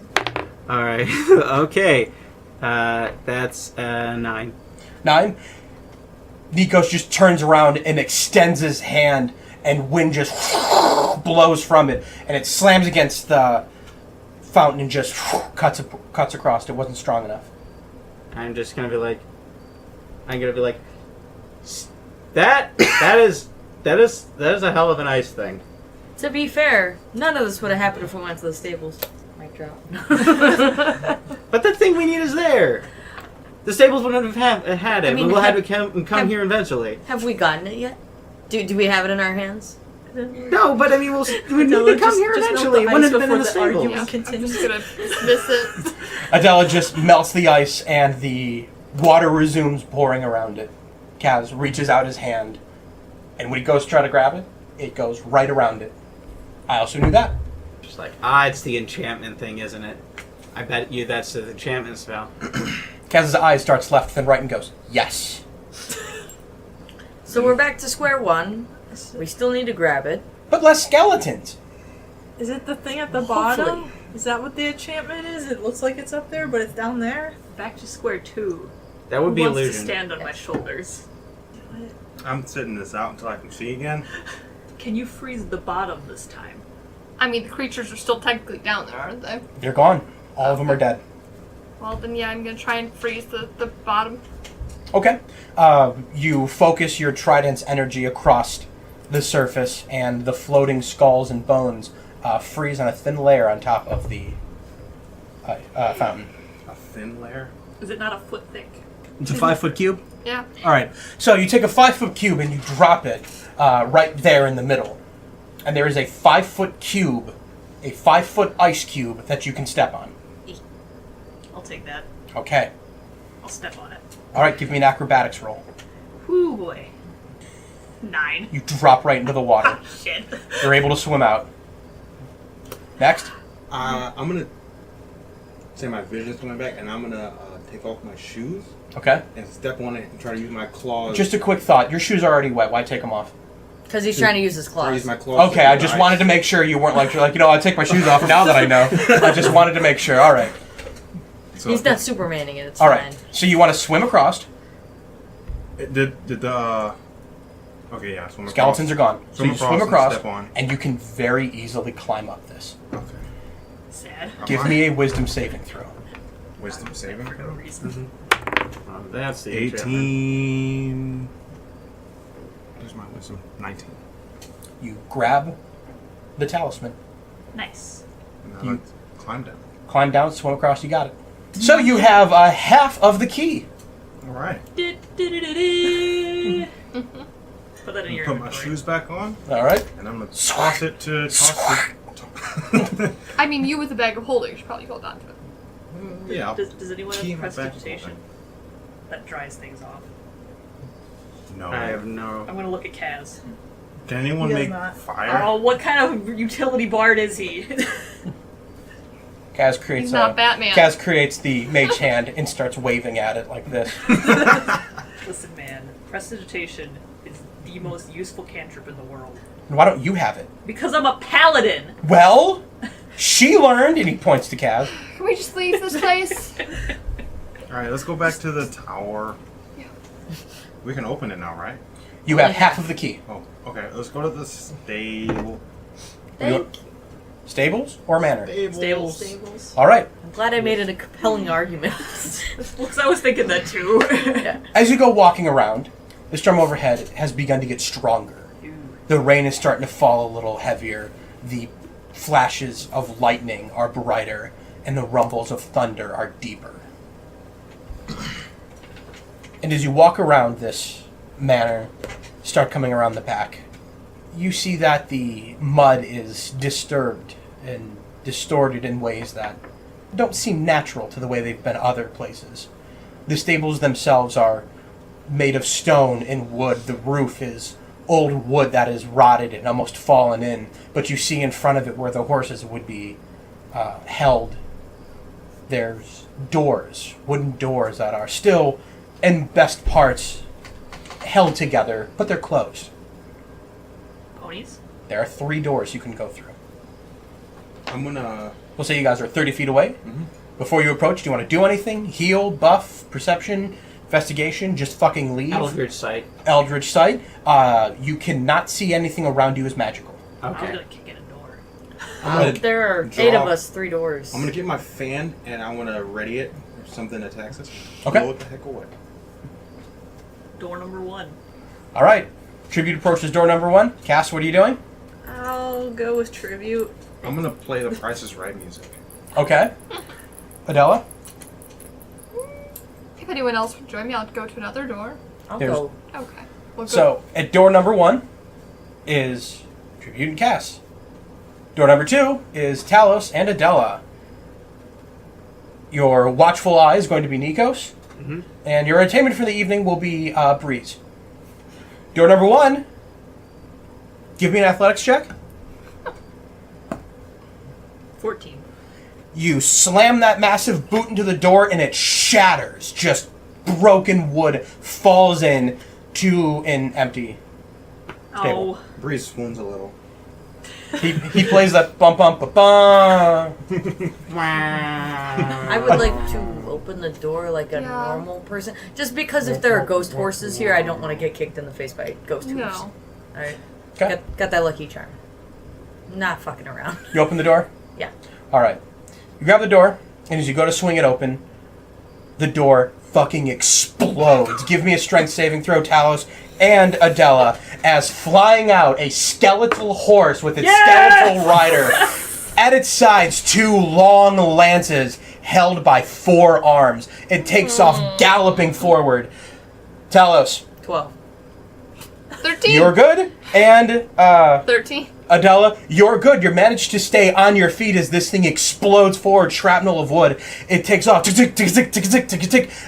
[SPEAKER 5] Alright, okay. That's 9.
[SPEAKER 9] 9. Nikos just turns around and extends his hand, and wind just blows from it, and it slams against the fountain and just cuts across. It wasn't strong enough.
[SPEAKER 5] I'm just gonna be like, that is a hell of an ice thing.
[SPEAKER 3] To be fair, none of this would have happened if we went to the stables. My drop.
[SPEAKER 5] But the thing we need is there. The stables wouldn't have had it.
[SPEAKER 3] I mean,
[SPEAKER 5] we'll have to come here eventually.
[SPEAKER 3] Have we gotten it yet? Do we have it in our hands?
[SPEAKER 5] No, but I mean, we need to come here eventually. It wouldn't have been in the stables.
[SPEAKER 10] I'm just gonna dismiss it.
[SPEAKER 9] Adela just melts the ice and the water resumes pouring around it. Kaz reaches out his hand, and when he goes to try to grab it, it goes right around it. I also knew that.
[SPEAKER 5] Just like, it's the enchantment thing, isn't it? I bet you that's the enchantment spell.
[SPEAKER 9] Kaz's eyes starts left, then right, and goes, yes.
[SPEAKER 3] So we're back to square one. We still need to grab it.
[SPEAKER 9] But less skeletons.
[SPEAKER 6] Is it the thing at the
[SPEAKER 3] Hopefully.
[SPEAKER 6] bottom? Is that what the enchantment is? It looks like it's up there, but it's down there.
[SPEAKER 2] Back to square two.
[SPEAKER 5] That would be
[SPEAKER 2] Who wants
[SPEAKER 5] illusion.
[SPEAKER 2] to stand on my shoulders?
[SPEAKER 11] I'm sitting this out until I can see again.
[SPEAKER 2] Can you freeze the bottom this time?
[SPEAKER 10] I mean, the creatures are still technically down there, aren't they?
[SPEAKER 9] They're gone. All of them are dead.
[SPEAKER 10] Well, then yeah, I'm gonna try and freeze the bottom.
[SPEAKER 9] Okay. You focus your trident's energy across the surface, and the floating skulls and bones freeze on a thin layer on top of the fountain.
[SPEAKER 11] A thin layer.
[SPEAKER 2] Is it not a foot thick?
[SPEAKER 9] It's a 5-foot cube?
[SPEAKER 10] Yeah.
[SPEAKER 9] All right. So you take a 5-foot cube and you drop it right there in the middle. And there is a 5-foot cube, a 5-foot ice cube that you can step on.
[SPEAKER 2] I'll take that.
[SPEAKER 9] Okay.
[SPEAKER 2] I'll step on it.
[SPEAKER 9] All right, give me an acrobatics roll.
[SPEAKER 2] Whoo boy. 9.
[SPEAKER 9] You drop right into the water.
[SPEAKER 2] Shit.
[SPEAKER 9] You're able to swim out. Next.
[SPEAKER 4] I'm gonna say my vision's coming back, and I'm gonna take off my shoes
[SPEAKER 9] Okay.
[SPEAKER 4] and step on it and try to use my claws.
[SPEAKER 9] Just a quick thought. Your shoes are already wet. Why take them off?
[SPEAKER 3] Because he's trying to use his
[SPEAKER 4] Try to use
[SPEAKER 3] claws.
[SPEAKER 4] my claws.
[SPEAKER 9] Okay, I just wanted to make sure you weren't like, I'll take my shoes off now that I know. I just wanted to make sure. All right.
[SPEAKER 11] So
[SPEAKER 3] He's not Supermaning it. It's
[SPEAKER 9] All
[SPEAKER 3] fine.
[SPEAKER 9] right. So you want to swim across.
[SPEAKER 11] Did the okay, yeah, swim
[SPEAKER 9] Skeletons are gone. So
[SPEAKER 11] Swim
[SPEAKER 9] you
[SPEAKER 11] across
[SPEAKER 9] swim
[SPEAKER 11] and
[SPEAKER 9] across,
[SPEAKER 11] step on.
[SPEAKER 9] and you can very easily climb up this.
[SPEAKER 11] Okay.
[SPEAKER 2] Sad.
[SPEAKER 9] Give me a wisdom saving throw.
[SPEAKER 11] Wisdom saving.
[SPEAKER 2] For no reason.
[SPEAKER 5] That's the enchantment.
[SPEAKER 11] 18. There's my wisdom. 19.
[SPEAKER 9] You grab the talisman,
[SPEAKER 2] Nice.
[SPEAKER 11] Now
[SPEAKER 9] You-
[SPEAKER 11] let's climb down.
[SPEAKER 9] climb down, swim across. You got it. So you have half of the key.
[SPEAKER 11] All right.
[SPEAKER 2] Put that in your
[SPEAKER 11] Put my
[SPEAKER 2] inventory.
[SPEAKER 11] shoes back on,
[SPEAKER 9] All right.
[SPEAKER 11] and I'm gonna toss it to toss it.
[SPEAKER 10] I mean, you with a bag of holding should probably hold on to it.
[SPEAKER 11] Yeah.
[SPEAKER 2] Does anyone
[SPEAKER 11] Key in
[SPEAKER 2] have
[SPEAKER 11] my back.
[SPEAKER 2] prestidigitation? That dries things off.
[SPEAKER 11] No.
[SPEAKER 5] I have no.
[SPEAKER 2] I'm gonna look at Kaz.
[SPEAKER 11] Can anyone
[SPEAKER 6] He does
[SPEAKER 11] make
[SPEAKER 6] not.
[SPEAKER 11] fire?
[SPEAKER 2] Oh, what kind of utility bard is he?
[SPEAKER 9] Kaz creates
[SPEAKER 10] He's not Batman.
[SPEAKER 9] Kaz creates the mage hand and starts waving at it like this.
[SPEAKER 2] Listen, man, prestidigitation is the most useful cantrip in the world.
[SPEAKER 9] Why don't you have it?
[SPEAKER 2] Because I'm a paladin!
[SPEAKER 9] Well, she learned, and he points to Kaz.
[SPEAKER 10] Can we just leave this place?
[SPEAKER 11] All right, let's go back to the tower. We can open it now, right?
[SPEAKER 9] You have half of the key.
[SPEAKER 11] Oh, okay. Let's go to the stable.
[SPEAKER 3] Thank you.
[SPEAKER 9] Stables or manor?
[SPEAKER 2] Stables.
[SPEAKER 9] All right.
[SPEAKER 3] I'm glad I made it a compelling argument.
[SPEAKER 2] Because I was thinking that too.
[SPEAKER 9] As you go walking around, the storm overhead has begun to get stronger. The rain is starting to fall a little heavier. The flashes of lightning are brighter, and the rumbles of thunder are deeper. And as you walk around this manor, start coming around the back, you see that the mud is disturbed and distorted in ways that don't seem natural to the way they've been other places. The stables themselves are made of stone and wood. The roof is old wood that is rotted and almost fallen in, but you see in front of it where the horses would be held, there's doors, wooden doors that are still, in best parts, held together, but they're closed.
[SPEAKER 2] Ponies?
[SPEAKER 9] There are 3 doors you can go through.
[SPEAKER 4] I'm gonna.
[SPEAKER 9] We'll say you guys are 30 feet away.
[SPEAKER 4] Mhm.
[SPEAKER 9] Before you approach, do you want to do anything? Heal, buff, perception, investigation, just fucking leave?
[SPEAKER 5] Eldritch sight.
[SPEAKER 9] Eldritch sight. You cannot see anything around you as magical.
[SPEAKER 2] I was
[SPEAKER 5] Okay.
[SPEAKER 2] gonna kick in a door.
[SPEAKER 4] I'm gonna
[SPEAKER 3] There are
[SPEAKER 4] draw-
[SPEAKER 3] 8 of us, 3 doors.
[SPEAKER 4] I'm gonna get my fan and I want to ready it if something attacks us.
[SPEAKER 9] Okay.
[SPEAKER 4] Blow it the heck away.
[SPEAKER 2] Door number 1.
[SPEAKER 9] All right. Tribute approaches door number 1. Cass, what are you doing?
[SPEAKER 6] I'll go with tribute.
[SPEAKER 4] I'm gonna play the Price is Right music.
[SPEAKER 9] Okay. Adela?
[SPEAKER 10] If anyone else would join me, I'll go to another door.
[SPEAKER 3] I'll
[SPEAKER 9] There's-
[SPEAKER 3] go.
[SPEAKER 10] Okay. We'll go.
[SPEAKER 9] So, at door number 1 is Tribute and Cass. Door number 2 is Talos and Adela. Your watchful eye is going to be Nikos.
[SPEAKER 5] Mm-hmm.
[SPEAKER 9] And your entertainment for the evening will be Breeze. Door number 1, give me an athletics check.
[SPEAKER 2] 14.
[SPEAKER 9] You slam that massive boot into the door and it shatters. Just broken wood falls in to an empty table.
[SPEAKER 2] Oh,
[SPEAKER 4] Breeze swoons a little.
[SPEAKER 9] He plays that bum bum ba bum.
[SPEAKER 3] I would like to open the door like a normal person. Just because if there are ghost horses here, I don't want to get kicked in the face by ghost horses.
[SPEAKER 10] No.
[SPEAKER 3] Alright.
[SPEAKER 9] Okay.
[SPEAKER 3] Got that lucky charm. Not fucking around.
[SPEAKER 9] You open the door?
[SPEAKER 3] Yeah.
[SPEAKER 9] Alright. You grab the door, and as you go to swing it open, the door fucking explodes. Give me a strength saving throw, Talos and Adela, as flying out a skeletal horse with its skeletal rider. At its sides, 2 long lances held by 4 arms. It takes off galloping forward. Talos,
[SPEAKER 3] 12.
[SPEAKER 10] 13.
[SPEAKER 9] you're good. And
[SPEAKER 10] 13.
[SPEAKER 9] Adela, you're good. You managed to stay on your feet as this thing explodes forward, shrapnel of wood. It takes off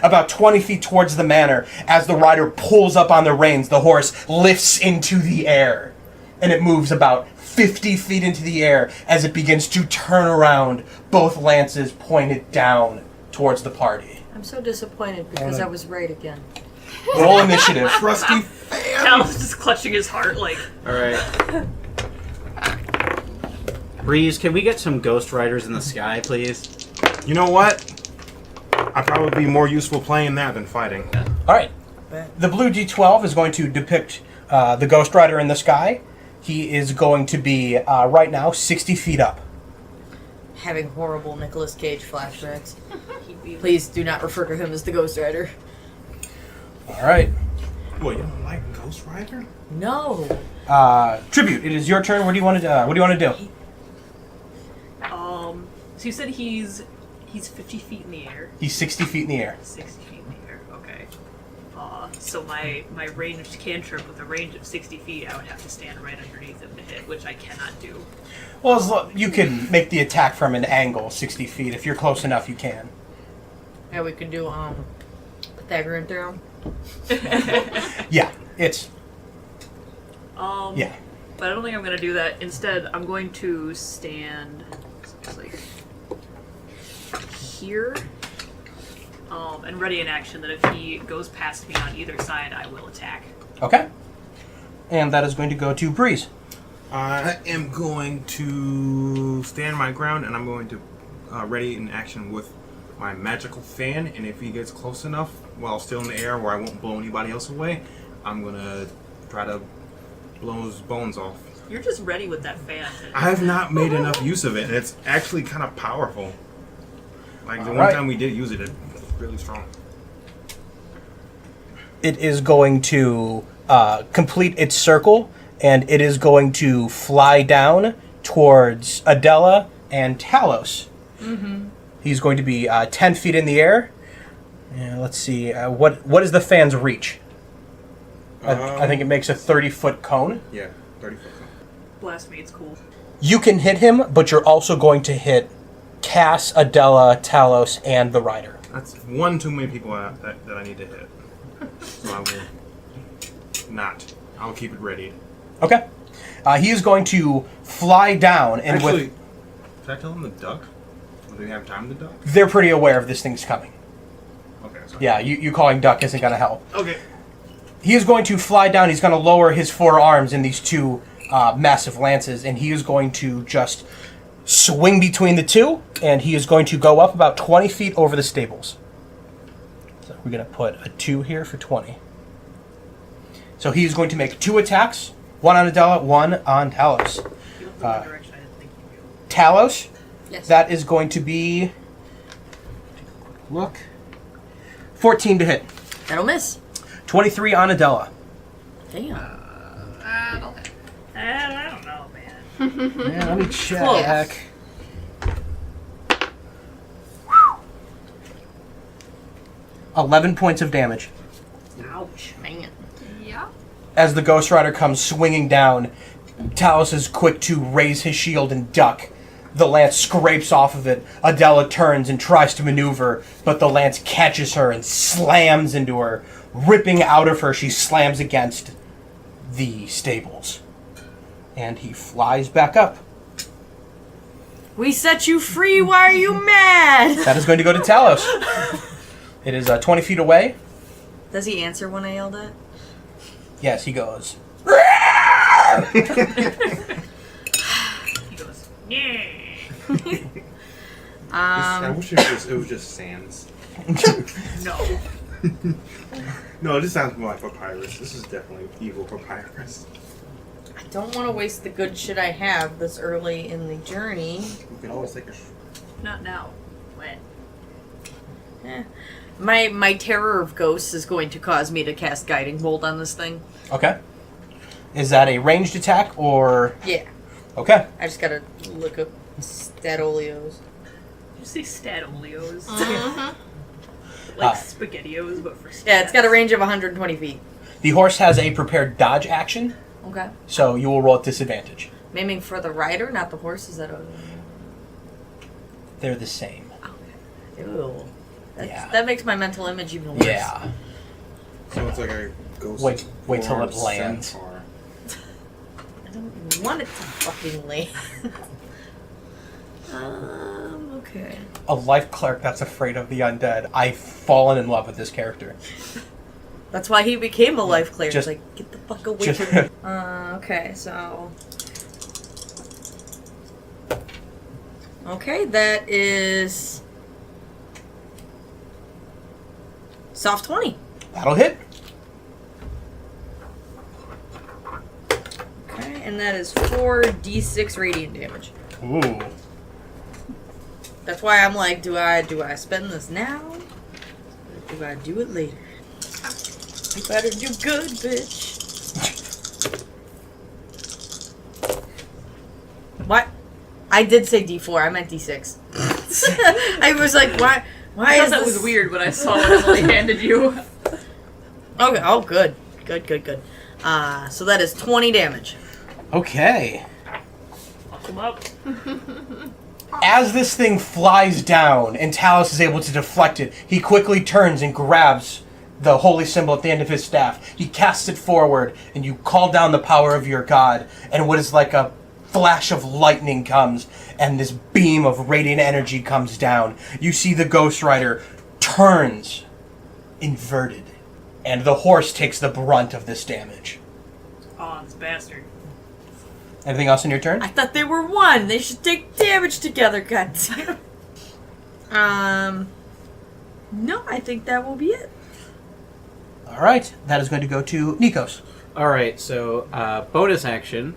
[SPEAKER 9] about 20 feet towards the manor. As the rider pulls up on the reins, the horse lifts into the air. And it moves about 50 feet into the air as it begins to turn around, both lances pointed down towards the party.
[SPEAKER 3] I'm so disappointed because I was right again.
[SPEAKER 9] Roll initiative.
[SPEAKER 4] Trusty.
[SPEAKER 2] Talos just clutching his heart like.
[SPEAKER 5] All right. Breeze, can we get some Ghost Riders in the sky, please?
[SPEAKER 11] You know what? I'd probably be more useful playing that than fighting.
[SPEAKER 9] Alright. The blue D12 is going to depict the Ghost Rider in the sky. He is going to be, right now, 60 feet up.
[SPEAKER 3] Having horrible Nicolas Cage flashbacks. Please do not refer to him as the Ghost Rider.
[SPEAKER 9] Alright.
[SPEAKER 11] What, you don't like Ghost Rider?
[SPEAKER 3] No.
[SPEAKER 9] Tribute, it is your turn. What do you want to do?
[SPEAKER 2] So you said he's 50 feet in the air.
[SPEAKER 9] He's 60 feet in the air.
[SPEAKER 2] 60 feet in the air. Okay. So my ranged cantrip with a range of 60 feet, I would have to stand right underneath him to hit, which I cannot do.
[SPEAKER 9] Well, you can make the attack from an angle, 60 feet. If you're close enough, you can.
[SPEAKER 3] Yeah, we could do Pythagorean theorem.
[SPEAKER 9] Yeah, it's...
[SPEAKER 2] Yeah. But I don't think I'm going to do that. Instead, I'm going to stand like here and ready in action that if he goes past me on either side, I will attack.
[SPEAKER 9] Okay. And that is going to go to Breeze.
[SPEAKER 11] I am going to stand my ground, and I'm going to ready in action with my magical fan. And if he gets close enough while still in the air where I won't blow anybody else away, I'm going to try to blow his bones off.
[SPEAKER 2] You're just ready with that fan.
[SPEAKER 11] I have not made enough use of it, and it's actually kind of powerful. Like the one
[SPEAKER 9] Alright.
[SPEAKER 11] time we did use it, it's really strong.
[SPEAKER 9] It is going to complete its circle, and it is going to fly down towards Adela and Talos. Mm-hmm. He's going to be 10 feet in the air. Yeah, let's see. What is the fan's reach? I think it makes a 30-foot cone.
[SPEAKER 11] Yeah, 30 foot.
[SPEAKER 2] Blast me, it's cool.
[SPEAKER 9] You can hit him, but you're also going to hit Cass, Adela, Talos, and the rider.
[SPEAKER 11] That's one too many people that I need to hit. So I will not. I'll keep it ready.
[SPEAKER 9] Okay. He is going to fly down, and
[SPEAKER 11] Actually, did I tell him the duck? Or do we have time to duck?
[SPEAKER 9] they're pretty aware of this thing's coming.
[SPEAKER 11] Okay, sorry.
[SPEAKER 9] Yeah, you calling duck isn't going to help.
[SPEAKER 11] Okay.
[SPEAKER 9] He is going to fly down. He's going to lower his 4 arms in these 2 massive lances, and he is going to just swing between the 2, and he is going to go up about 20 feet over the stables. So we're going to put a 2 here for 20. So he is going to make 2 attacks, 1 on Adela, 1 on Talos.
[SPEAKER 2] You look the one direction I didn't think you would.
[SPEAKER 9] Talos,
[SPEAKER 3] Yes.
[SPEAKER 9] that is going to be... Take a quick look. 14 to hit.
[SPEAKER 3] That'll miss.
[SPEAKER 9] 23 on Adela.
[SPEAKER 3] Damn.
[SPEAKER 10] That'll hit.
[SPEAKER 2] I don't know, man.
[SPEAKER 9] Yeah, let me check. 11 points of damage.
[SPEAKER 3] Ouch, man.
[SPEAKER 10] Yeah.
[SPEAKER 9] As the Ghost Rider comes swinging down, Talos is quick to raise his shield and duck. The lance scrapes off of it. Adela turns and tries to maneuver, but the lance catches her and slams into her. Ripping out of her, she slams against the stables. And he flies back up.
[SPEAKER 3] We set you free, why are you mad?
[SPEAKER 9] That is going to go to Talos. It is 20 feet away.
[SPEAKER 3] Does he answer when I yell that?
[SPEAKER 9] Yes, he goes.
[SPEAKER 2] He goes, yeah.
[SPEAKER 11] I wish it was just sands.
[SPEAKER 2] No.
[SPEAKER 11] No, this sounds more like papyrus. This is definitely evil papyrus.
[SPEAKER 3] I don't want to waste the good shit I have this early in the journey.
[SPEAKER 11] You can always take a.
[SPEAKER 2] Not now. When?
[SPEAKER 3] My terror of ghosts is going to cause me to cast Guiding Bolt on this thing.
[SPEAKER 9] Okay. Is that a ranged attack or...
[SPEAKER 3] Yeah.
[SPEAKER 9] Okay.
[SPEAKER 3] I just gotta look up Statolios.
[SPEAKER 2] Did you say Statolios?
[SPEAKER 3] Uh-huh.
[SPEAKER 2] Like SpaghettiOs, but for stats.
[SPEAKER 3] Yeah, it's got a range of 120 feet.
[SPEAKER 9] The horse has a prepared dodge action,
[SPEAKER 3] Okay.
[SPEAKER 9] so you will roll at disadvantage.
[SPEAKER 3] Aiming for the rider, not the horse. Is that a...
[SPEAKER 9] They're the same.
[SPEAKER 3] Ew.
[SPEAKER 9] Yeah.
[SPEAKER 3] That makes my mental image even worse.
[SPEAKER 9] Yeah.
[SPEAKER 11] So it's like a ghost.
[SPEAKER 9] Wait till it
[SPEAKER 11] form
[SPEAKER 9] lands.
[SPEAKER 11] centaur.
[SPEAKER 3] I don't want it to fucking land. Okay.
[SPEAKER 9] A life cleric that's afraid of the undead. I've fallen in love with this character.
[SPEAKER 3] That's why he became a life cleric.
[SPEAKER 9] Just-
[SPEAKER 3] Like, get the fuck away
[SPEAKER 9] just-
[SPEAKER 3] from me. Okay, so... Okay, that is... Soft 20.
[SPEAKER 9] That'll hit.
[SPEAKER 3] Okay, and that is 4d6 radiant damage.
[SPEAKER 9] Ooh.
[SPEAKER 3] That's why I'm like, do I spend this now? Or do I do it later? You better do good, bitch. What? I did say D4. I meant D6. I was like, why? Why
[SPEAKER 2] I
[SPEAKER 3] is
[SPEAKER 2] thought that
[SPEAKER 3] this?
[SPEAKER 2] was weird when I saw what Emily handed you.
[SPEAKER 3] Okay. Oh, good. Good. So that is 20 damage.
[SPEAKER 9] Okay.
[SPEAKER 2] Fuck him up.
[SPEAKER 9] As this thing flies down and Talos is able to deflect it, he quickly turns and grabs the holy symbol at the end of his staff. He casts it forward, and you call down the power of your god, and what is like a flash of lightning comes, and this beam of radiant energy comes down. You see the Ghost Rider turns inverted, and the horse takes the brunt of this damage.
[SPEAKER 2] Oh, this bastard.
[SPEAKER 9] Anything else in your turn?
[SPEAKER 3] I thought they were one. They should take damage together. God damn. No, I think that will be it.
[SPEAKER 9] All right, that is going to go to Nikos.
[SPEAKER 5] All right, so bonus action.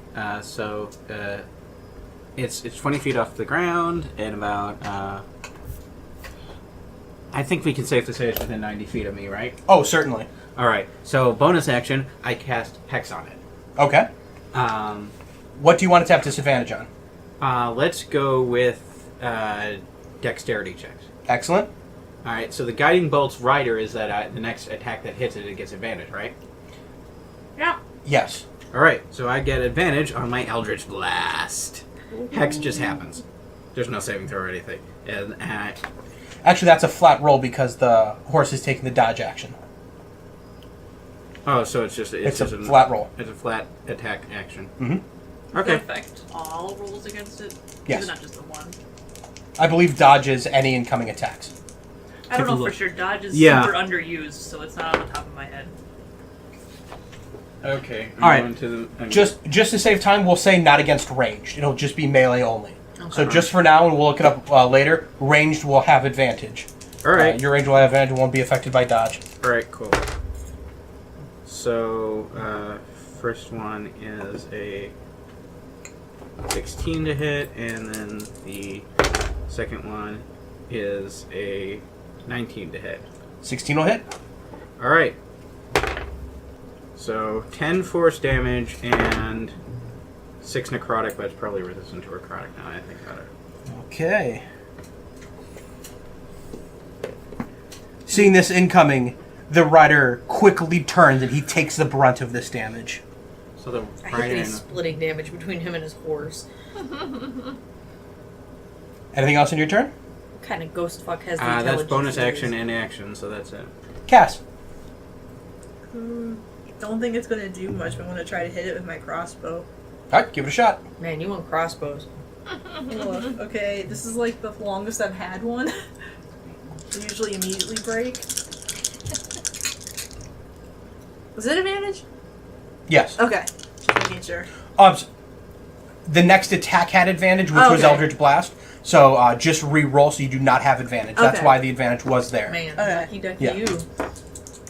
[SPEAKER 5] It's 20 feet off the ground and about. I think we can safely say it's within 90 feet of me, right?
[SPEAKER 9] Oh, certainly.
[SPEAKER 5] All right. So bonus action, I cast Hex on it.
[SPEAKER 9] Okay. What do you want it to have disadvantage on?
[SPEAKER 5] Let's go with dexterity checks.
[SPEAKER 9] Excellent.
[SPEAKER 5] All right. So the guiding bolt's rider is that the next attack that hits it, it gets advantage, right?
[SPEAKER 2] Yeah.
[SPEAKER 9] Yes.
[SPEAKER 5] All right. So I get advantage on my Eldritch Blast. Hex just happens. There's no saving throw or anything. And
[SPEAKER 9] Actually, that's a flat roll because the horse is taking the dodge action.
[SPEAKER 5] oh, so it's just
[SPEAKER 9] It's a
[SPEAKER 5] just
[SPEAKER 9] flat roll.
[SPEAKER 5] It's a flat attack action.
[SPEAKER 9] Mm-hmm.
[SPEAKER 5] Okay.
[SPEAKER 2] Does it affect all rolls against it?
[SPEAKER 9] Yes.
[SPEAKER 2] Is it not just the one?
[SPEAKER 9] I believe dodges any incoming attacks.
[SPEAKER 2] I don't
[SPEAKER 5] Take a
[SPEAKER 2] know
[SPEAKER 5] look.
[SPEAKER 2] for sure. Dodge is
[SPEAKER 5] Yeah.
[SPEAKER 2] super underused, so it's not on the top of my head.
[SPEAKER 5] Okay.
[SPEAKER 9] All right.
[SPEAKER 5] Going to the,
[SPEAKER 9] Just to save time, we'll say not against ranged. It'll just be melee only.
[SPEAKER 3] Okay.
[SPEAKER 9] So just for now, and we'll look it up later, ranged will have advantage.
[SPEAKER 5] All right.
[SPEAKER 9] Your range will have advantage, won't be affected by dodge.
[SPEAKER 5] All right. Cool. So first one is a 16 to hit, and then the second one is a 19 to hit.
[SPEAKER 9] 16 will hit.
[SPEAKER 5] All right. So 10 force damage and 6 necrotic, but it's probably resistant to necrotic now that I think about it.
[SPEAKER 9] Okay. Seeing this incoming, the rider quickly turns and he takes the brunt of this damage.
[SPEAKER 5] So the
[SPEAKER 3] I hate these splitting damage between him and his horse.
[SPEAKER 9] Anything else in your turn?
[SPEAKER 3] What kind of ghost fuck has the intelligence?
[SPEAKER 5] That's bonus
[SPEAKER 3] to do
[SPEAKER 5] action
[SPEAKER 3] this?
[SPEAKER 5] and action, so that's it.
[SPEAKER 9] Cass.
[SPEAKER 6] Don't think it's gonna do much, but I'm gonna try to hit it with my crossbow.
[SPEAKER 9] Alright, give it a shot.
[SPEAKER 3] Man, you want crossbows.
[SPEAKER 6] Look, okay, this is like the longest I've had one. They usually immediately break. Was it advantage?
[SPEAKER 9] Yes.
[SPEAKER 6] Okay, just making sure.
[SPEAKER 9] The next attack had advantage, which was Eldritch Blast. So just re-roll so you do not have advantage. That's
[SPEAKER 6] Okay.
[SPEAKER 9] why the advantage was there.
[SPEAKER 3] Man,
[SPEAKER 6] Okay.
[SPEAKER 3] lucky ducky
[SPEAKER 9] Yeah.
[SPEAKER 3] you.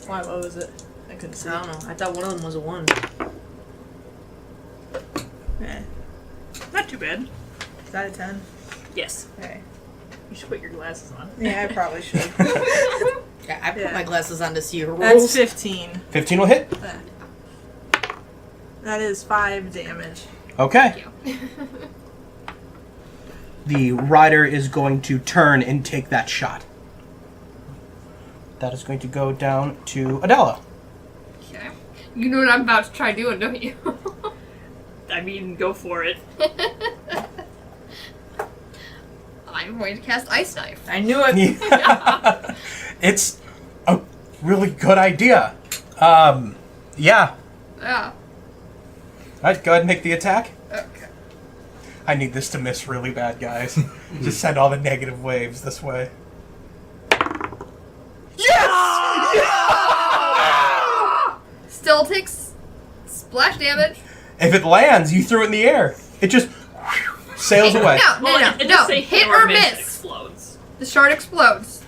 [SPEAKER 6] Why? What was it? I couldn't see.
[SPEAKER 3] I don't know. I thought one of them was a 1.
[SPEAKER 2] Not too bad.
[SPEAKER 6] Is that a 10?
[SPEAKER 2] Yes.
[SPEAKER 6] Okay.
[SPEAKER 2] You should put your glasses on.
[SPEAKER 6] Yeah, I probably should.
[SPEAKER 3] Yeah, I put
[SPEAKER 6] Yeah.
[SPEAKER 3] my glasses on to see your
[SPEAKER 6] That's
[SPEAKER 3] rolls.
[SPEAKER 6] 15.
[SPEAKER 9] 15 will hit.
[SPEAKER 6] That is 5 damage.
[SPEAKER 9] Okay. The rider is going to turn and take that shot. That is going to go down to Adela.
[SPEAKER 10] Okay. You know what I'm about to try doing, don't you?
[SPEAKER 2] I mean, go for it.
[SPEAKER 10] I'm going to cast Ice Knife.
[SPEAKER 3] I knew it.
[SPEAKER 9] It's a really good idea. Yeah.
[SPEAKER 10] Yeah.
[SPEAKER 9] Alright, go ahead and make the attack.
[SPEAKER 10] Okay.
[SPEAKER 9] I need this to miss really bad, guys. Just send all the negative waves this way.
[SPEAKER 10] Still takes splash damage.
[SPEAKER 9] If it lands, you threw it in the air. It just sails away.
[SPEAKER 10] No.
[SPEAKER 2] It does say
[SPEAKER 10] Hit or miss.
[SPEAKER 2] explodes.
[SPEAKER 10] The shard explodes.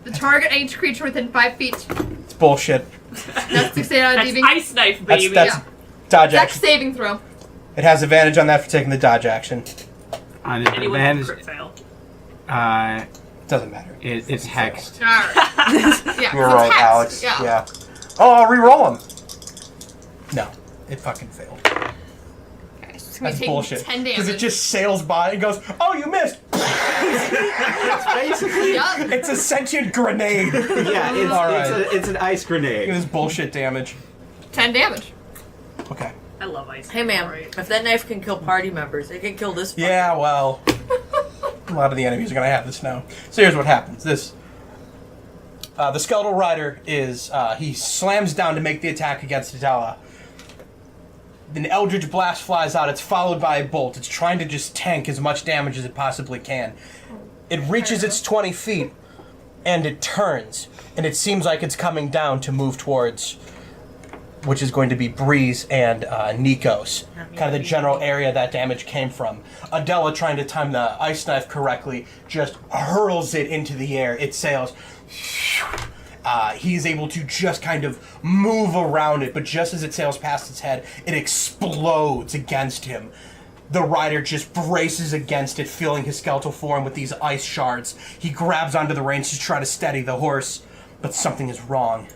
[SPEAKER 10] The target and each creature within 5 feet.
[SPEAKER 9] It's bullshit.
[SPEAKER 10] That's 16 out of
[SPEAKER 2] That's
[SPEAKER 10] DB.
[SPEAKER 2] ice knife, baby.
[SPEAKER 9] That's
[SPEAKER 10] Yeah.
[SPEAKER 9] dodge
[SPEAKER 10] Dex
[SPEAKER 9] action.
[SPEAKER 10] saving throw.
[SPEAKER 9] It has advantage on that for taking the dodge action.
[SPEAKER 5] On
[SPEAKER 2] Anyone can
[SPEAKER 5] advantage,
[SPEAKER 2] crit fail.
[SPEAKER 9] Doesn't matter.
[SPEAKER 5] it's hexed.
[SPEAKER 10] Alright. Yeah,
[SPEAKER 9] You're
[SPEAKER 10] 'cause
[SPEAKER 9] right,
[SPEAKER 10] it's hexed.
[SPEAKER 9] Alex.
[SPEAKER 10] Yeah.
[SPEAKER 9] Yeah. Oh, I'll re-roll him. No, it fucking failed.
[SPEAKER 10] Okay, so it's gonna
[SPEAKER 9] That's
[SPEAKER 10] be taking
[SPEAKER 9] bullshit.
[SPEAKER 10] 10 damage.
[SPEAKER 9] Because it just sails by and goes, "Oh, you missed."
[SPEAKER 5] Basically,
[SPEAKER 10] Yup.
[SPEAKER 9] It's a sentient grenade.
[SPEAKER 5] yeah, it's an ice
[SPEAKER 9] It
[SPEAKER 5] grenade.
[SPEAKER 9] is bullshit damage.
[SPEAKER 10] 10 damage.
[SPEAKER 9] Okay.
[SPEAKER 2] I love ice.
[SPEAKER 3] Hey, man,
[SPEAKER 2] Right.
[SPEAKER 3] if that knife can kill party members, it can kill this fucker.
[SPEAKER 9] Yeah, well, a lot of the enemies are going to have this now. So here's what happens. The skeletal rider is, he slams down to make the attack against Adela. An Eldritch Blast flies out. It's followed by a bolt. It's trying to just tank as much damage as it possibly can. It reaches its 20 feet, and it turns. And it seems like it's coming down to move towards, which is going to be Breeze and Nikos. Kind of the general area that damage came from. Adela, trying to time the ice knife correctly, just hurls it into the air. It sails. He's able to just kind of move around it, but just as it sails past its head, it explodes against him. The rider just braces against it, filling his skeletal form with these ice shards. He grabs onto the reins to try to steady the horse, but something is wrong.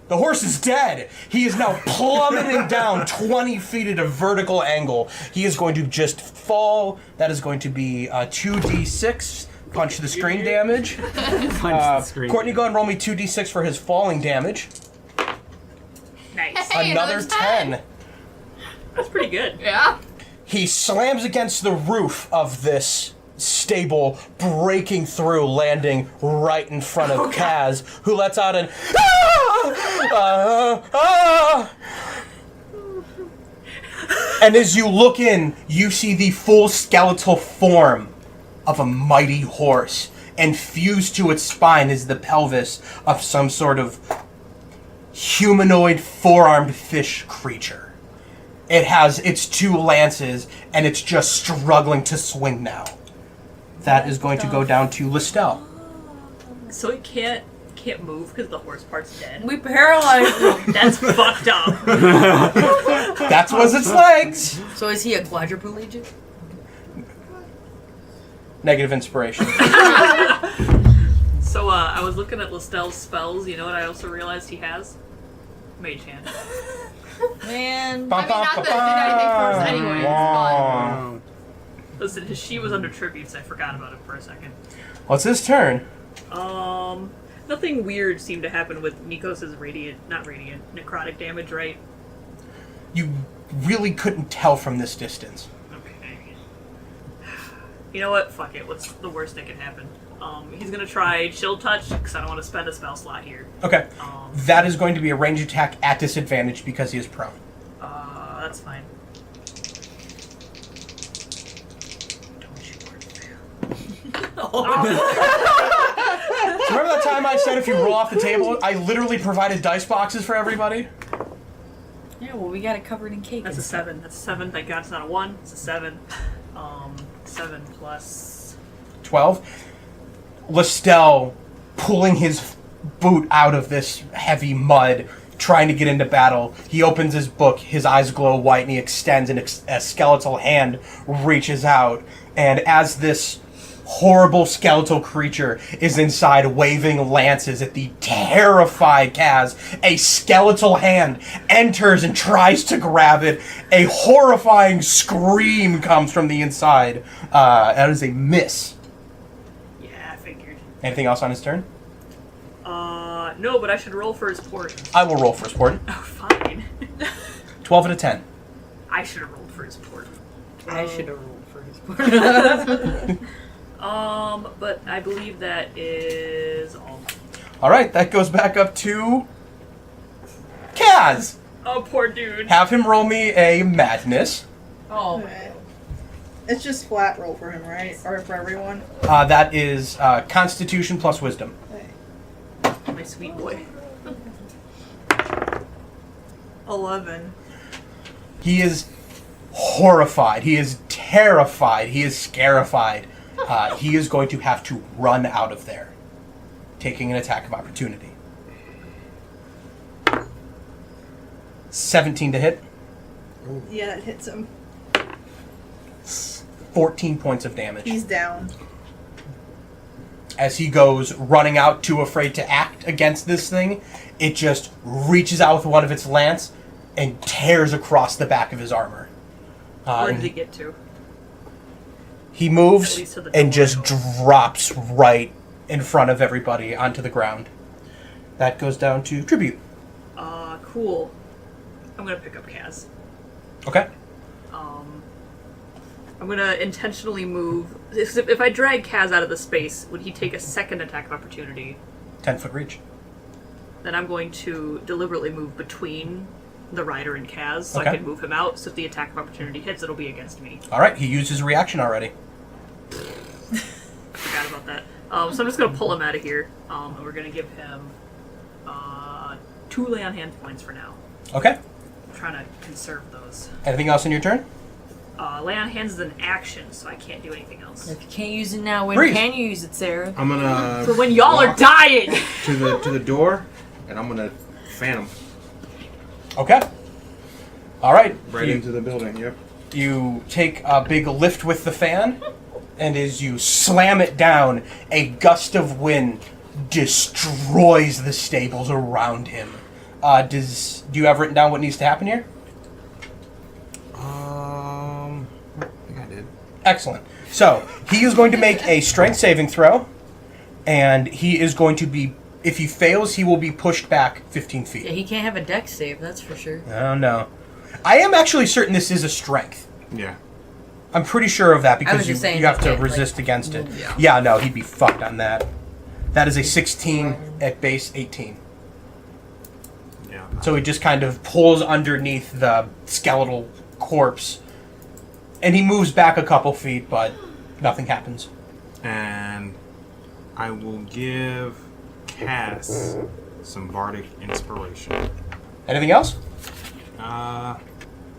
[SPEAKER 9] The horse is dead. He is now plummeting down 20 feet at a vertical angle. He is going to just fall. That is going to be 2d6. Punch the screen damage.
[SPEAKER 5] Punch the screen.
[SPEAKER 9] Courtney, go ahead and roll me 2d6 for his falling damage.
[SPEAKER 2] Nice.
[SPEAKER 10] Hey,
[SPEAKER 9] Another 10.
[SPEAKER 2] That's pretty good.
[SPEAKER 10] Yeah.
[SPEAKER 9] He slams against the roof of this stable, breaking through, landing right in front of Kaz, who lets out an And as you look in, you see the full skeletal form of a mighty horse, and fused to its spine is the pelvis of some sort of humanoid four-armed fish creature. It has its 2 lances, and it's just struggling to swing now. That is going to go down to Listel.
[SPEAKER 2] So it can't move because the horse part's dead.
[SPEAKER 3] We paralyzed him.
[SPEAKER 2] That's fucked up.
[SPEAKER 9] That was its legs.
[SPEAKER 3] So is he a quadriplegic?
[SPEAKER 9] Negative inspiration.
[SPEAKER 2] So I was looking at Listel's spells. You know what I also realized he has? Mage hand.
[SPEAKER 3] Man.
[SPEAKER 10] I mean, not that it did anything for us anyways,
[SPEAKER 2] Listen, she was under tributes. I forgot about it for a second.
[SPEAKER 9] Well, it's his turn.
[SPEAKER 2] Nothing weird seemed to happen with Nikos's necrotic damage, right?
[SPEAKER 9] You really couldn't tell from this distance.
[SPEAKER 2] Okay. You know what? Fuck it. What's the worst that can happen? He's gonna try Chill Touch, because I don't want to spend a spell slot here.
[SPEAKER 9] Okay. That is going to be a range attack at disadvantage because he is prone.
[SPEAKER 2] That's fine.
[SPEAKER 9] Remember that time I said if you roll off the table, I literally provided dice boxes for everybody?
[SPEAKER 3] Yeah, well, we got it covered in cake.
[SPEAKER 2] That's a 7. That's a 7. Thank God it's not a 1. It's a 7. 7 plus...
[SPEAKER 9] 12. Lestel pulling his boot out of this heavy mud, trying to get into battle. He opens his book, his eyes glow white, and he extends, and a skeletal hand reaches out. And as this horrible skeletal creature is inside waving lances at the terrified Kaz, a skeletal hand enters and tries to grab it. A horrifying scream comes from the inside. That is a miss.
[SPEAKER 2] Yeah, I figured.
[SPEAKER 9] Anything else on his turn?
[SPEAKER 2] No, but I should roll for his port.
[SPEAKER 9] I will roll for his port.
[SPEAKER 2] Oh, fine.
[SPEAKER 9] 12 out of 10.
[SPEAKER 2] I should have rolled for his port.
[SPEAKER 3] I should have rolled for his port.
[SPEAKER 2] But I believe that is all.
[SPEAKER 9] Alright, that goes back up to Kaz.
[SPEAKER 2] Oh, poor dude.
[SPEAKER 9] Have him roll me a madness.
[SPEAKER 3] Oh.
[SPEAKER 6] Okay. It's just flat roll for him, right? Or for everyone?
[SPEAKER 9] That is Constitution plus Wisdom.
[SPEAKER 2] My sweet boy.
[SPEAKER 6] 11.
[SPEAKER 9] He is horrified. He is terrified. He is scarified. He is going to have to run out of there, taking an attack of opportunity. 17 to hit.
[SPEAKER 6] Yeah, that hits him.
[SPEAKER 9] 14 points of damage.
[SPEAKER 6] He's down.
[SPEAKER 9] As he goes running out, too afraid to act against this thing, it just reaches out with one of its lance and tears across the back of his armor.
[SPEAKER 2] Where did he get to?
[SPEAKER 9] He moves
[SPEAKER 2] At least to the
[SPEAKER 9] and
[SPEAKER 2] door.
[SPEAKER 9] just drops right in front of everybody onto the ground. That goes down to tribute.
[SPEAKER 2] Cool. I'm gonna pick up Kaz.
[SPEAKER 9] Okay.
[SPEAKER 2] I'm gonna intentionally move. If I drag Kaz out of the space, would he take a second attack of opportunity?
[SPEAKER 9] 10-foot reach.
[SPEAKER 2] Then I'm going to deliberately move between the rider and Kaz, so
[SPEAKER 9] Okay.
[SPEAKER 2] I can move him out. So if the attack of opportunity hits, it'll be against me.
[SPEAKER 9] All right, he used his reaction already.
[SPEAKER 2] Forgot about that. So I'm just gonna pull him out of here, and we're gonna give him 2 lay on hand points for now.
[SPEAKER 9] Okay.
[SPEAKER 2] I'm trying to conserve those.
[SPEAKER 9] Anything else in your turn?
[SPEAKER 2] Lay on hands is an action, so I can't do anything else.
[SPEAKER 3] If you can't use it now, when
[SPEAKER 9] Breeze.
[SPEAKER 3] can you use it, Sarah?
[SPEAKER 11] I'm gonna
[SPEAKER 2] For when y'all are
[SPEAKER 11] walk
[SPEAKER 2] dying!
[SPEAKER 11] to the door, and I'm gonna fan him
[SPEAKER 9] Okay. All right.
[SPEAKER 11] right
[SPEAKER 9] you,
[SPEAKER 11] into the building. Yep.
[SPEAKER 9] you take a big lift with the fan, and as you slam it down, a gust of wind destroys the stables around him. Do you have written down what needs to happen here?
[SPEAKER 11] I think I did.
[SPEAKER 9] Excellent. So, he is going to make a strength saving throw, and he is going to be, if he fails, he will be pushed back 15 feet.
[SPEAKER 3] Yeah, he can't have a dex save, that's for sure.
[SPEAKER 9] Oh, no. I am actually certain this is a strength.
[SPEAKER 11] Yeah.
[SPEAKER 9] I'm pretty sure of that
[SPEAKER 3] I was
[SPEAKER 9] because
[SPEAKER 3] just saying
[SPEAKER 9] you have
[SPEAKER 3] you
[SPEAKER 9] to
[SPEAKER 3] can't,
[SPEAKER 9] resist
[SPEAKER 3] like,
[SPEAKER 9] against it.
[SPEAKER 11] Yeah.
[SPEAKER 9] Yeah, no, he'd be fucked on that. That is a 16 at base 18.
[SPEAKER 11] Yeah.
[SPEAKER 9] So he just kind of pulls underneath the skeletal corpse, and he moves back a couple feet, but nothing happens.
[SPEAKER 11] And I will give Cass some bardic inspiration.
[SPEAKER 9] Anything else?
[SPEAKER 11] I'll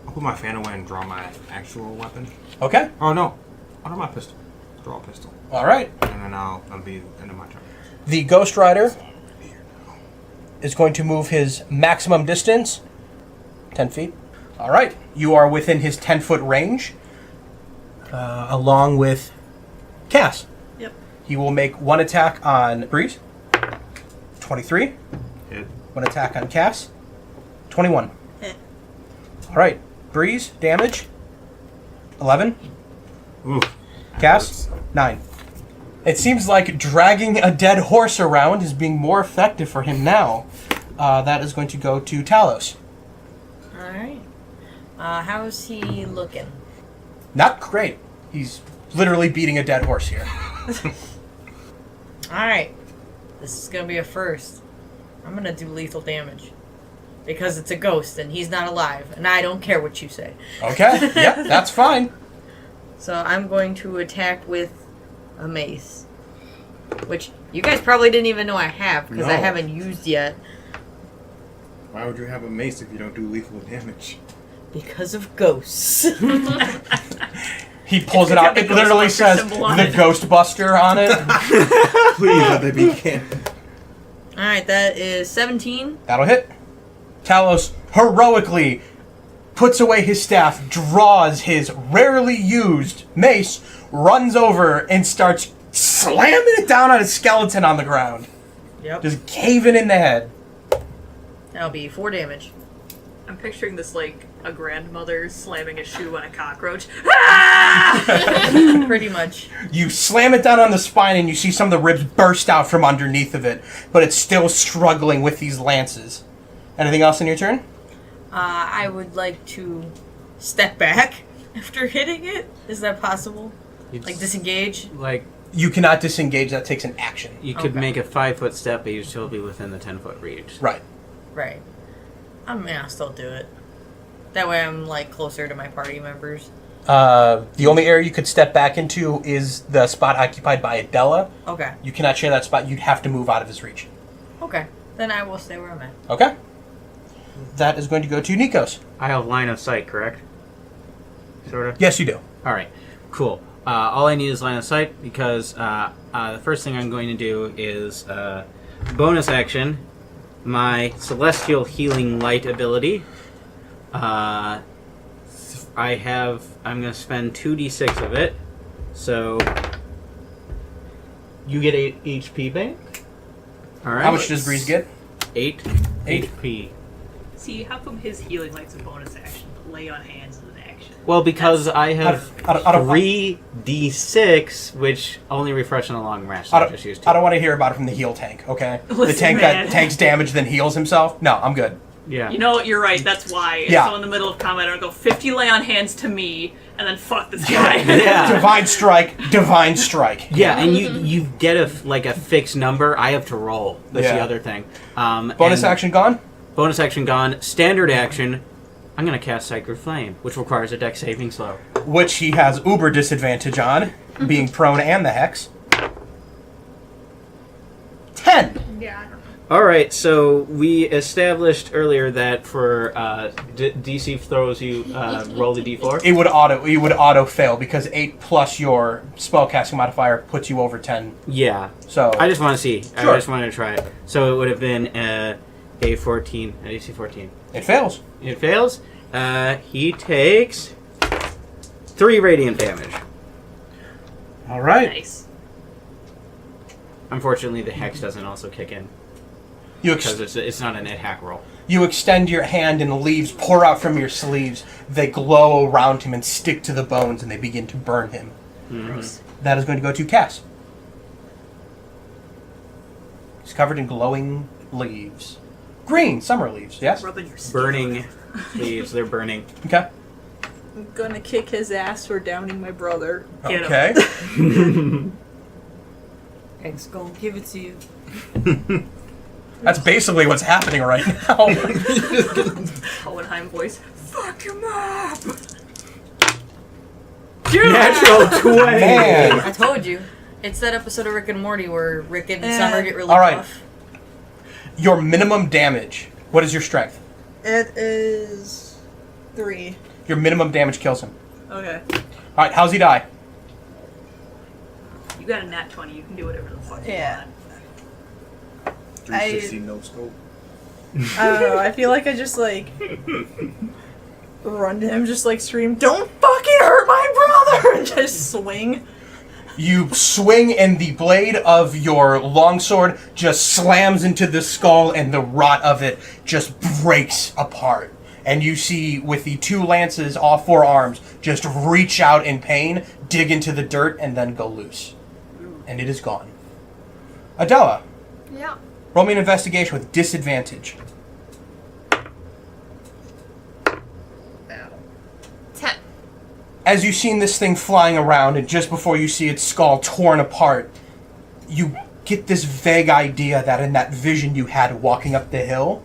[SPEAKER 11] put my fan away and draw my actual weapon.
[SPEAKER 9] Okay.
[SPEAKER 11] Oh no, I'll draw my pistol. Draw a pistol,
[SPEAKER 9] All right.
[SPEAKER 11] and then that'll be the end of my turn.
[SPEAKER 9] The Ghost Rider is going to move his maximum distance, 10 feet. All right. You are within his 10-foot range, along with Cass.
[SPEAKER 6] Yep.
[SPEAKER 9] He will make one attack on Breeze. 23.
[SPEAKER 11] Hit.
[SPEAKER 9] One attack on Cass. 21.
[SPEAKER 6] Hit.
[SPEAKER 9] All right. Breeze, damage. 11.
[SPEAKER 11] Ooh.
[SPEAKER 9] Cass, 9. It seems like dragging a dead horse around is being more effective for him now. That is going to go to Talos.
[SPEAKER 3] Alright. How's he looking?
[SPEAKER 9] Not great. He's literally beating a dead horse here.
[SPEAKER 3] Alright. This is gonna be a first. I'm gonna do lethal damage. Because it's a ghost and he's not alive. And I don't care what you say.
[SPEAKER 9] Okay, yep, that's fine.
[SPEAKER 3] So I'm going to attack with a mace. Which you guys probably didn't even know I have, because I
[SPEAKER 4] No.
[SPEAKER 3] haven't used yet.
[SPEAKER 11] Why would you have a mace if you don't do lethal damage?
[SPEAKER 3] Because of ghosts.
[SPEAKER 9] He pulls it out. It literally
[SPEAKER 2] Ghostbuster
[SPEAKER 9] says
[SPEAKER 2] symbol on
[SPEAKER 9] the
[SPEAKER 2] it.
[SPEAKER 9] Ghostbuster on it.
[SPEAKER 11] Please let that be canon.
[SPEAKER 3] Alright, that is 17.
[SPEAKER 9] That'll hit. Talos heroically puts away his staff, draws his rarely used mace, runs over, and starts slamming it down on his skeleton on the ground.
[SPEAKER 3] Yep.
[SPEAKER 9] Just caving in the head.
[SPEAKER 3] That'll be 4 damage.
[SPEAKER 2] I'm picturing this like a grandmother slamming a shoe on a cockroach.
[SPEAKER 3] Pretty much.
[SPEAKER 9] You slam it down on the spine and you see some of the ribs burst out from underneath of it, but it's still struggling with these lances. Anything else in your turn?
[SPEAKER 3] I would like to step back after hitting it. Is that possible? Like disengage?
[SPEAKER 5] Like,
[SPEAKER 9] You cannot disengage. That takes an action.
[SPEAKER 5] you could
[SPEAKER 3] Okay.
[SPEAKER 5] make a 5-foot step, but you'd still be within the 10-foot reach.
[SPEAKER 9] Right.
[SPEAKER 3] Right. I'll still do it. That way I'm like closer to my party members.
[SPEAKER 9] The only area you could step back into is the spot occupied by Adela.
[SPEAKER 3] Okay.
[SPEAKER 9] You cannot share that spot. You'd have to move out of his reach.
[SPEAKER 3] Okay. Then I will stay where I'm at.
[SPEAKER 9] Okay. That is going to go to Nikos.
[SPEAKER 5] I have line of sight, correct? Sort of?
[SPEAKER 9] Yes, you do.
[SPEAKER 5] Alright, cool. All I need is line of sight because the first thing I'm going to do is bonus action, my Celestial Healing Light ability. I'm going to spend 2d6 of it. So, you get 8 HP back. Alright.
[SPEAKER 9] How much does Breeze get?
[SPEAKER 5] 8
[SPEAKER 9] Eight.
[SPEAKER 5] HP.
[SPEAKER 2] See, how come his healing light's a bonus action, but lay on hands is an action?
[SPEAKER 5] Well, because I have
[SPEAKER 9] I don't-
[SPEAKER 5] 3d6, which only refresh in a long rest. So I just use 2.
[SPEAKER 9] I don't want to hear about it from the heal tank, okay? The
[SPEAKER 2] Listen,
[SPEAKER 9] tank
[SPEAKER 2] man.
[SPEAKER 9] that tanks damage then heals himself? No, I'm good.
[SPEAKER 5] Yeah.
[SPEAKER 2] You know what? You're right. That's why. If
[SPEAKER 9] Yeah.
[SPEAKER 2] someone in the middle of combat, I go 50 lay on hands to me, and then fuck this guy.
[SPEAKER 5] Yeah.
[SPEAKER 9] Divine strike, divine strike.
[SPEAKER 5] Yeah, and you get a fixed number. I have to roll. That's the
[SPEAKER 9] Yeah.
[SPEAKER 5] other thing.
[SPEAKER 9] Bonus
[SPEAKER 5] and
[SPEAKER 9] action gone?
[SPEAKER 5] Bonus action gone. Standard action. I'm gonna cast Sacred Flame, which requires a Dex saving throw.
[SPEAKER 9] Which he has uber disadvantage on, being prone and the hex. 10.
[SPEAKER 10] Yeah, I don't know.
[SPEAKER 5] All right, so we established earlier that for DC throws, you roll the D4.
[SPEAKER 9] It would auto fail because 8 plus your spellcasting modifier puts you over 10.
[SPEAKER 5] Yeah.
[SPEAKER 9] So
[SPEAKER 5] I just want to see.
[SPEAKER 9] Sure.
[SPEAKER 5] I just wanted to try it. So it would have been a 14, a DC 14.
[SPEAKER 9] it fails.
[SPEAKER 5] It fails. He takes 3 radiant damage.
[SPEAKER 9] All right.
[SPEAKER 2] Nice.
[SPEAKER 5] Unfortunately, the hex doesn't also kick in
[SPEAKER 9] You
[SPEAKER 5] because it's not a net hack roll.
[SPEAKER 9] You extend your hand and leaves pour out from your sleeves. They glow around him and stick to the bones and they begin to burn him.
[SPEAKER 2] Gross.
[SPEAKER 9] That is going to go to Cass. He's covered in glowing leaves. Green, summer leaves, yes?
[SPEAKER 2] Rubbing your skin.
[SPEAKER 5] Burning leaves. They're burning.
[SPEAKER 9] Okay.
[SPEAKER 6] I'm gonna kick his ass for downing my brother.
[SPEAKER 2] Get 'em.
[SPEAKER 9] Okay.
[SPEAKER 3] Egg's gonna give it to you.
[SPEAKER 9] That's basically what's happening right now.
[SPEAKER 2] Hohenheim voice. Fuck him up!
[SPEAKER 5] Natural 20.
[SPEAKER 9] Man.
[SPEAKER 3] I told you. It's that episode of Rick and Morty where Rick and
[SPEAKER 6] Eh.
[SPEAKER 3] Summer get really
[SPEAKER 9] All right.
[SPEAKER 3] tough.
[SPEAKER 9] Your minimum damage. What is your strength?
[SPEAKER 6] It is 3.
[SPEAKER 9] Your minimum damage kills him.
[SPEAKER 6] Okay.
[SPEAKER 9] All right, how's he die?
[SPEAKER 2] You got a nat 20. You can do whatever the fuck you
[SPEAKER 6] Yeah.
[SPEAKER 2] want.
[SPEAKER 11] 360 no scope.
[SPEAKER 6] I don't know. I feel like I just like run to him, just like scream, "Don't fucking hurt my brother!" and just swing.
[SPEAKER 9] You swing and the blade of your longsword just slams into the skull and the rot of it just breaks apart. And you see with the 2 lances, all 4 arms, just reach out in pain, dig into the dirt, and then go loose. and it is gone. Adela,
[SPEAKER 10] Yeah.
[SPEAKER 9] roll me an investigation with disadvantage.
[SPEAKER 10] 10.
[SPEAKER 9] As you've seen this thing flying around, and just before you see its skull torn apart, you get this vague idea that in that vision you had walking up the hill,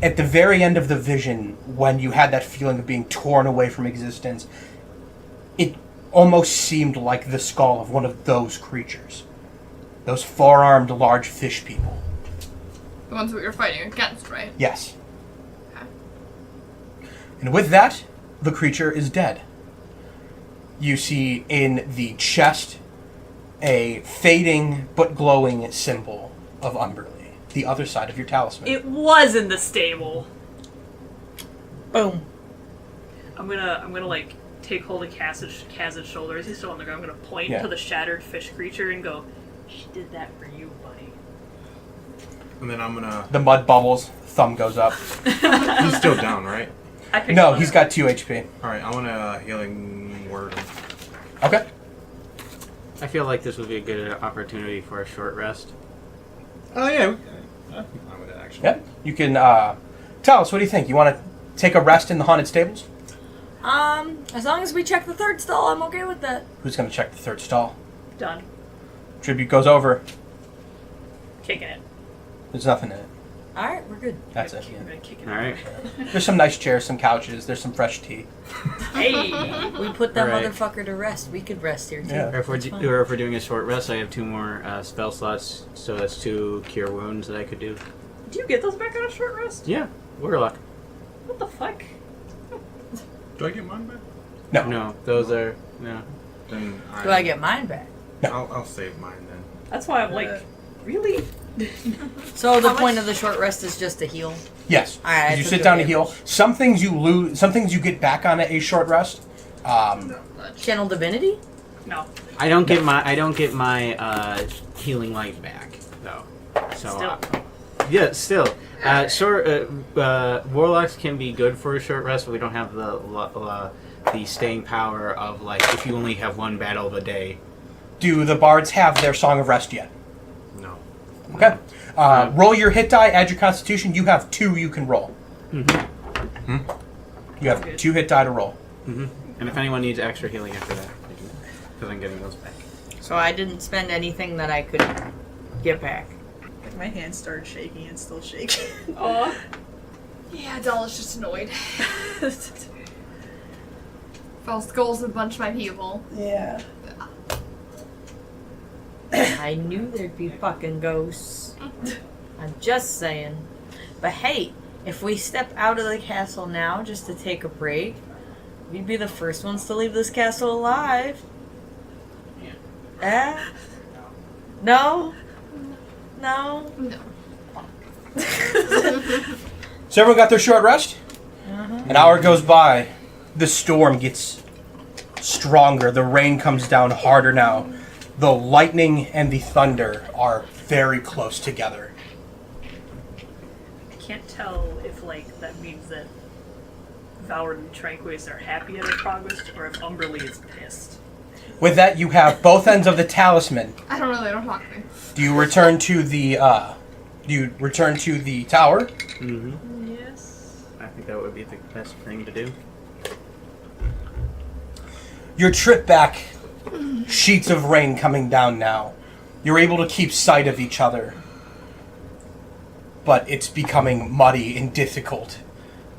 [SPEAKER 9] at the very end of the vision, when you had that feeling of being torn away from existence, it almost seemed like the skull of one of those creatures. Those four-armed large fish people.
[SPEAKER 10] The ones we were fighting against, right?
[SPEAKER 9] Yes.
[SPEAKER 10] Okay.
[SPEAKER 9] And with that, the creature is dead. You see in the chest a fading but glowing symbol of Umberly, the other side of your talisman.
[SPEAKER 2] It was in the stable.
[SPEAKER 3] Boom.
[SPEAKER 2] I'm gonna like take hold of Kaz's shoulders. He's still on the ground. I'm gonna point to the shattered fish creature and go, "She did that for you, buddy."
[SPEAKER 11] And then I'm gonna.
[SPEAKER 9] The mud bubbles, thumb goes up.
[SPEAKER 11] He's still down, right?
[SPEAKER 9] No, he's got 2 HP.
[SPEAKER 11] Alright, I want a healing word.
[SPEAKER 9] Okay.
[SPEAKER 5] I feel like this would be a good opportunity for a short rest.
[SPEAKER 11] Oh, yeah. I'm fine with it, actually.
[SPEAKER 9] Yep. You can, tell us, what do you think? You want to take a rest in the haunted stables?
[SPEAKER 3] As long as we check the third stall, I'm okay with that.
[SPEAKER 9] Who's going to check the third stall?
[SPEAKER 2] Done.
[SPEAKER 9] Tribute goes over.
[SPEAKER 2] Kicking it.
[SPEAKER 9] There's nothing in it.
[SPEAKER 3] Alright, we're good.
[SPEAKER 9] That's it.
[SPEAKER 2] I'm gonna kick it.
[SPEAKER 5] All right.
[SPEAKER 9] There's some nice chairs, some couches, there's some fresh tea.
[SPEAKER 2] Hey.
[SPEAKER 3] We put that
[SPEAKER 5] Alright.
[SPEAKER 3] motherfucker to rest. We could rest here, too.
[SPEAKER 9] Yeah.
[SPEAKER 5] Or if we're
[SPEAKER 3] It's fine.
[SPEAKER 5] doing a short rest, I have 2 more spell slots, so that's 2 cure wounds that I could do.
[SPEAKER 2] Do you get those back on a short rest?
[SPEAKER 5] Yeah, Warlock.
[SPEAKER 2] What the fuck?
[SPEAKER 11] Do I get mine back?
[SPEAKER 9] No.
[SPEAKER 5] No, those are no.
[SPEAKER 11] Then
[SPEAKER 3] Do I get mine back?
[SPEAKER 11] I'll save mine then.
[SPEAKER 2] That's why I'm like, really?
[SPEAKER 3] So the
[SPEAKER 10] How
[SPEAKER 3] point
[SPEAKER 10] much-
[SPEAKER 3] of the short rest is just to heal?
[SPEAKER 9] Yes.
[SPEAKER 3] Alright,
[SPEAKER 9] You
[SPEAKER 3] so
[SPEAKER 9] sit
[SPEAKER 3] do
[SPEAKER 9] down to
[SPEAKER 3] it.
[SPEAKER 9] heal. Some things you lose, some things you get back on a short rest.
[SPEAKER 3] Channel Divinity?
[SPEAKER 2] No.
[SPEAKER 5] I don't get my healing light back though. So
[SPEAKER 2] Still.
[SPEAKER 5] yeah, still. Warlocks can be good for a short rest, but we don't have the staying power of like if you only have 1 battle of a day.
[SPEAKER 9] Do the bards have their Song of Rest yet?
[SPEAKER 11] No.
[SPEAKER 9] Okay. Roll your hit die, add your constitution. You have 2 you can roll.
[SPEAKER 5] Mm-hmm.
[SPEAKER 9] You have 2 hit die to roll.
[SPEAKER 5] Mm-hmm. And if anyone needs extra healing after that, because I'm getting those back.
[SPEAKER 3] So I didn't spend anything that I could get back.
[SPEAKER 6] My hand started shaking and still shaking.
[SPEAKER 2] Aw.
[SPEAKER 10] Yeah, Adela's just annoyed. False goals a bunch of my people.
[SPEAKER 6] Yeah.
[SPEAKER 3] I knew there'd be fucking ghosts. I'm just saying. But hey, if we step out of the castle now just to take a break, we'd be the first ones to leave this castle alive. No? No?
[SPEAKER 10] No.
[SPEAKER 9] So everyone got their short rest? An hour goes by. The storm gets stronger. The rain comes down harder now. The lightning and the thunder are very close together.
[SPEAKER 2] I can't tell if like that means that Valor and Tranquilus are happy at their progress or if Umberly is pissed.
[SPEAKER 9] With that, you have both ends of the talisman.
[SPEAKER 10] I don't know, they don't talk to me.
[SPEAKER 9] Do you return to the tower?
[SPEAKER 5] Mm-hmm.
[SPEAKER 2] Yes.
[SPEAKER 5] I think that would be the best thing to do.
[SPEAKER 9] Your trip back, sheets of rain coming down now. You're able to keep sight of each other. But it's becoming muddy and difficult.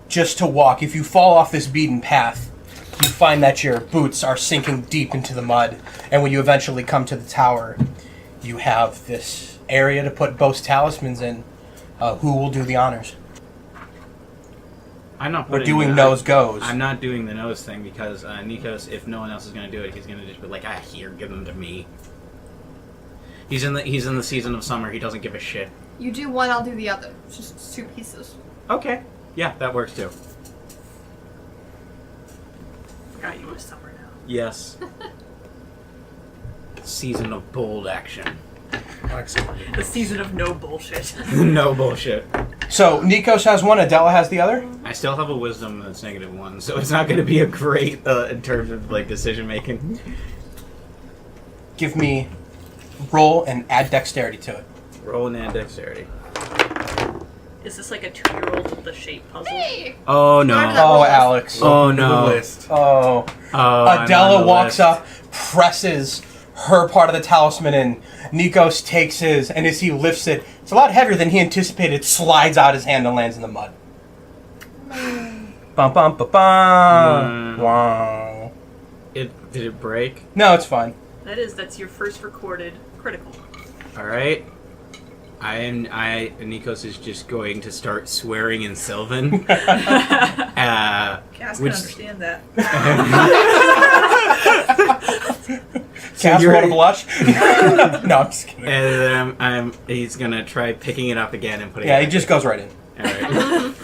[SPEAKER 9] Just to walk, if you fall off this beaten path, you find that your boots are sinking deep into the mud. And when you eventually come to the tower, you have this area to put both talismans in. Who will do the honors?
[SPEAKER 5] I'm not
[SPEAKER 9] We're
[SPEAKER 5] putting
[SPEAKER 9] doing
[SPEAKER 5] the-
[SPEAKER 9] nose goes.
[SPEAKER 5] I'm not doing the nose thing because Nikos, if no one else is going to do it, he's going to just be like, here, give them to me. He's in the season of summer. He doesn't give a shit.
[SPEAKER 10] You do one, I'll do the other. It's just 2 pieces.
[SPEAKER 5] Okay. Yeah, that works too.
[SPEAKER 2] Forgot you were summer now.
[SPEAKER 5] Yes. Season of bold action.
[SPEAKER 2] The season of no bullshit.
[SPEAKER 5] No bullshit.
[SPEAKER 9] So, Nikos has one, Adela has the other?
[SPEAKER 5] I still have a wisdom that's -1, so it's not going to be a great in terms of like decision making.
[SPEAKER 9] Give me roll and add dexterity to it.
[SPEAKER 5] Roll and add dexterity.
[SPEAKER 2] Is this like a 2-year-old with the shape puzzle?
[SPEAKER 10] Hey!
[SPEAKER 5] Oh no.
[SPEAKER 9] Oh, Alex.
[SPEAKER 5] Oh
[SPEAKER 11] The
[SPEAKER 5] no.
[SPEAKER 11] list.
[SPEAKER 9] Oh.
[SPEAKER 5] I'm
[SPEAKER 9] Adela
[SPEAKER 5] on the
[SPEAKER 9] walks
[SPEAKER 5] list.
[SPEAKER 9] up, presses her part of the talisman in. Nikos takes his, and as he lifts it, it's a lot heavier than he anticipated, slides out his hand and lands in the mud. Bum bum ba bum. Wow.
[SPEAKER 5] Did it break?
[SPEAKER 9] No, it's fine.
[SPEAKER 2] That's your first recorded critical.
[SPEAKER 5] All right. Nikos is just going to start swearing in Sylvan.
[SPEAKER 6] Cass can
[SPEAKER 5] Which-
[SPEAKER 6] understand that.
[SPEAKER 9] Cass,
[SPEAKER 5] you're-
[SPEAKER 9] want to blush? No, I'm just kidding.
[SPEAKER 5] And then he's gonna try picking it up again and putting it
[SPEAKER 9] Yeah, he
[SPEAKER 5] back
[SPEAKER 9] just
[SPEAKER 5] in.
[SPEAKER 9] goes right in.
[SPEAKER 5] All right.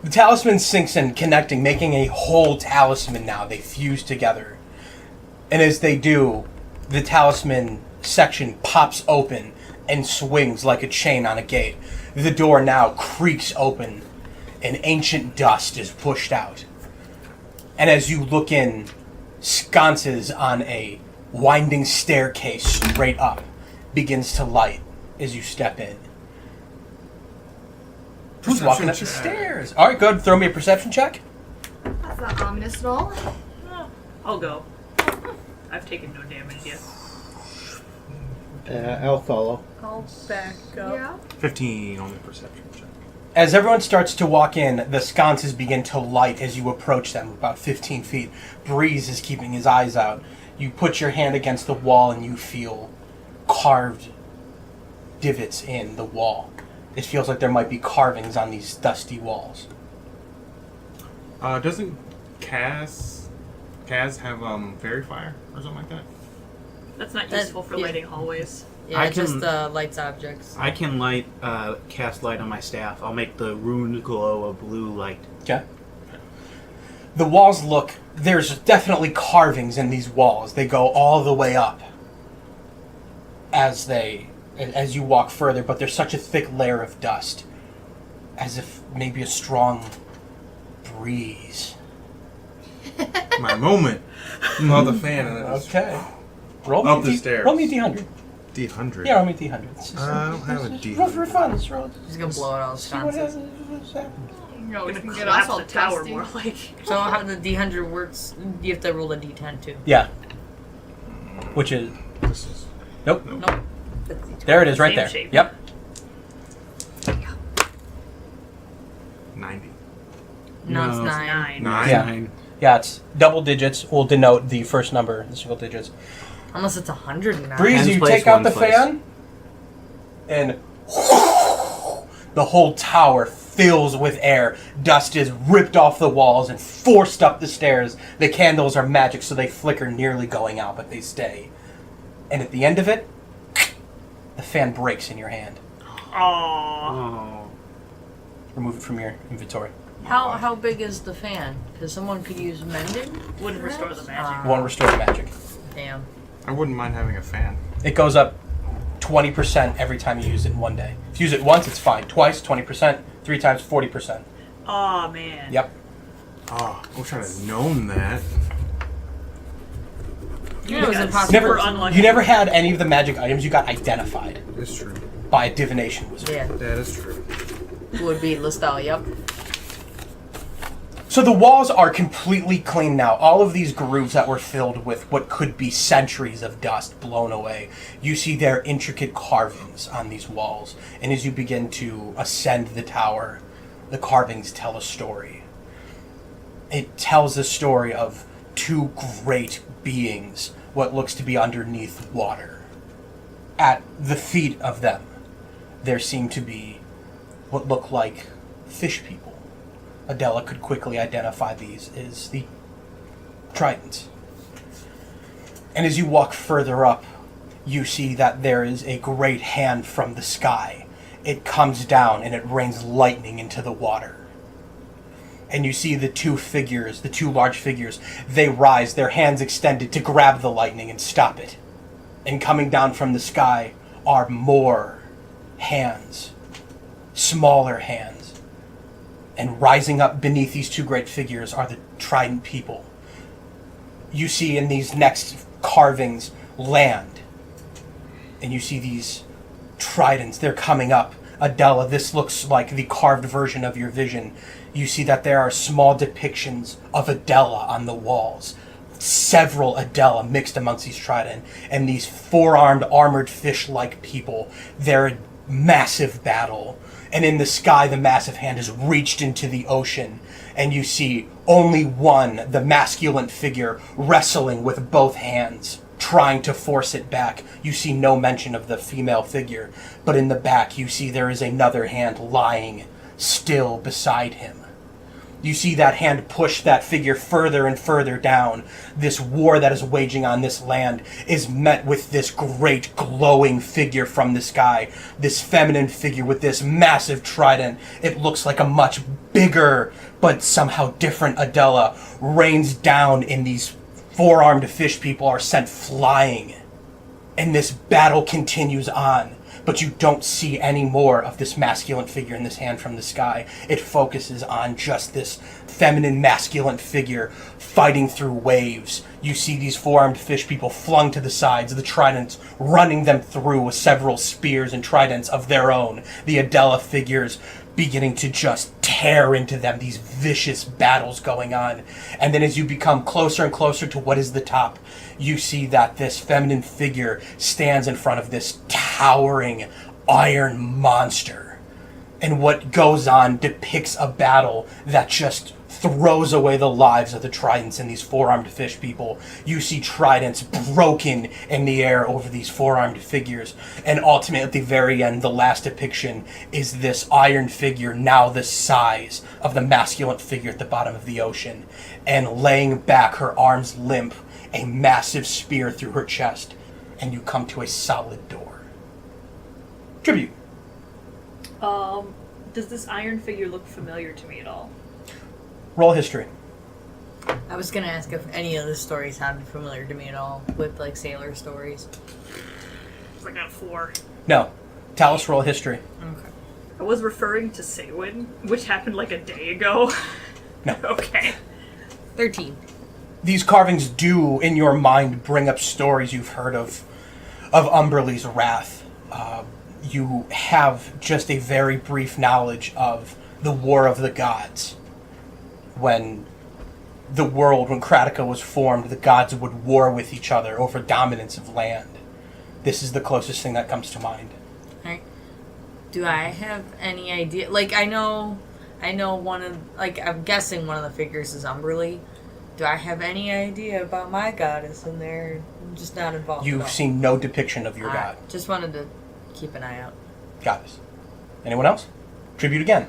[SPEAKER 9] The talisman sinks in, connecting, making a whole talisman now. They fuse together. And as they do, the talisman section pops open and swings like a chain on a gate. The door now creaks open, and ancient dust is pushed out. And as you look in, sconces on a winding staircase straight up begins to light as you step in. Who's walking up the stairs? All right, good. Throw me a perception check.
[SPEAKER 10] That's not ominous at all.
[SPEAKER 2] I'll go. I've taken no damage yet.
[SPEAKER 12] I'll follow.
[SPEAKER 6] I'll back up.
[SPEAKER 10] Yeah.
[SPEAKER 11] 15 on the perception check.
[SPEAKER 9] As everyone starts to walk in, the sconces begin to light as you approach them, about 15 feet. Breeze is keeping his eyes out. You put your hand against the wall and you feel carved divots in the wall. It feels like there might be carvings on these dusty walls.
[SPEAKER 11] Doesn't Kaz have fairy fire or something like that?
[SPEAKER 2] That's not
[SPEAKER 3] That-
[SPEAKER 2] useful for
[SPEAKER 3] yeah.
[SPEAKER 2] lighting hallways.
[SPEAKER 3] Yeah,
[SPEAKER 5] I
[SPEAKER 3] just
[SPEAKER 5] can-
[SPEAKER 3] lights objects.
[SPEAKER 5] I can cast light on my staff. I'll make the runes glow a blue light.
[SPEAKER 9] Okay. The walls look... There's definitely carvings in these walls. They go all the way up as you walk further, but there's such a thick layer of dust. As if maybe a strong breeze.
[SPEAKER 11] My moment. Blow the fan and then just
[SPEAKER 9] Okay. Roll
[SPEAKER 11] Up
[SPEAKER 9] me
[SPEAKER 11] the
[SPEAKER 9] a D-
[SPEAKER 11] stairs.
[SPEAKER 9] Roll me a D100.
[SPEAKER 11] D100.
[SPEAKER 9] Yeah, roll me a D100. It's just-
[SPEAKER 11] I don't have a
[SPEAKER 9] just Roll for
[SPEAKER 11] D100.
[SPEAKER 9] fun. Just roll.
[SPEAKER 3] He's gonna blow it all the
[SPEAKER 9] See what
[SPEAKER 3] sconces.
[SPEAKER 9] happens.
[SPEAKER 10] No,
[SPEAKER 2] I'm
[SPEAKER 10] we
[SPEAKER 2] gonna
[SPEAKER 10] can get us
[SPEAKER 2] collapse
[SPEAKER 10] all
[SPEAKER 2] the tower
[SPEAKER 10] testy.
[SPEAKER 2] more like.
[SPEAKER 3] So how the D100 works, you have to roll a D10 too.
[SPEAKER 9] Yeah. Which is...
[SPEAKER 11] This is
[SPEAKER 9] Nope.
[SPEAKER 3] Nope.
[SPEAKER 9] There it is, right
[SPEAKER 2] Same
[SPEAKER 9] there.
[SPEAKER 2] shape.
[SPEAKER 9] Yep.
[SPEAKER 11] 90.
[SPEAKER 3] No, it's
[SPEAKER 5] No.
[SPEAKER 3] 9.
[SPEAKER 11] 9?
[SPEAKER 9] Yeah.
[SPEAKER 5] 9.
[SPEAKER 9] Yeah, it's double digits will denote the first number, the single digits.
[SPEAKER 3] Unless it's 109.
[SPEAKER 9] Breeze,
[SPEAKER 5] Tens
[SPEAKER 9] you
[SPEAKER 5] place,
[SPEAKER 9] take out the
[SPEAKER 5] ones place.
[SPEAKER 9] fan, and the whole tower fills with air. Dust is ripped off the walls and forced up the stairs. The candles are magic, so they flicker, nearly going out, but they stay. And at the end of it, the fan breaks in your hand.
[SPEAKER 2] Aww.
[SPEAKER 5] Oh.
[SPEAKER 9] Remove it from your inventory.
[SPEAKER 3] How big is the fan? Because someone could use mending.
[SPEAKER 2] Wouldn't restore the magic.
[SPEAKER 9] Won't restore the magic.
[SPEAKER 3] Damn.
[SPEAKER 11] I wouldn't mind having a fan.
[SPEAKER 9] It goes up 20% every time you use it in one day. If you use it once, it's fine. Twice, 20%. 3 times, 40%.
[SPEAKER 2] Aw, man.
[SPEAKER 9] Yep.
[SPEAKER 11] Oh, I wish I'd have known that.
[SPEAKER 3] You know it was
[SPEAKER 2] got
[SPEAKER 3] impossible.
[SPEAKER 2] super
[SPEAKER 9] Never,
[SPEAKER 2] unlucky.
[SPEAKER 9] you never had any of the magic items. You got identified
[SPEAKER 11] It's true.
[SPEAKER 9] by a divination wizard.
[SPEAKER 3] Yeah.
[SPEAKER 11] That is true.
[SPEAKER 3] Would be Lestal, yep.
[SPEAKER 9] So the walls are completely clean now. All of these grooves that were filled with what could be centuries of dust blown away. You see their intricate carvings on these walls. And as you begin to ascend the tower, the carvings tell a story. It tells the story of 2 great beings, what looks to be underneath water. At the feet of them, there seem to be what look like fish people. Adela could quickly identify these as the Tridents. And as you walk further up, you see that there is a great hand from the sky. It comes down and it rains lightning into the water. And you see the 2 figures, the 2 large figures, they rise, their hands extended to grab the lightning and stop it. And coming down from the sky are more hands, smaller hands. And rising up beneath these 2 great figures are the Trident people. You see in these next carvings land. And you see these tridents. They're coming up. Adela, this looks like the carved version of your vision. You see that there are small depictions of Adela on the walls. Several Adela mixed amongst these trident. And these four-armed, armored fish-like people. They're a massive battle. And in the sky, the massive hand has reached into the ocean. And you see only one, the masculine figure, wrestling with both hands, trying to force it back. You see no mention of the female figure. But in the back, you see there is another hand lying still beside him. You see that hand push that figure further and further down. This war that is waging on this land is met with this great glowing figure from the sky. This feminine figure with this massive trident. It looks like a much bigger but somehow different Adela rains down, and these four-armed fish people are sent flying. And this battle continues on. But you don't see any more of this masculine figure in this hand from the sky. It focuses on just this feminine, masculine figure fighting through waves. You see these four-armed fish people flung to the sides, the tridents running them through with several spears and tridents of their own. The Adela figures beginning to just tear into them, these vicious battles going on. And then as you become closer and closer to what is the top, you see that this feminine figure stands in front of this towering iron monster. And what goes on depicts a battle that just throws away the lives of the tridents and these four-armed fish people. You see tridents broken in the air over these four-armed figures. And ultimately, at the very end, the last depiction is this iron figure, now the size of the masculine figure at the bottom of the ocean, and laying back, her arms limp, a massive spear through her chest. And you come to a solid door. Tribute.
[SPEAKER 2] Does this iron figure look familiar to me at all?
[SPEAKER 9] Roll history.
[SPEAKER 3] I was gonna ask if any of the stories sounded familiar to me at all, with like sailor stories.
[SPEAKER 2] I got 4.
[SPEAKER 9] No. Talos, roll history.
[SPEAKER 3] Okay.
[SPEAKER 2] I was referring to Saywin, which happened like a day ago.
[SPEAKER 9] No.
[SPEAKER 2] Okay.
[SPEAKER 3] 13.
[SPEAKER 9] These carvings do, in your mind, bring up stories you've heard of Umberlee's wrath. You have just a very brief knowledge of the War of the Gods. When Kratica was formed, the gods would war with each other over dominance of land. This is the closest thing that comes to mind.
[SPEAKER 3] Alright. Do I have any idea? Like, I know one of, like, I'm guessing one of the figures is Umberlee. Do I have any idea about my goddess in there? I'm just not involved.
[SPEAKER 9] You've seen no depiction of your god.
[SPEAKER 3] Just wanted to keep an eye out.
[SPEAKER 9] Goddess. Anyone else? Tribute again.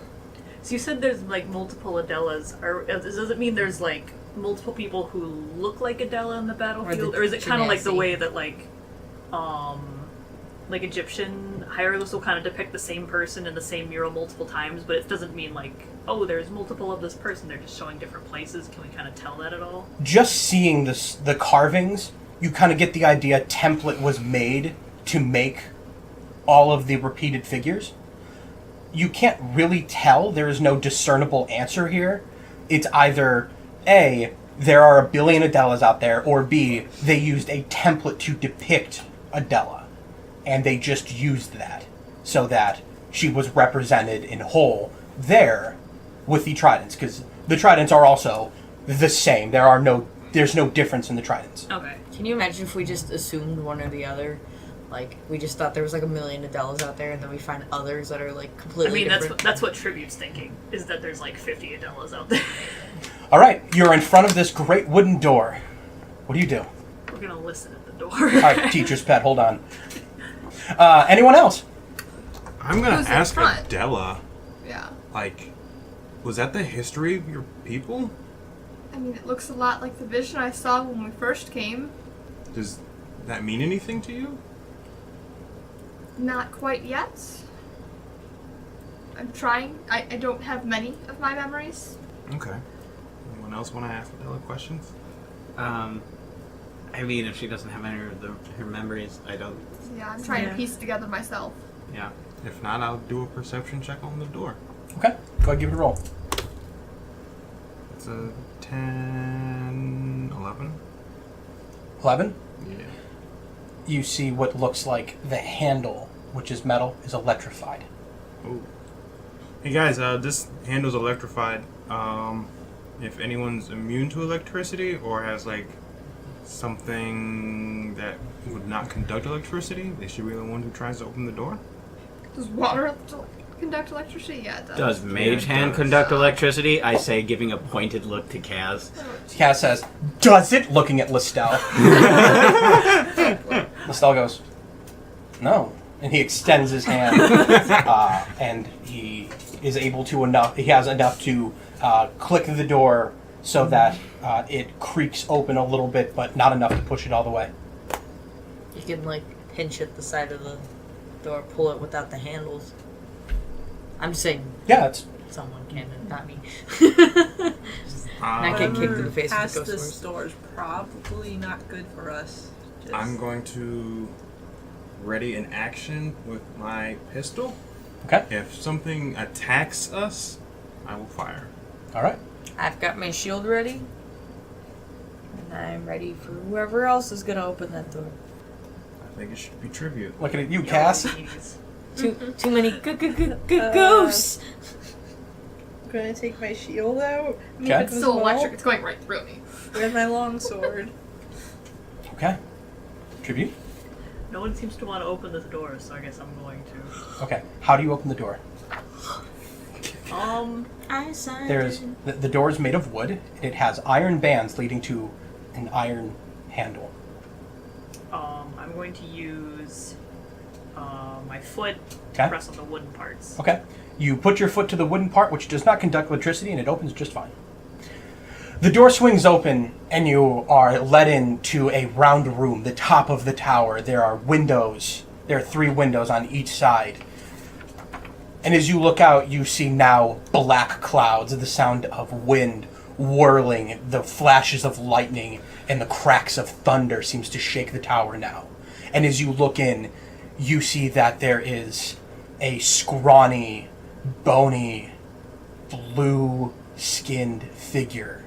[SPEAKER 2] So you said there's like multiple Adelas. Does it mean there's like multiple people who look like Adela in the battlefield, or is it kind of like the way that like Egyptian hieroglyphs will kind of depict the same person in the same mural multiple times, but it doesn't mean like, oh, there's multiple of this person. They're just showing different places. Can we kind of tell that at all?
[SPEAKER 9] Just seeing the carvings, you kind of get the idea a template was made to make all of the repeated figures. You can't really tell. There is no discernible answer here. It's either A, there are a billion Adelas out there, or B, they used a template to depict Adela, and they just used that so that she was represented in whole there with the tridents, because the tridents are also the same. There's no difference in the tridents.
[SPEAKER 2] Okay.
[SPEAKER 3] Can you imagine if we just assumed one or the other? Like, we just thought there was like a million Adelas out there, and then we find others that are like completely different.
[SPEAKER 2] That's what Tribute's thinking, is that there's like 50 Adelas out there.
[SPEAKER 9] All right, you're in front of this great wooden door. What do you do?
[SPEAKER 2] We're gonna listen at the door.
[SPEAKER 9] All right, teacher's pet, hold on. Anyone else?
[SPEAKER 11] I'm gonna
[SPEAKER 10] Who's in
[SPEAKER 11] ask
[SPEAKER 10] front?
[SPEAKER 11] Adela,
[SPEAKER 10] Yeah.
[SPEAKER 11] like, was that the history of your people?
[SPEAKER 10] I mean, it looks a lot like the vision I saw when we first came.
[SPEAKER 11] Does that mean anything to you?
[SPEAKER 10] Not quite yet. I'm trying. I don't have many of my memories.
[SPEAKER 11] Okay. Anyone else want to ask Adela questions?
[SPEAKER 5] I mean, if she doesn't have any of her memories, I don't.
[SPEAKER 10] Yeah, I'm trying to piece together myself.
[SPEAKER 5] Yeah.
[SPEAKER 11] If not, I'll do a perception check on the door.
[SPEAKER 9] Okay, go ahead, give it a roll.
[SPEAKER 11] It's a 10, 11.
[SPEAKER 9] 11?
[SPEAKER 11] Yeah.
[SPEAKER 9] you see what looks like the handle, which is metal, is electrified.
[SPEAKER 11] Oh. Hey guys, this handle's electrified. If anyone's immune to electricity or has like something that would not conduct electricity, they should be the one who tries to open the door.
[SPEAKER 10] Does water conduct electricity? Yeah, it does.
[SPEAKER 5] Does Mage Hand conduct electricity? I say, giving a pointed look to Kaz.
[SPEAKER 9] Kaz says, "Does it?" looking at Listel. Listel goes, "No." And he extends his hand, and he is able to he has enough to click the door so that it creaks open a little bit, but not enough to push it all the way.
[SPEAKER 3] You can, like, pinch at the side of the door, pull it without the handles. I'm just saying.
[SPEAKER 9] Yeah, it's...
[SPEAKER 3] Someone can, not me. Not get kicked in the face with
[SPEAKER 6] Past
[SPEAKER 3] the ghost
[SPEAKER 6] this door is probably not good for us. Just...
[SPEAKER 11] I'm going to ready an action with my pistol.
[SPEAKER 9] Okay.
[SPEAKER 11] If something attacks us, I will fire.
[SPEAKER 9] All right.
[SPEAKER 3] I've got my shield ready. And I'm ready for whoever else is going to open that door.
[SPEAKER 11] I think it should be tribute.
[SPEAKER 9] Looking at you, Cass.
[SPEAKER 3] Too many ghosts.
[SPEAKER 6] I'm gonna take my shield out.
[SPEAKER 10] I mean, if it's still electric, it's going right through me.
[SPEAKER 6] With my long sword.
[SPEAKER 9] Okay. Tribute?
[SPEAKER 2] No one seems to want to open this door, so I guess I'm going to.
[SPEAKER 9] Okay. How do you open the door? There's the door is made of wood. It has iron bands leading to an iron handle.
[SPEAKER 2] I'm going to use my foot to
[SPEAKER 9] Okay.
[SPEAKER 2] press on the wooden parts.
[SPEAKER 9] Okay. You put your foot to the wooden part, which does not conduct electricity, and it opens just fine. The door swings open, and you are led into a round room, the top of the tower. There are windows. There are 3 windows on each side. And as you look out, you see now black clouds, the sound of wind whirling, the flashes of lightning, and the cracks of thunder seems to shake the tower now. And as you look in, you see that there is a scrawny, bony, blue-skinned figure.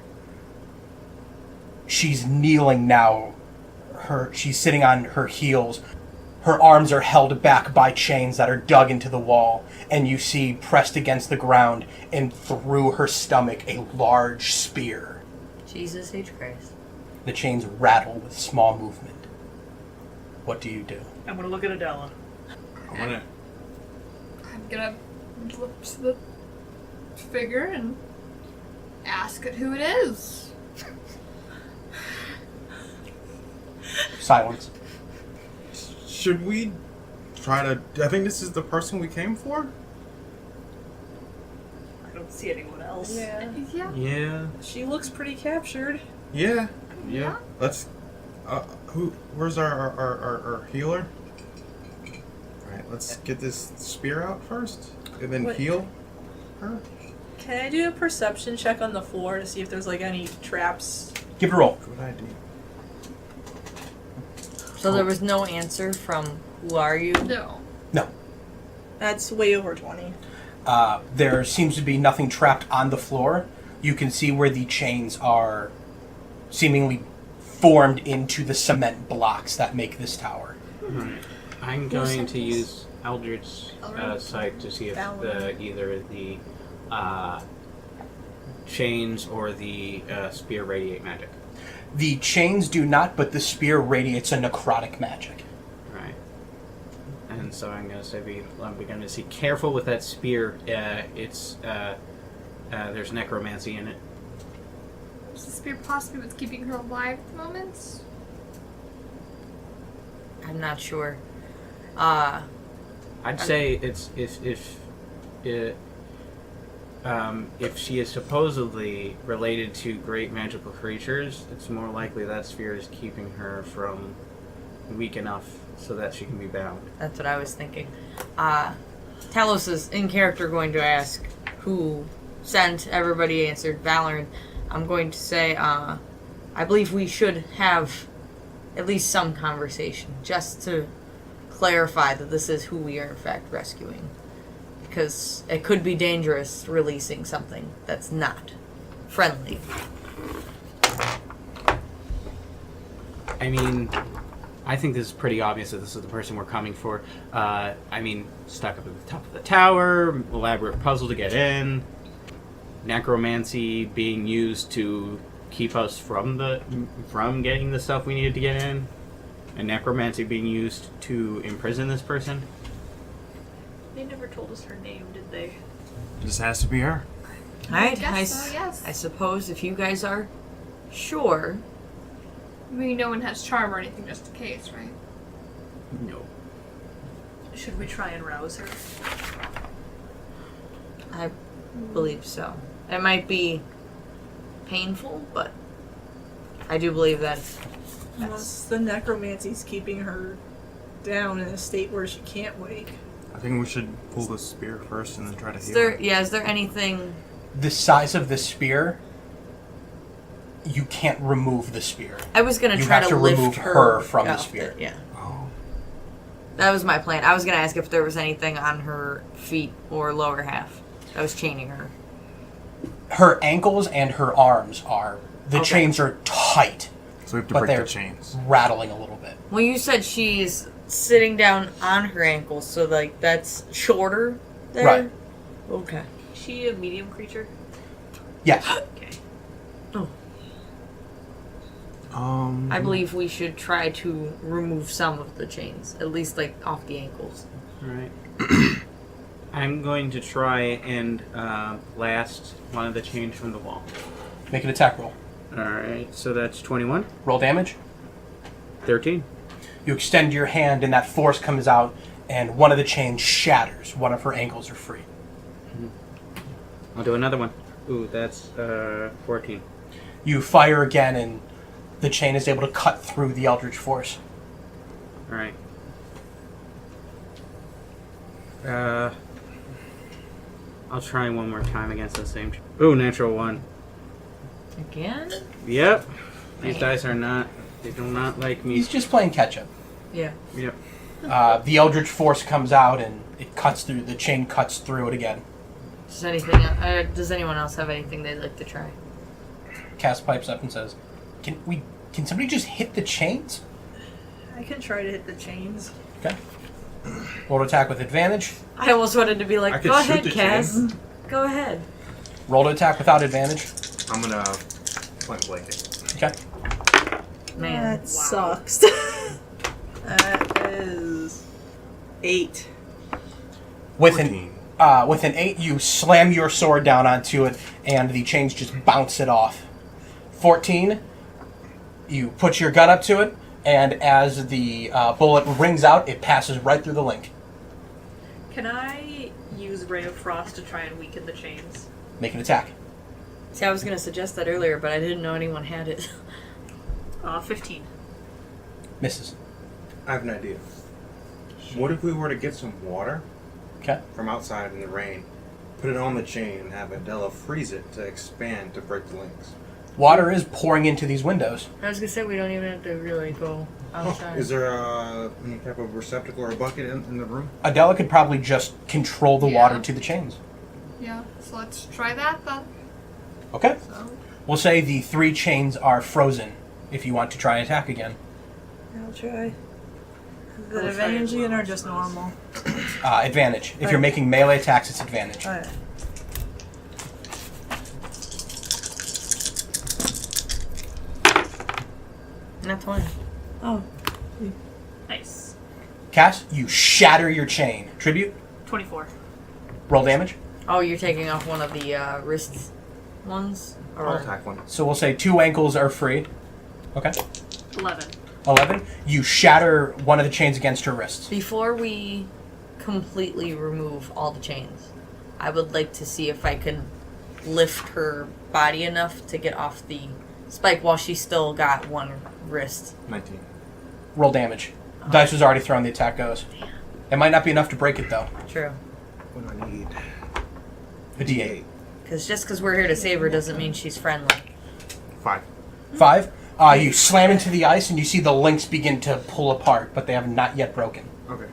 [SPEAKER 9] She's kneeling now. She's sitting on her heels. Her arms are held back by chains that are dug into the wall, and you see pressed against the ground and through her stomach a large spear.
[SPEAKER 3] Jesus H. Christ.
[SPEAKER 9] The chains rattle with small movement. What do you do?
[SPEAKER 2] I'm going to look at Adela.
[SPEAKER 10] I'm gonna look to the figure and ask it who it is.
[SPEAKER 9] Silence.
[SPEAKER 11] Should we try to... I think this is the person we came for?
[SPEAKER 2] I don't see anyone else.
[SPEAKER 6] Yeah.
[SPEAKER 5] Yeah.
[SPEAKER 6] She looks pretty captured.
[SPEAKER 11] Yeah.
[SPEAKER 10] Yeah.
[SPEAKER 11] Let's... where's our healer? Alright, let's get this spear out first, and then
[SPEAKER 6] What?
[SPEAKER 11] heal her.
[SPEAKER 6] Can I do a perception check on the floor to see if there's like any traps?
[SPEAKER 9] Give it a roll.
[SPEAKER 11] Good idea.
[SPEAKER 3] So there was no answer from who are you?
[SPEAKER 10] No.
[SPEAKER 9] No.
[SPEAKER 6] That's way over 20.
[SPEAKER 9] There seems to be nothing trapped on the floor. You can see where the chains are seemingly formed into the cement blocks that make this tower.
[SPEAKER 5] Right. I'm going to use Eldritch Sight to see if either the chains or the spear radiate magic.
[SPEAKER 9] The chains do not, but the spear radiates a necrotic magic.
[SPEAKER 5] Right. And so I'm going to say I'm going to see careful with that spear. There's necromancy in it.
[SPEAKER 10] Is the spear possibly what's keeping her alive at the moment?
[SPEAKER 3] I'm not sure.
[SPEAKER 5] I'd say it's if she is supposedly related to great magical creatures, it's more likely that sphere is keeping her from weak enough so that she can be bound.
[SPEAKER 3] That's what I was thinking. Talos is in character going to ask who sent. Everybody answered Valorant. I'm going to say, I believe we should have at least some conversation just to clarify that this is who we are in fact rescuing. Because it could be dangerous releasing something that's not friendly.
[SPEAKER 5] I mean, I think this is pretty obvious that this is the person we're coming for. Stuck up at the top of the tower, elaborate puzzle to get in, necromancy being used to keep us from getting the stuff we needed to get in, and necromancy being used to imprison this person.
[SPEAKER 2] They never told us her name, did they?
[SPEAKER 11] This has to be her.
[SPEAKER 3] Alright,
[SPEAKER 10] Guess so, yes.
[SPEAKER 3] I suppose if you guys are sure.
[SPEAKER 10] I mean, no one has charm or anything, just in case, right?
[SPEAKER 5] No.
[SPEAKER 2] Should we try and rouse her?
[SPEAKER 3] I believe so. It might be painful, but I do believe that.
[SPEAKER 6] Unless the necromancy's keeping her down in a state where she can't wake.
[SPEAKER 11] I think we should pull the spear first and then try to heal her.
[SPEAKER 3] Is there anything?
[SPEAKER 9] The size of the spear, you can't remove the spear.
[SPEAKER 3] I was gonna
[SPEAKER 9] You
[SPEAKER 3] try
[SPEAKER 9] have
[SPEAKER 3] to
[SPEAKER 9] to
[SPEAKER 3] lift
[SPEAKER 9] remove
[SPEAKER 3] her
[SPEAKER 9] her from the
[SPEAKER 3] off
[SPEAKER 9] spear.
[SPEAKER 3] Yeah,
[SPEAKER 11] Oh.
[SPEAKER 3] that was my plan. I was gonna ask if there was anything on her feet or lower half. I was chaining her.
[SPEAKER 9] Her ankles and her arms are. The
[SPEAKER 3] Okay.
[SPEAKER 9] chains are tight,
[SPEAKER 11] So we have to
[SPEAKER 9] but
[SPEAKER 11] break
[SPEAKER 9] they're
[SPEAKER 11] the chains.
[SPEAKER 9] rattling a little bit.
[SPEAKER 3] Well, you said she's sitting down on her ankles, so like that's shorter there.
[SPEAKER 9] Right.
[SPEAKER 3] Okay.
[SPEAKER 2] Is she a medium creature?
[SPEAKER 9] Yes.
[SPEAKER 2] Okay.
[SPEAKER 3] I believe we should try to remove some of the chains, at least like off the ankles.
[SPEAKER 5] Alright. I'm going to try and blast one of the chains from the wall.
[SPEAKER 9] Make an attack roll.
[SPEAKER 5] Alright, so that's 21.
[SPEAKER 9] Roll damage.
[SPEAKER 5] 13.
[SPEAKER 9] You extend your hand, and that force comes out, and one of the chains shatters. One of her ankles are free.
[SPEAKER 5] I'll do another one. Ooh, that's 14.
[SPEAKER 9] You fire again, and the chain is able to cut through the eldritch force.
[SPEAKER 5] Alright. I'll try one more time against the same. Ooh, natural 1.
[SPEAKER 3] Again?
[SPEAKER 5] Yep. These dice are not. They do not like me.
[SPEAKER 9] He's just playing catch up.
[SPEAKER 3] Yeah.
[SPEAKER 5] Yep.
[SPEAKER 9] The eldritch force comes out, and it cuts through. The chain cuts through it again.
[SPEAKER 3] Does anyone else have anything they'd like to try?
[SPEAKER 9] Cass pipes up and says, Can somebody just hit the chains?"
[SPEAKER 6] I can try to hit the chains.
[SPEAKER 9] Okay. Roll to attack with advantage.
[SPEAKER 3] I almost wanted to be
[SPEAKER 11] I
[SPEAKER 3] like,
[SPEAKER 11] could
[SPEAKER 3] go
[SPEAKER 11] shoot
[SPEAKER 3] ahead,
[SPEAKER 11] the
[SPEAKER 3] Cass.
[SPEAKER 11] chain.
[SPEAKER 3] Go ahead.
[SPEAKER 9] Roll to attack without advantage.
[SPEAKER 11] I'm gonna point blank it.
[SPEAKER 9] Okay.
[SPEAKER 3] Man.
[SPEAKER 6] That sucks. That is 8.
[SPEAKER 9] With
[SPEAKER 11] 14.
[SPEAKER 9] with an 8, you slam your sword down onto it, and the chains just bounce it off. 14, you put your gun up to it, and as the bullet rings out, it passes right through the link.
[SPEAKER 2] Can I use Ray of Frost to try and weaken the chains?
[SPEAKER 9] Make an attack.
[SPEAKER 3] See, I was going to suggest that earlier, but I didn't know anyone had it.
[SPEAKER 2] 15.
[SPEAKER 9] Misses.
[SPEAKER 11] I have an idea. What if we were to get some water
[SPEAKER 9] Okay.
[SPEAKER 11] from outside in the rain, put it on the chain, and have Adela freeze it to expand to break the links?
[SPEAKER 9] Water is pouring into these windows.
[SPEAKER 3] I was going to say we don't even have to really go outside.
[SPEAKER 11] Is there any type of receptacle or a bucket in the room?
[SPEAKER 9] Adela could probably just control the
[SPEAKER 10] Yeah.
[SPEAKER 9] water to the chains.
[SPEAKER 10] Yeah, so let's try that then.
[SPEAKER 9] Okay.
[SPEAKER 10] So,
[SPEAKER 9] We'll say the 3 chains are frozen if you want to try and attack again.
[SPEAKER 6] I'll try. Is
[SPEAKER 2] I'll
[SPEAKER 6] it
[SPEAKER 2] try
[SPEAKER 6] advantage
[SPEAKER 2] as well,
[SPEAKER 6] or
[SPEAKER 2] I
[SPEAKER 6] just
[SPEAKER 2] suppose.
[SPEAKER 6] normal?
[SPEAKER 9] Advantage. If you're making melee attacks, it's advantage.
[SPEAKER 6] Alright.
[SPEAKER 3] Not 20.
[SPEAKER 6] Oh.
[SPEAKER 2] Nice.
[SPEAKER 9] Cass, you shatter your chain. Tribute,
[SPEAKER 2] 24.
[SPEAKER 9] roll damage.
[SPEAKER 3] Oh, you're taking off one of the wrist ones?
[SPEAKER 11] I'll
[SPEAKER 3] Or
[SPEAKER 11] attack one.
[SPEAKER 9] So we'll say 2 ankles are free. Okay.
[SPEAKER 2] 11.
[SPEAKER 9] 11. You shatter one of the chains against her wrists.
[SPEAKER 3] before we completely remove all the chains, I would like to see if I can lift her body enough to get off the spike while she's still got one wrist.
[SPEAKER 11] 19.
[SPEAKER 9] Roll damage. Dice was already thrown, the attack goes. It might not be enough to break it, though.
[SPEAKER 3] True.
[SPEAKER 11] What do I need?
[SPEAKER 9] A D8.
[SPEAKER 3] Because just because we're here to save her doesn't mean she's friendly.
[SPEAKER 11] 5.
[SPEAKER 9] 5. You slam into the ice, and you see the links begin to pull apart, but they have not yet broken.
[SPEAKER 11] Okay.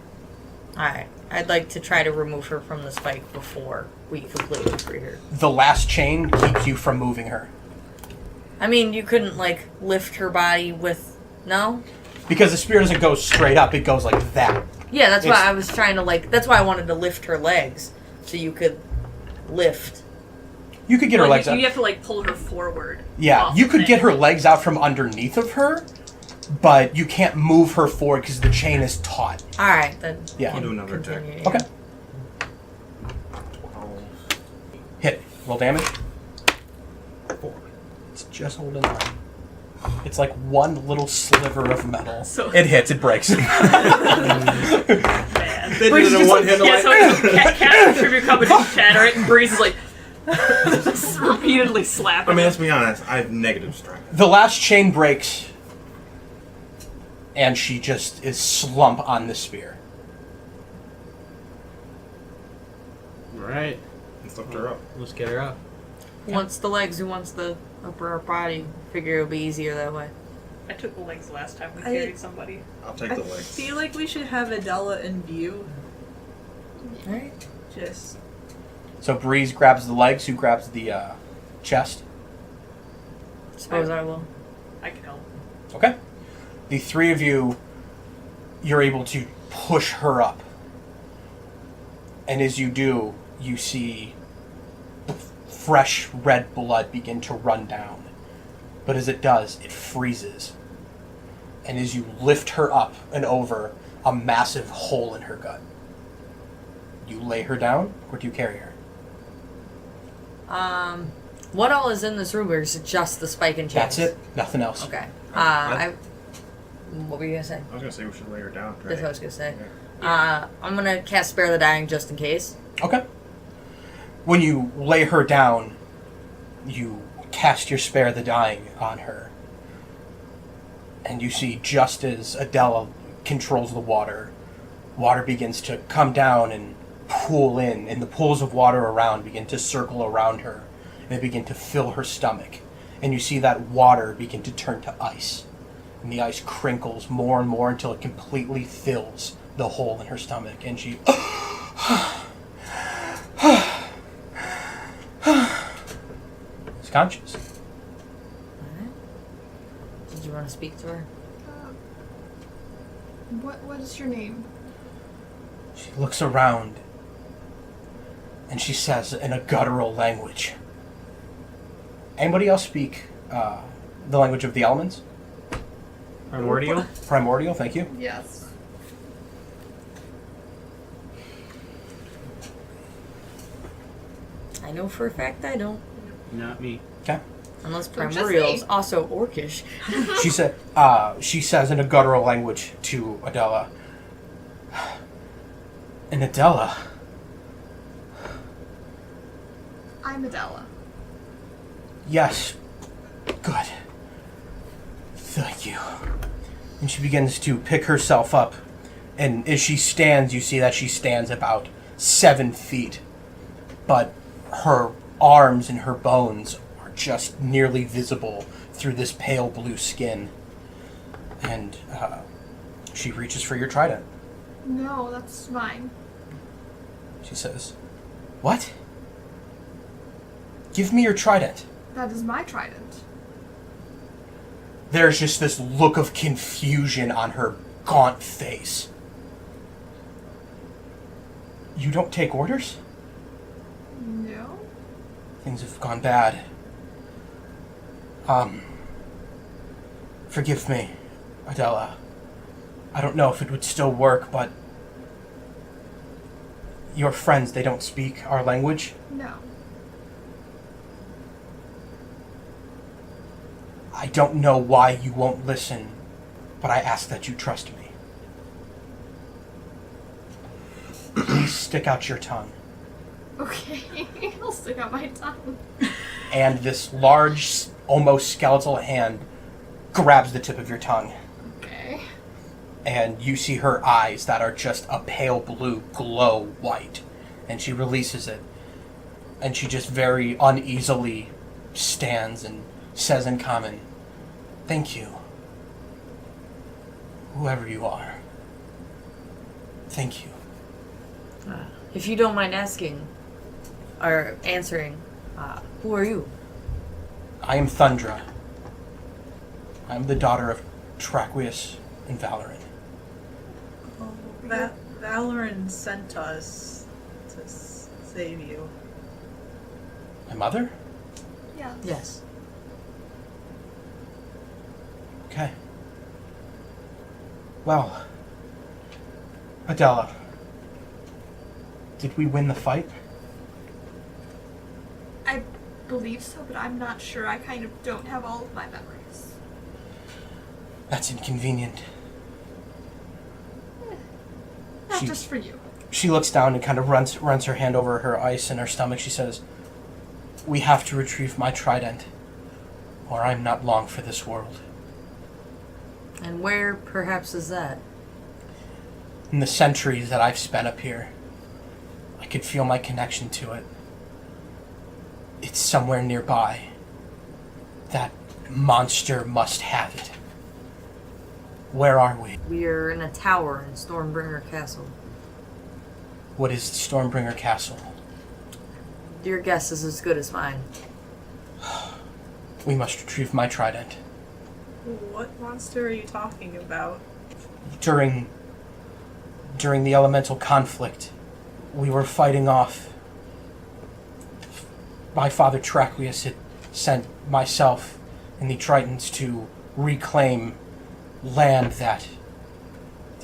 [SPEAKER 3] Alright. I'd like to try to remove her from the spike before we completely free her.
[SPEAKER 9] The last chain keeps you from moving her.
[SPEAKER 3] I mean, you couldn't, like, lift her body with... No?
[SPEAKER 9] Because the spear doesn't go straight up, it goes like that.
[SPEAKER 3] Yeah, that's why I was trying to, that's why I wanted to lift her legs. So you could lift.
[SPEAKER 9] You could get her legs out.
[SPEAKER 2] You have to, pull her forward.
[SPEAKER 9] Yeah, you could get her legs out from underneath of her, but you can't move her forward because the chain is taut.
[SPEAKER 3] Alright, then.
[SPEAKER 9] Yeah.
[SPEAKER 11] I'll do another attack.
[SPEAKER 3] Yeah.
[SPEAKER 9] Okay. Hit. Roll damage. 4. It's just holding line. It's like one little sliver of metal.
[SPEAKER 2] So-
[SPEAKER 9] It hits, it breaks.
[SPEAKER 2] Man.
[SPEAKER 4] They did it in one hit.
[SPEAKER 2] Yeah, so Cat tribute cup and just shatter it, and Breeze is like just repeatedly slapping.
[SPEAKER 11] I mean, let's be honest. I have negative strength.
[SPEAKER 9] The last chain breaks, and she just is slump on the spear.
[SPEAKER 5] Alright.
[SPEAKER 11] Let's lift her up.
[SPEAKER 5] Let's get her up.
[SPEAKER 3] Who wants the legs? Who wants the upper body? Figure it'll be easier that way.
[SPEAKER 2] I took the legs last time we
[SPEAKER 6] I-
[SPEAKER 2] carried somebody.
[SPEAKER 11] I'll take
[SPEAKER 6] I
[SPEAKER 11] the legs.
[SPEAKER 6] feel like we should have Adela in view.
[SPEAKER 3] Alright.
[SPEAKER 6] Just
[SPEAKER 9] So Breeze grabs the legs, who grabs the chest.
[SPEAKER 3] Suppose I will.
[SPEAKER 2] I can help.
[SPEAKER 9] Okay. The three of you, you're able to push her up. And as you do, you see fresh red blood begin to run down. But as it does, it freezes. And as you lift her up and over, a massive hole in her gut. You lay her down, or do you carry her?
[SPEAKER 3] What all is in this room, or is it just the spike and chains?
[SPEAKER 9] That's it. Nothing else.
[SPEAKER 3] Okay. What were you gonna say?
[SPEAKER 11] I was gonna say we should lay her down.
[SPEAKER 3] That's what I was gonna say. I'm gonna cast Spare the Dying just in case.
[SPEAKER 9] Okay. When you lay her down, you cast your Spare the Dying on her. And you see, just as Adela controls the water, water begins to come down and pool in, and the pools of water around begin to circle around her, and they begin to fill her stomach. And you see that water begin to turn to ice. And the ice crinkles more and more until it completely fills the hole in her stomach. And she is conscious.
[SPEAKER 3] Alright. Did you want to speak to her?
[SPEAKER 10] What is your name?
[SPEAKER 9] She looks around and she says in a guttural language. Anybody else speak the language of the elements?
[SPEAKER 5] Primordial?
[SPEAKER 9] Primordial, thank you.
[SPEAKER 10] Yes.
[SPEAKER 3] I know for a fact I don't.
[SPEAKER 5] Not me.
[SPEAKER 9] Okay.
[SPEAKER 3] Unless
[SPEAKER 10] Don't just
[SPEAKER 3] Primordial's
[SPEAKER 10] me.
[SPEAKER 3] also Orcish.
[SPEAKER 9] She says in a guttural language to Adela. And Adela,
[SPEAKER 10] I'm Adela.
[SPEAKER 9] yes, good. Thank you. And she begins to pick herself up. And as she stands, you see that she stands about 7 feet. But her arms and her bones are just nearly visible through this pale blue skin. And she reaches for your trident.
[SPEAKER 10] No, that's mine.
[SPEAKER 9] She says, "What? Give me your trident."
[SPEAKER 10] That is my trident.
[SPEAKER 9] There's just this look of confusion on her gaunt face. You don't take orders?
[SPEAKER 10] No?
[SPEAKER 9] Things have gone bad. Forgive me, Adela. I don't know if it would still work, but your friends, they don't speak our language.
[SPEAKER 10] No.
[SPEAKER 9] I don't know why you won't listen, but I ask that you trust me. Please stick out your tongue.
[SPEAKER 10] Okay, I'll stick out my tongue.
[SPEAKER 9] And this large, almost skeletal hand grabs the tip of your tongue.
[SPEAKER 10] Okay.
[SPEAKER 9] And you see her eyes that are just a pale blue glow white. And she releases it. And she just very uneasily stands and says in common, "Thank you. Whoever you are. Thank you."
[SPEAKER 3] If you don't mind asking, or answering, who are you?
[SPEAKER 9] I am Thundra. I'm the daughter of Traquius in Valorant.
[SPEAKER 6] Valoran sent us to save you.
[SPEAKER 9] My mother?
[SPEAKER 10] Yeah.
[SPEAKER 3] Yes.
[SPEAKER 9] Okay. Well, Adela, did we win the fight?
[SPEAKER 10] I believe so, but I'm not sure. I kind of don't have all of my memories.
[SPEAKER 9] That's inconvenient.
[SPEAKER 10] Not
[SPEAKER 9] She-
[SPEAKER 10] just for you.
[SPEAKER 9] She looks down and kind of runs her hand over her ice and her stomach. She says, "We have to retrieve my trident, or I'm not long for this world."
[SPEAKER 3] And where, perhaps, is that?
[SPEAKER 9] In the centuries that I've spent up here, I could feel my connection to it. It's somewhere nearby. That monster must have it. Where are we?
[SPEAKER 3] We are in a tower in Stormbringer Castle.
[SPEAKER 9] What is Stormbringer Castle?
[SPEAKER 3] Your guess is as good as mine.
[SPEAKER 9] We must retrieve my trident.
[SPEAKER 6] What monster are you talking about?
[SPEAKER 9] During the elemental conflict, we were fighting off. My father Traquius had sent myself and the Tritons to reclaim land that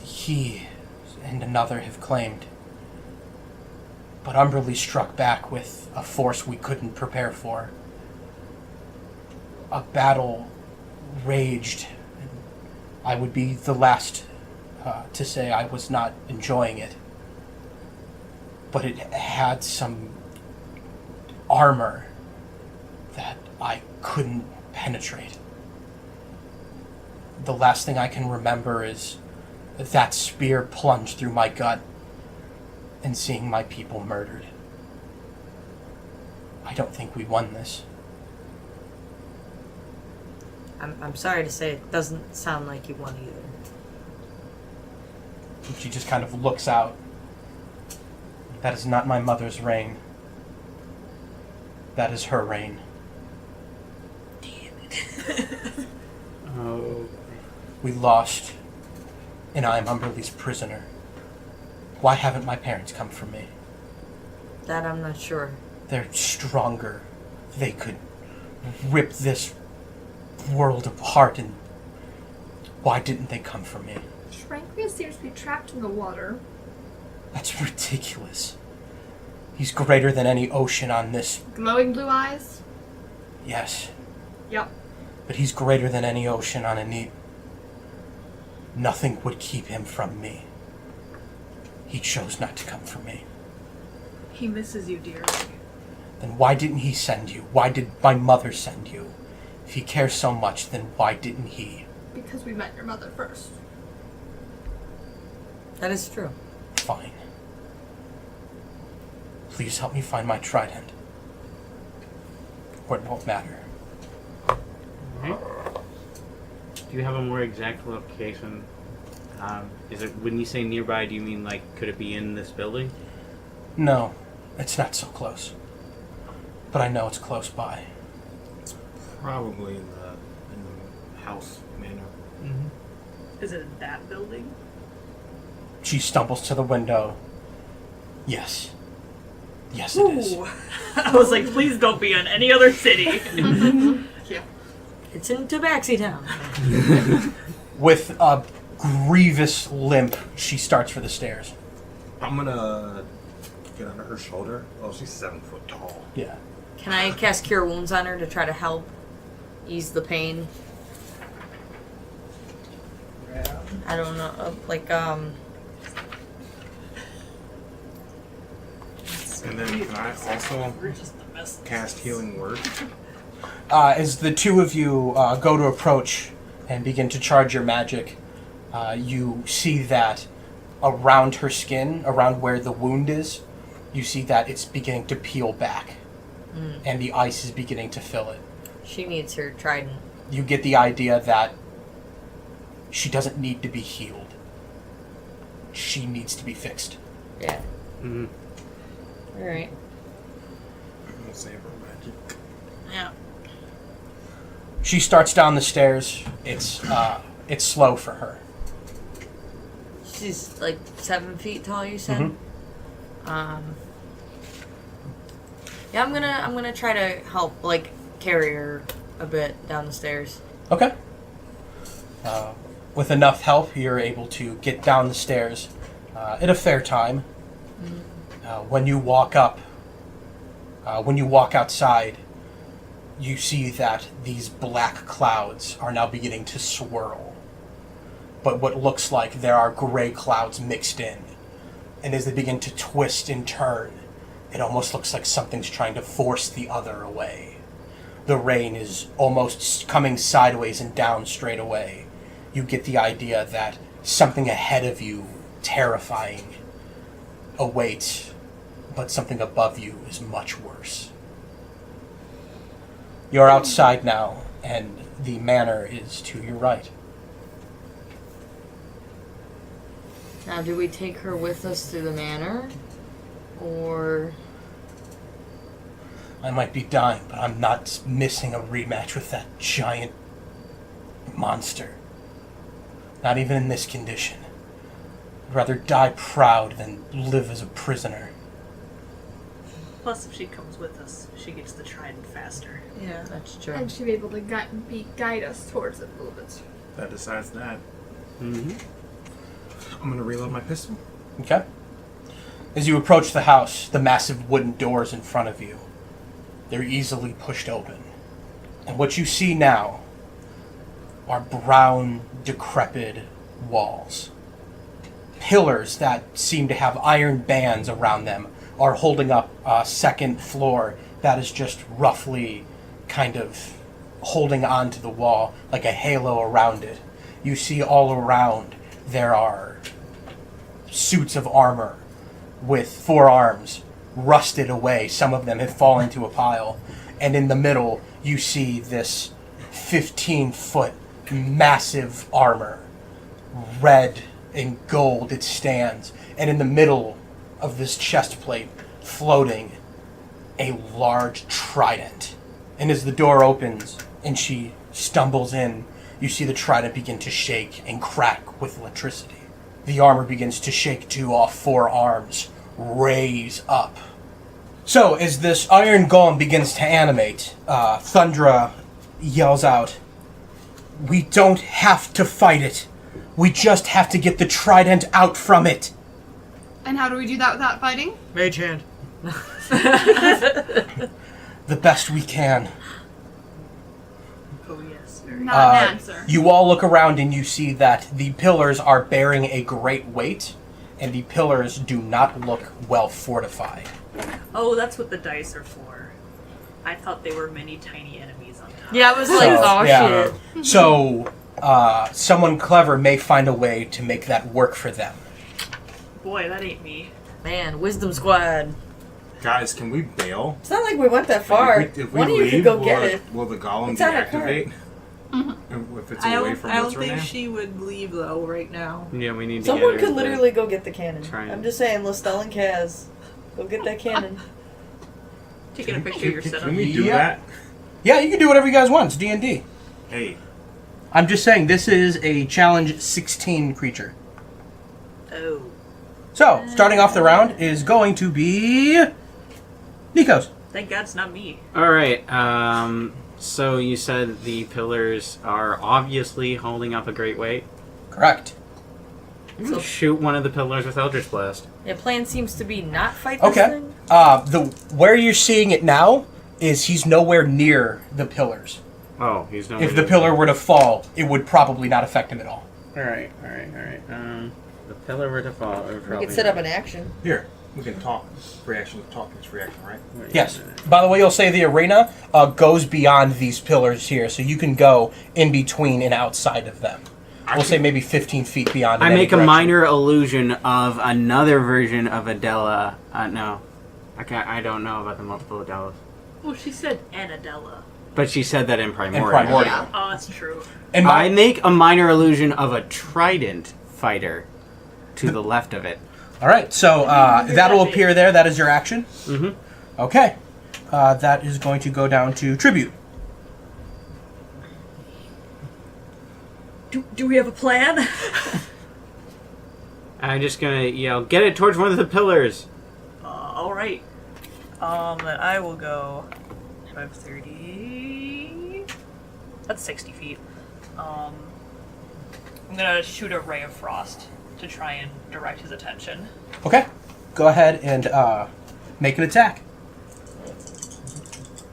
[SPEAKER 9] he and another have claimed. But Umberly struck back with a force we couldn't prepare for. A battle raged. I would be the last to say I was not enjoying it. But it had some armor that I couldn't penetrate. The last thing I can remember is that spear plunged through my gut and seeing my people murdered. I don't think we won this.
[SPEAKER 3] I'm sorry to say it doesn't sound like you won either.
[SPEAKER 9] She just kind of looks out. That is not my mother's reign. That is her reign.
[SPEAKER 5] Oh.
[SPEAKER 9] We lost, and I am Umberly's prisoner. Why haven't my parents come for me?
[SPEAKER 3] That I'm not sure.
[SPEAKER 9] They're stronger. They could rip this world apart, and why didn't they come for me?
[SPEAKER 10] Shrankia seems to be trapped in the water.
[SPEAKER 9] That's ridiculous. He's greater than any ocean on this.
[SPEAKER 10] Glowing blue eyes?
[SPEAKER 9] Yes,
[SPEAKER 10] Yep.
[SPEAKER 9] but he's greater than any ocean on a neat. Nothing would keep him from me. He chose not to come for me.
[SPEAKER 2] He misses you dearly.
[SPEAKER 9] Then why didn't he send you? Why did my mother send you? If he cares so much, then why didn't he?
[SPEAKER 10] Because we met your mother first.
[SPEAKER 3] That is true.
[SPEAKER 9] Fine. Please help me find my trident. Or it won't matter.
[SPEAKER 5] Okay. Do you have a more exact location? Is it, when you say nearby, do you mean like, could it be in this building?
[SPEAKER 9] No, it's not so close. But I know it's close by.
[SPEAKER 4] Probably in the house manor.
[SPEAKER 5] Mm-hmm.
[SPEAKER 2] Is it in that building?
[SPEAKER 9] She stumbles to the window. Yes. Yes, it is.
[SPEAKER 2] Ooh. I was like, please don't be in any other city.
[SPEAKER 10] Yeah.
[SPEAKER 3] It's in Tabaxi Town.
[SPEAKER 9] With a grievous limp, she starts for the stairs.
[SPEAKER 11] I'm gonna get under her shoulder. Oh, she's 7 foot tall.
[SPEAKER 9] Yeah.
[SPEAKER 3] Can I cast Cure Wounds on her to try to help ease the pain? I don't know,
[SPEAKER 11] And then can I also cast Healing Word?
[SPEAKER 9] As the two of you go to approach and begin to charge your magic, you see that around her skin, around where the wound is, you see that it's beginning to peel back. And the ice is beginning to fill it.
[SPEAKER 3] She needs her trident.
[SPEAKER 9] You get the idea that she doesn't need to be healed. She needs to be fixed.
[SPEAKER 3] Yeah.
[SPEAKER 5] Mm-hmm.
[SPEAKER 3] Alright.
[SPEAKER 11] I'm gonna save her magic.
[SPEAKER 3] Yeah.
[SPEAKER 9] She starts down the stairs. It's slow for her.
[SPEAKER 3] she's like 7 feet tall, you said? Yeah, I'm gonna try to help, like, carry her a bit down the stairs.
[SPEAKER 9] Okay. With enough help, you're able to get down the stairs at a fair time. When you walk outside, you see that these black clouds are now beginning to swirl. But what looks like there are gray clouds mixed in. And as they begin to twist and turn, it almost looks like something's trying to force the other away. The rain is almost coming sideways and down straight away. You get the idea that something ahead of you, terrifying, awaits, but something above you is much worse. You're outside now, and the manor is to your right.
[SPEAKER 3] Now, do we take her with us through the manor? Or...
[SPEAKER 9] I might be dying, but I'm not missing a rematch with that giant monster. Not even in this condition. I'd rather die proud than live as a prisoner.
[SPEAKER 2] Plus, if she comes with us, she gets the trident faster.
[SPEAKER 6] Yeah.
[SPEAKER 3] That's true.
[SPEAKER 10] And she'll be able to guide us towards it a little bit.
[SPEAKER 11] That decides that.
[SPEAKER 4] I'm gonna reload my pistol.
[SPEAKER 9] Okay? As you approach the house, the massive wooden doors in front of you, they're easily pushed open. And what you see now are brown, decrepit walls. Pillars that seem to have iron bands around them are holding up a second floor that is just roughly kind of holding onto the wall like a halo around it. You see all around there are suits of armor with 4 arms rusted away. Some of them have fallen to a pile. And in the middle, you see this 15-foot massive armor. Red and gold it stands. And in the middle of this chest plate, floating a large trident. And as the door opens and she stumbles in, you see the trident begin to shake and crack with electricity. The armor begins to shake too, all 4 arms raise up. So, as this iron golem begins to animate, Thundra yells out, "We don't have to fight it. We just have to get the trident out from it."
[SPEAKER 12] And how do we do that without fighting?
[SPEAKER 6] Mage hand.
[SPEAKER 9] The best we can.
[SPEAKER 2] Oh yes, very
[SPEAKER 12] Not an answer.
[SPEAKER 9] You all look around and you see that the pillars are bearing a great weight, and the pillars do not look well fortified.
[SPEAKER 2] Oh, that's what the dice are for. I thought they were many tiny enemies on top.
[SPEAKER 3] Yeah, I was like, oh
[SPEAKER 9] yeah.
[SPEAKER 3] shit.
[SPEAKER 9] So, someone clever may find a way to make that work for them.
[SPEAKER 2] Boy, that ain't me.
[SPEAKER 3] Man, Wisdom Squad.
[SPEAKER 11] Guys, can we bail?
[SPEAKER 3] It's not like we went that far.
[SPEAKER 11] If we
[SPEAKER 3] One of you
[SPEAKER 11] leave,
[SPEAKER 3] could go get it.
[SPEAKER 11] will the golem
[SPEAKER 3] It's on a cart.
[SPEAKER 11] deactivate? If it's
[SPEAKER 6] I
[SPEAKER 11] away
[SPEAKER 6] don't,
[SPEAKER 11] from
[SPEAKER 6] I
[SPEAKER 11] what's
[SPEAKER 6] don't
[SPEAKER 11] her
[SPEAKER 6] think
[SPEAKER 11] name?
[SPEAKER 6] she would leave, though, right now.
[SPEAKER 5] Yeah, we need to
[SPEAKER 3] Someone
[SPEAKER 5] get her
[SPEAKER 3] could
[SPEAKER 5] the
[SPEAKER 3] literally go get the cannon.
[SPEAKER 5] trident.
[SPEAKER 3] I'm just saying, Lestel and Kaz. Go get that cannon.
[SPEAKER 2] Taking a picture of your setup.
[SPEAKER 11] Can we do
[SPEAKER 9] Yeah.
[SPEAKER 11] that?
[SPEAKER 9] Yeah, you can do whatever you guys want. It's D&D.
[SPEAKER 11] Hey,
[SPEAKER 9] I'm just saying, this is a challenge 16 creature.
[SPEAKER 2] Oh.
[SPEAKER 9] So, starting off the round is going to be Nikos.
[SPEAKER 2] Thank God it's not me.
[SPEAKER 5] Alright, so you said the pillars are obviously holding up a great weight.
[SPEAKER 9] Correct.
[SPEAKER 5] Shoot one of the pillars with Eldritch Blast.
[SPEAKER 3] The plan seems to be not fight this
[SPEAKER 9] Okay.
[SPEAKER 3] thing.
[SPEAKER 9] Where you're seeing it now is he's nowhere near the pillars.
[SPEAKER 5] Oh, he's no.
[SPEAKER 9] If the pillar were to fall, it would probably not affect him at all.
[SPEAKER 5] Alright. The pillar were to fall. It would
[SPEAKER 3] We
[SPEAKER 5] probably
[SPEAKER 3] could set up an action.
[SPEAKER 4] Here, we can talk. Reaction, talking is reaction, right?
[SPEAKER 5] Wait a
[SPEAKER 9] Yes.
[SPEAKER 5] minute.
[SPEAKER 9] By the way, you'll say the arena goes beyond these pillars here, so you can go in between and outside of them. We'll say maybe 15 feet beyond. in
[SPEAKER 5] I
[SPEAKER 9] any
[SPEAKER 5] make a
[SPEAKER 9] direction.
[SPEAKER 5] minor illusion of another version of Adela. No. I don't know about the multiple Adelas.
[SPEAKER 2] Well, she said Anadella.
[SPEAKER 5] But she said that in Primordial.
[SPEAKER 9] Primordial.
[SPEAKER 2] Oh, that's true.
[SPEAKER 9] And
[SPEAKER 5] I make a minor illusion of a trident fighter to the left of it.
[SPEAKER 9] all right, so that'll appear there. That is your action.
[SPEAKER 5] Mm-hmm.
[SPEAKER 9] Okay. That is going to go down to tribute.
[SPEAKER 2] Do we have a plan?
[SPEAKER 5] I'm just gonna yell, get it towards one of the pillars.
[SPEAKER 2] Alright. Then I will go 530. That's 60 feet. I'm gonna shoot a ray of frost to try and direct his attention.
[SPEAKER 9] Okay. Go ahead and make an attack.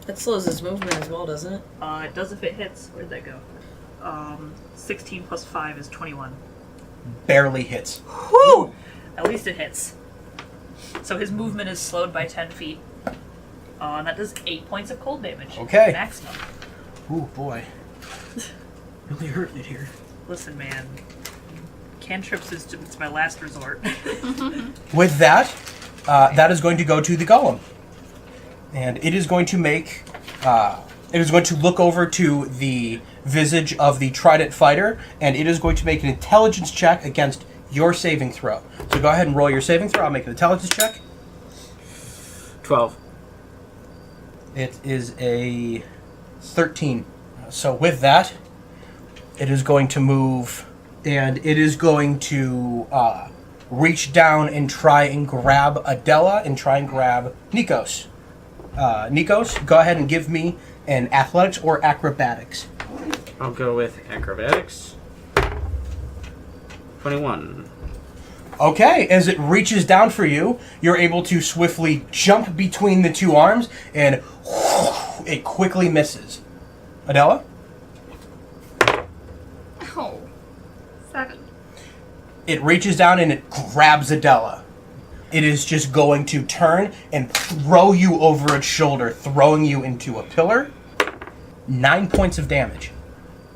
[SPEAKER 3] That slows his movement as well, doesn't it?
[SPEAKER 2] It does if it hits. Where'd that go? 16 plus 5 is 21.
[SPEAKER 9] Barely hits.
[SPEAKER 2] Whew! At least it hits. So his movement is slowed by 10 feet. And that does 8 points of cold damage.
[SPEAKER 9] Okay.
[SPEAKER 2] Maximum.
[SPEAKER 9] Ooh, boy. Really hurting it here.
[SPEAKER 2] Listen, man. Cantrips is it's my last resort.
[SPEAKER 9] With that, that is going to go to the golem. And it is going to make... it is going to look over to the visage of the trident fighter, and it is going to make an intelligence check against your saving throw. So go ahead and roll your saving throw. I'll make an intelligence check.
[SPEAKER 5] 12.
[SPEAKER 9] It is a 13. So with that, it is going to move, and it is going to reach down and try and grab Adela and try and grab Nikos. Nikos, go ahead and give me an athletics or acrobatics.
[SPEAKER 5] I'll go with acrobatics. 21.
[SPEAKER 9] Okay, as it reaches down for you, you're able to swiftly jump between the two arms, and it quickly misses. Adela?
[SPEAKER 10] Oh. 7.
[SPEAKER 9] It reaches down and it grabs Adela. It is just going to turn and throw you over its shoulder, throwing you into a pillar. 9 points of damage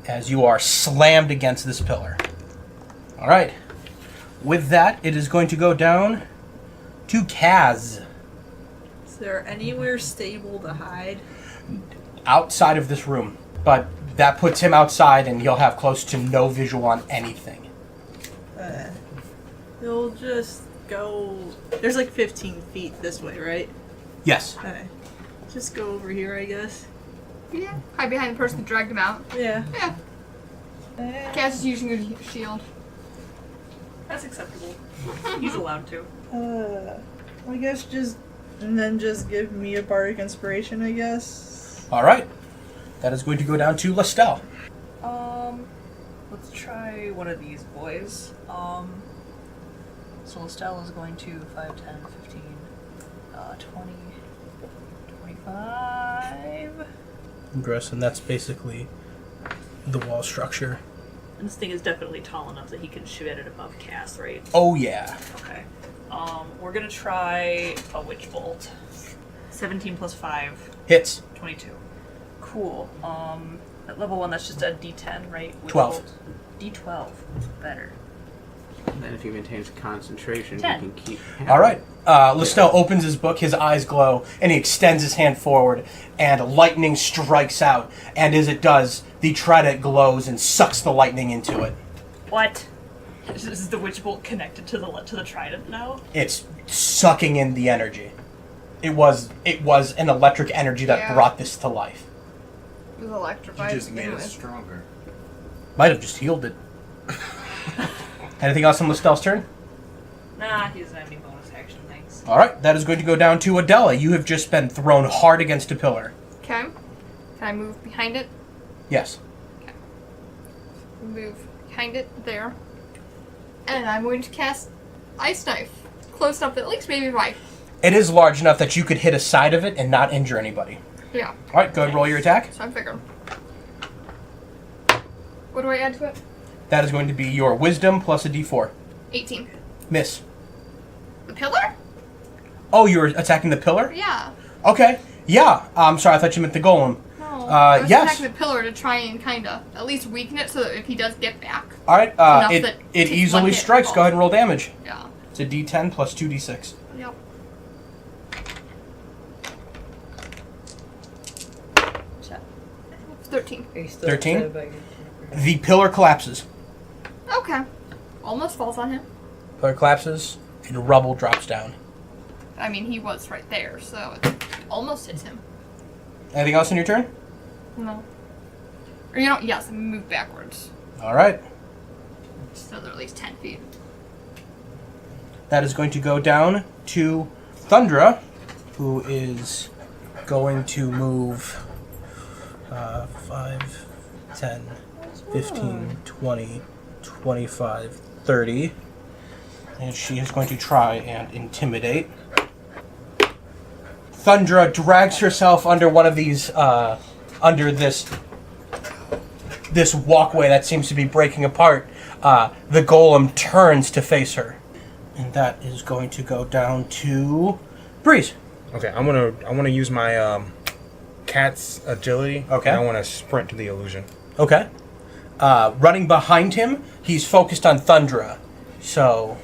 [SPEAKER 9] as you are slammed against this pillar. All right. With that, it is going to go down to Kaz.
[SPEAKER 6] Is there anywhere stable to hide?
[SPEAKER 9] Outside of this room. But that puts him outside and he'll have close to no visual on anything.
[SPEAKER 6] He'll just go... There's like 15 feet this way, right?
[SPEAKER 9] Yes.
[SPEAKER 6] Okay. Just go over here, I guess.
[SPEAKER 10] Yeah. Hide behind the person who dragged him out.
[SPEAKER 6] Yeah.
[SPEAKER 10] Yeah. Kaz is using your shield.
[SPEAKER 2] That's acceptable. He's allowed to.
[SPEAKER 6] I guess just... And then just give me a bardic inspiration, I guess.
[SPEAKER 9] All right. That is going to go down to Lestel.
[SPEAKER 2] Let's try one of these boys. So Estelle is going to 5, 10, 15, 20, 25.
[SPEAKER 9] Gross, and that's basically the wall structure.
[SPEAKER 2] And this thing is definitely tall enough that he can shoot at it above Cass, right?
[SPEAKER 9] Oh, yeah.
[SPEAKER 2] Okay. We're gonna try a witch bolt. 17 plus 5.
[SPEAKER 9] Hits.
[SPEAKER 2] 22. Cool. At level 1, that's just a D10, right? Witch
[SPEAKER 9] 12.
[SPEAKER 2] bolt. D12. Better.
[SPEAKER 5] And then if he maintains concentration,
[SPEAKER 2] 10.
[SPEAKER 5] he can keep...
[SPEAKER 9] All right. Lestel opens his book, his eyes glow, and he extends his hand forward, and lightning strikes out. And as it does, the trident glows and sucks the lightning into it.
[SPEAKER 2] What? Is the witch bolt connected to the trident now?
[SPEAKER 9] It's sucking in the energy. It was an electric energy that brought this to life.
[SPEAKER 10] It was electrified.
[SPEAKER 11] You just made it stronger.
[SPEAKER 9] Might have just healed it. Anything else on Lestel's turn?
[SPEAKER 2] Nah, he doesn't have any bonus action, thanks.
[SPEAKER 9] All right, that is going to go down to Adela. You have just been thrown hard against a pillar.
[SPEAKER 10] Okay. Can I move behind it?
[SPEAKER 9] Yes.
[SPEAKER 10] Okay. Move behind it there. And I'm going to cast Ice Knife. Close enough that at least maybe right.
[SPEAKER 9] It is large enough that you could hit a side of it and not injure anybody.
[SPEAKER 10] Yeah.
[SPEAKER 9] All right, go ahead and roll your attack.
[SPEAKER 10] So I'm figuring. What do I add to it?
[SPEAKER 9] That is going to be your wisdom plus a d4.
[SPEAKER 10] 18.
[SPEAKER 9] Miss.
[SPEAKER 10] The pillar?
[SPEAKER 9] Oh, you were attacking the pillar?
[SPEAKER 10] Yeah.
[SPEAKER 9] Okay. Yeah. I'm sorry, I thought you meant the golem.
[SPEAKER 10] No. I was
[SPEAKER 9] yes.
[SPEAKER 10] attacking the pillar to try and kinda at least weaken it so that if he does get back.
[SPEAKER 9] All right.
[SPEAKER 10] enough
[SPEAKER 9] It
[SPEAKER 10] that
[SPEAKER 9] it
[SPEAKER 10] takes
[SPEAKER 9] easily
[SPEAKER 10] one hit
[SPEAKER 9] strikes.
[SPEAKER 10] falls.
[SPEAKER 9] Go ahead and roll damage.
[SPEAKER 10] Yeah.
[SPEAKER 9] It's a d10 plus 2d6.
[SPEAKER 10] Yep.
[SPEAKER 3] Check.
[SPEAKER 10] 13.
[SPEAKER 9] 13? The pillar collapses.
[SPEAKER 10] Okay. Almost falls on him.
[SPEAKER 9] Pillar collapses, and rubble drops down.
[SPEAKER 10] I mean, he was right there, so it almost hits him.
[SPEAKER 9] Anything else in your turn?
[SPEAKER 10] No. Or you know, yes, move backwards.
[SPEAKER 9] All right.
[SPEAKER 10] So they're at least 10 feet.
[SPEAKER 9] That is going to go down to Thundra, who is going to move 5, 10, 15, 20, 25, 30. And she is going to try and intimidate. Thundra drags herself under one of these, under this walkway that seems to be breaking apart. The golem turns to face her. And that is going to go down to Breeze.
[SPEAKER 11] Okay, I want to use my cat's agility.
[SPEAKER 9] Okay.
[SPEAKER 11] And I want to sprint to the illusion.
[SPEAKER 9] Okay. Running behind him, he's focused on Thundra. So,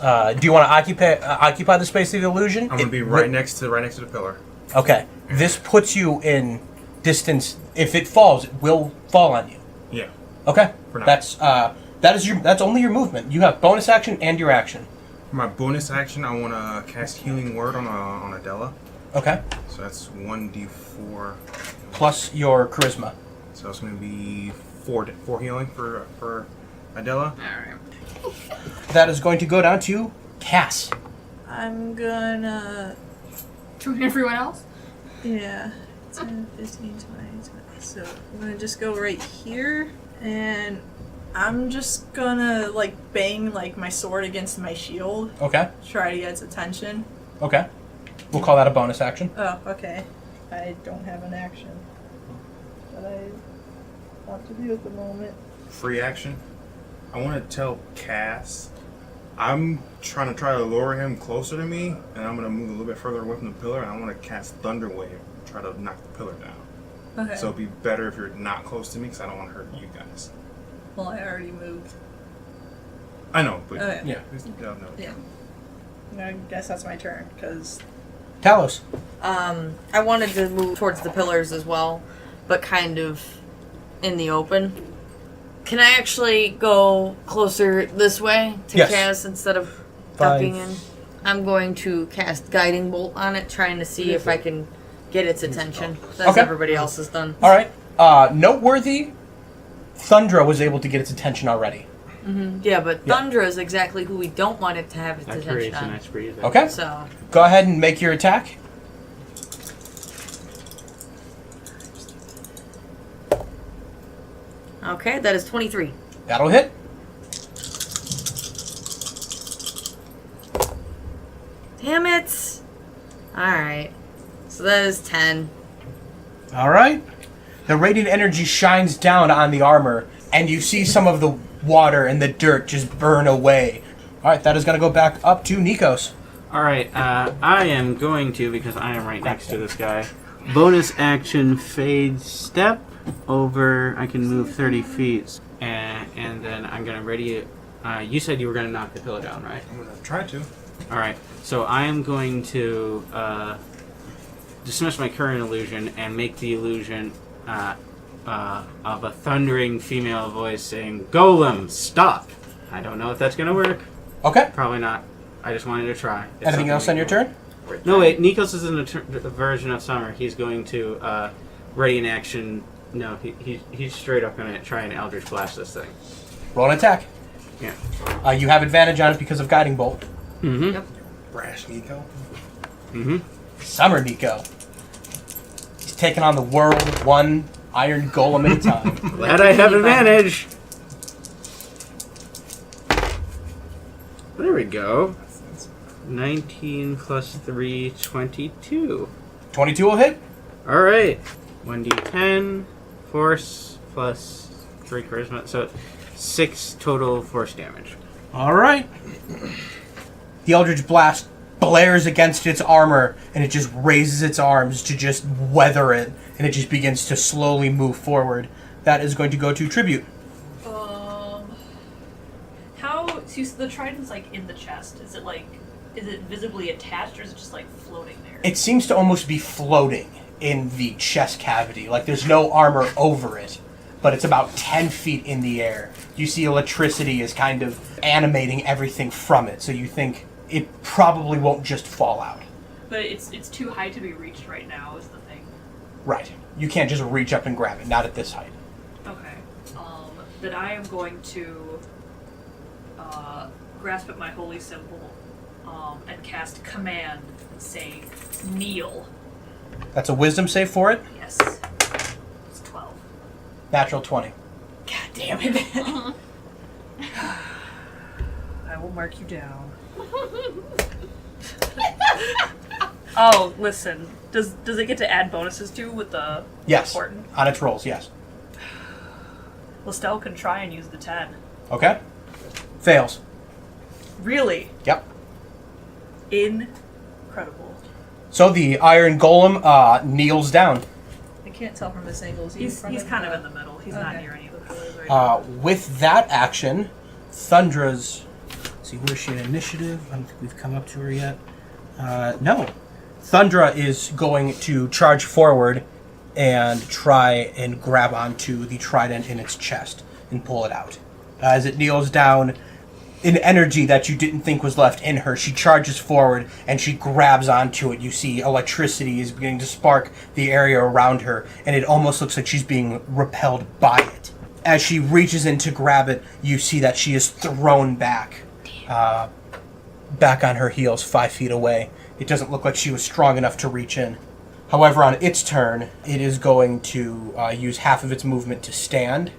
[SPEAKER 9] do you want to occupy the space of the illusion?
[SPEAKER 11] I'm gonna be right next to the pillar.
[SPEAKER 9] Okay. This puts you in distance. If it falls, it will fall on you.
[SPEAKER 11] Yeah.
[SPEAKER 9] Okay.
[SPEAKER 11] For now.
[SPEAKER 9] That's only your movement. You have bonus action and your action.
[SPEAKER 11] For my bonus action, I want to cast Healing Word on Adela.
[SPEAKER 9] Okay.
[SPEAKER 11] So that's 1d4
[SPEAKER 9] plus your charisma.
[SPEAKER 11] So it's going to be 4 healing for Adela.
[SPEAKER 6] All right.
[SPEAKER 9] That is going to go down to Cass.
[SPEAKER 6] I'm gonna.
[SPEAKER 10] Join everyone else?
[SPEAKER 6] Yeah. 10, 15, 20, 20. So I'm gonna just go right here, and I'm just gonna like bang like my sword against my shield.
[SPEAKER 9] Okay.
[SPEAKER 6] Try to get its attention.
[SPEAKER 9] Okay. We'll call that a bonus action.
[SPEAKER 6] Oh, okay. I don't have an action that I want to do at the moment.
[SPEAKER 11] Free action. I want to tell Cass I'm trying to lure him closer to me, and I'm going to move a little bit further away from the pillar, and I want to cast Thunder Wave and try to knock the pillar down.
[SPEAKER 6] Okay.
[SPEAKER 11] So it'd be better if you're not close to me, because I don't want to hurt you guys.
[SPEAKER 6] Well, I already moved.
[SPEAKER 11] I know, but
[SPEAKER 6] Okay.
[SPEAKER 11] yeah.
[SPEAKER 6] Yeah. I guess that's my turn, because...
[SPEAKER 9] Talos.
[SPEAKER 3] I wanted to move towards the pillars as well, but kind of in the open. Can I actually go closer this way to
[SPEAKER 9] Yes.
[SPEAKER 3] Cass instead of
[SPEAKER 9] 5.
[SPEAKER 3] ducking in? I'm going to cast Guiding Bolt on it, trying to see if I can get its attention. That's
[SPEAKER 9] Okay.
[SPEAKER 3] everybody else has done.
[SPEAKER 9] All right. Noteworthy, Thundra was able to get its attention already.
[SPEAKER 3] Yeah, but Thundra is exactly who we don't want it to have its
[SPEAKER 5] That
[SPEAKER 3] attention
[SPEAKER 5] creates a
[SPEAKER 3] on.
[SPEAKER 5] nice breeze.
[SPEAKER 9] Okay.
[SPEAKER 3] So,
[SPEAKER 9] Go ahead and make your attack.
[SPEAKER 3] okay, that is 23.
[SPEAKER 9] That'll hit.
[SPEAKER 3] Damn it! Alright. So that is 10.
[SPEAKER 9] All right. The radiant energy shines down on the armor, and you see some of the water and the dirt just burn away. All right, that is going to go back up to Nikos.
[SPEAKER 5] All right, I am going to, because I am right next to this guy, bonus action fade step over. I can move 30 feet, and then I'm going to ready it. You said you were going to knock the pillar down, right?
[SPEAKER 11] I'm going to try to.
[SPEAKER 5] All right, so I am going to dismiss my current illusion and make the illusion of a thundering female voice saying, "Golem, stop!" I don't know if that's going to work.
[SPEAKER 9] Okay.
[SPEAKER 5] Probably not. I just wanted to try. It's
[SPEAKER 9] Anything else on your turn?
[SPEAKER 5] No, wait. Nikos is in a version of Summer. He's going to ready in action. No, he's straight up going to try and Eldritch Blast this thing.
[SPEAKER 9] Roll an attack.
[SPEAKER 5] Yeah.
[SPEAKER 9] You have advantage on it because of Guiding Bolt.
[SPEAKER 5] Mm-hmm.
[SPEAKER 3] Yep.
[SPEAKER 11] Brash Nico.
[SPEAKER 5] Mm-hmm.
[SPEAKER 9] Summer Nico. He's taking on the world one iron golem at a time.
[SPEAKER 5] Glad I have advantage. There we go. 19 plus 3, 22.
[SPEAKER 9] 22 will hit.
[SPEAKER 5] All right. 1d10 force plus 3 charisma. So 6 total force damage.
[SPEAKER 9] All right. The Eldritch Blast blares against its armor, and it just raises its arms to just weather it, and it just begins to slowly move forward. That is going to go to Tribute.
[SPEAKER 2] How? So the trident's like in the chest. Is it visibly attached, or is it just like floating there?
[SPEAKER 9] It seems to almost be floating in the chest cavity. Like there's no armor over it, but it's about 10 feet in the air. You see electricity is kind of animating everything from it, so you think it probably won't just fall out.
[SPEAKER 2] But it's too high to be reached right now. Is the thing.
[SPEAKER 9] Right. You can't just reach up and grab it, not at this height.
[SPEAKER 2] Okay. Then I am going to grasp at my holy symbol and cast command saying kneel.
[SPEAKER 9] That's a wisdom save for it.
[SPEAKER 2] Yes. It's 12.
[SPEAKER 9] Natural 20.
[SPEAKER 2] God damn it. I will mark you down. Oh, listen. Does it get to add bonuses too with the
[SPEAKER 9] Yes.
[SPEAKER 2] important?
[SPEAKER 9] On its rolls, yes.
[SPEAKER 2] Lestelle can try and use the 10.
[SPEAKER 9] Okay. Fails.
[SPEAKER 2] Really?
[SPEAKER 9] Yep.
[SPEAKER 2] Incredible.
[SPEAKER 9] So the iron golem kneels down.
[SPEAKER 6] I can't tell from this angle. Is he in
[SPEAKER 2] He's
[SPEAKER 6] front
[SPEAKER 2] kind of
[SPEAKER 6] the-
[SPEAKER 2] in the middle. He's not
[SPEAKER 6] Okay.
[SPEAKER 2] near any of the pillars right now.
[SPEAKER 9] With that action, Thundra's... Let's see, where's she in initiative? I don't think we've come up to her yet. No. Thundra is going to charge forward and try and grab onto the trident in its chest and pull it out. As it kneels down, in energy that you didn't think was left in her, she charges forward and she grabs onto it. You see electricity is beginning to spark the area around her, and it almost looks like she's being repelled by it. As she reaches in to grab it, you see that she is thrown back, back on her heels 5 feet away. It doesn't look like she was strong enough to reach in. However, on its turn, it is going to use half of its movement to stand,